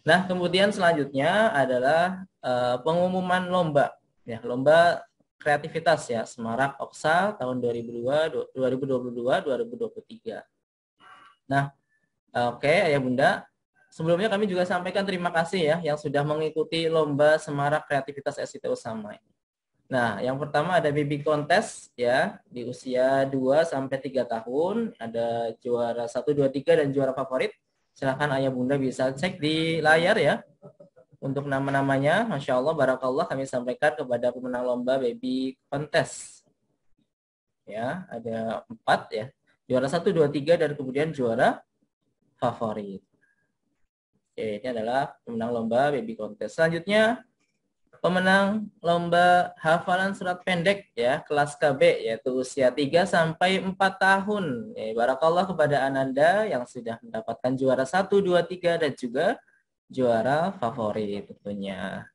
Nah, kemudian selanjutnya adalah pengumuman lomba ya, lomba kreativitas ya, Semarak Oksal tahun 2022-2023. Nah, oke ayah bunda, sebelumnya kami juga sampaikan terima kasih ya yang sudah mengikuti lomba Semarak Kreativitas SIT Usama. Nah, yang pertama ada baby contest ya di usia 2 sampai 3 tahun, ada juara 1 2 3 dan juara favorit. Silakan ayah bunda bisa cek di layar ya. Untuk nama-namanya, Masya Allah, Barakallah, kami sampaikan kepada pemenang lomba baby contest. Ya, ada 4 ya. Juara 1 2 3 dan kemudian juara favorit. Oke, ini adalah pemenang lomba baby contest. Selanjutnya pemenang lomba hafalan surat pendek ya kelas KB yaitu usia 3 sampai 4 tahun. Barakallah kepada Ananda yang sudah mendapatkan juara 1 2 3 dan juga juara favorit tentunya.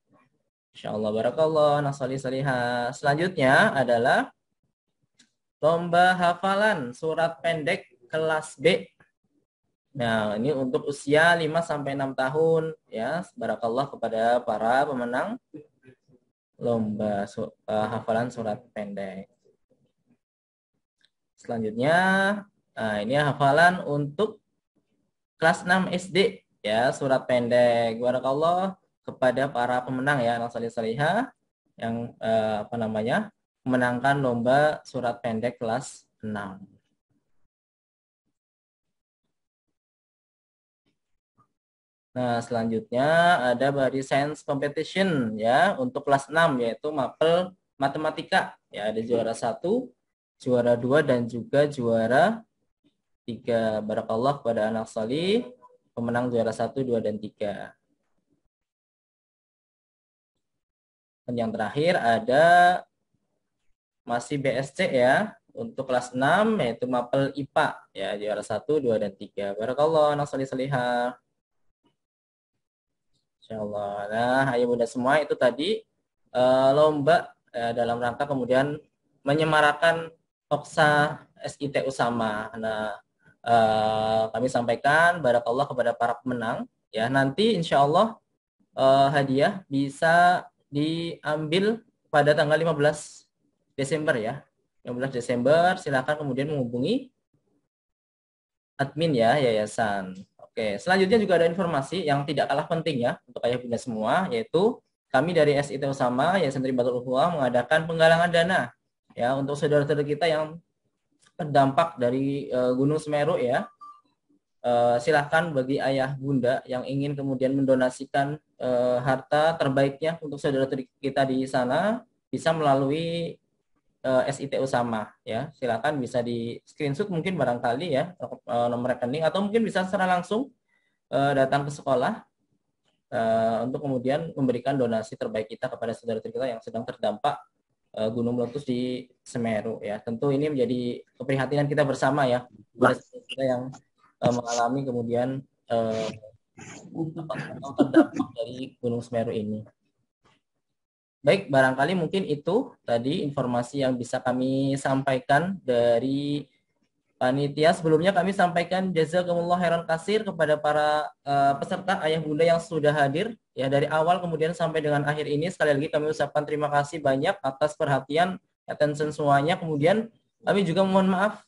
Insyaallah barakallah nasali salihah. Selanjutnya adalah lomba hafalan surat pendek kelas B. Nah, ini untuk usia 5 sampai 6 tahun ya. Barakallah kepada para pemenang lomba hafalan surat pendek. Selanjutnya, ini hafalan untuk kelas 6 SD ya, surat pendek. Barakallah kepada para pemenang ya, anak salih-salihah yang memenangkan lomba surat pendek kelas 6. Nah, selanjutnya ada body science competition ya untuk kelas 6 yaitu mapel matematika. Ya, ada juara 1, juara 2 dan juga juara 3. Barakallah kepada anak salih pemenang juara 1, 2 dan 3. Dan yang terakhir ada masih BSC ya untuk kelas 6 yaitu mapel IPA ya juara 1, 2 dan 3. Barakallah anak salih salihah. Insyaallah. Nah, ayo bunda semua itu tadi lomba dalam rangka kemudian menyemarakan Oksa SIT Usama. Nah, kami sampaikan barakallah kepada para pemenang ya. Nanti insyaallah hadiah bisa diambil pada tanggal 15 Desember ya. 15 Desember silakan kemudian menghubungi admin ya yayasan. Oke, selanjutnya juga ada informasi yang tidak kalah penting ya untuk ayah bunda semua, yaitu kami dari SIT Usama Yayasan Rimbatul Uhwah mengadakan penggalangan dana ya untuk saudara-saudara kita yang terdampak dari Gunung Semeru ya. Silahkan bagi ayah bunda yang ingin kemudian mendonasikan harta terbaiknya untuk saudara-saudara kita di sana bisa melalui SIT Usama ya. Silakan bisa di screenshot mungkin barangkali ya nomor rekening atau mungkin bisa secara langsung datang ke sekolah untuk kemudian memberikan donasi terbaik kita kepada saudara-saudara kita yang sedang terdampak gunung meletus di Semeru ya. Tentu ini menjadi keprihatinan kita bersama ya kepada kita yang mengalami kemudian terdampak dari gunung Semeru ini. Baik, barangkali mungkin itu tadi informasi yang bisa kami sampaikan dari panitia. Sebelumnya kami sampaikan jazakumullah khairan katsir kepada para peserta ayah bunda yang sudah hadir ya dari awal kemudian sampai dengan akhir ini. Sekali lagi kami ucapkan terima kasih banyak atas perhatian, attention semuanya. Kemudian kami juga mohon maaf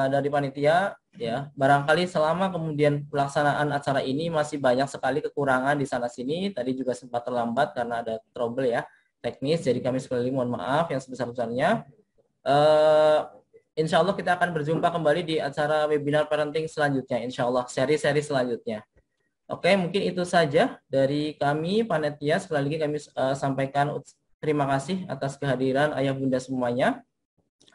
dari panitia ya. Barangkali selama kemudian pelaksanaan acara ini masih banyak sekali kekurangan di sana sini. Tadi juga sempat terlambat karena ada trouble ya teknis. Jadi kami sekali lagi mohon maaf yang sebesar-besarnya. Insya Allah kita akan berjumpa kembali di acara webinar parenting selanjutnya. Insya Allah seri-seri selanjutnya. Oke, mungkin itu saja dari kami panitia. Sekali lagi kami sampaikan terima kasih atas kehadiran ayah bunda semuanya.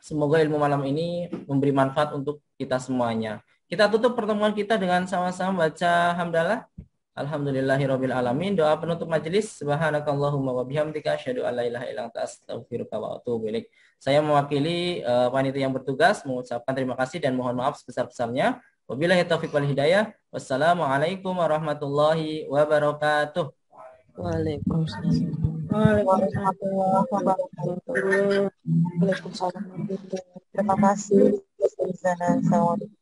Semoga ilmu malam ini memberi manfaat untuk kita semuanya. Kita tutup pertemuan kita dengan sama-sama baca hamdalah. Alhamdulillahirabbil alamin. Doa penutup majelis. Subhanakallahumma wa bihamdika asyhadu an la ilaha illa anta astaghfiruka wa atubu ilaik. Saya mewakili panitia yang bertugas mengucapkan terima kasih dan mohon maaf sebesar-besarnya. Wabillahi taufiq wal hidayah. Wassalamualaikum warahmatullahi wabarakatuh. Waalaikumsalam. Waalaikumsalam warahmatullahi wabarakatuh. Terima kasih. Assalamualaikum.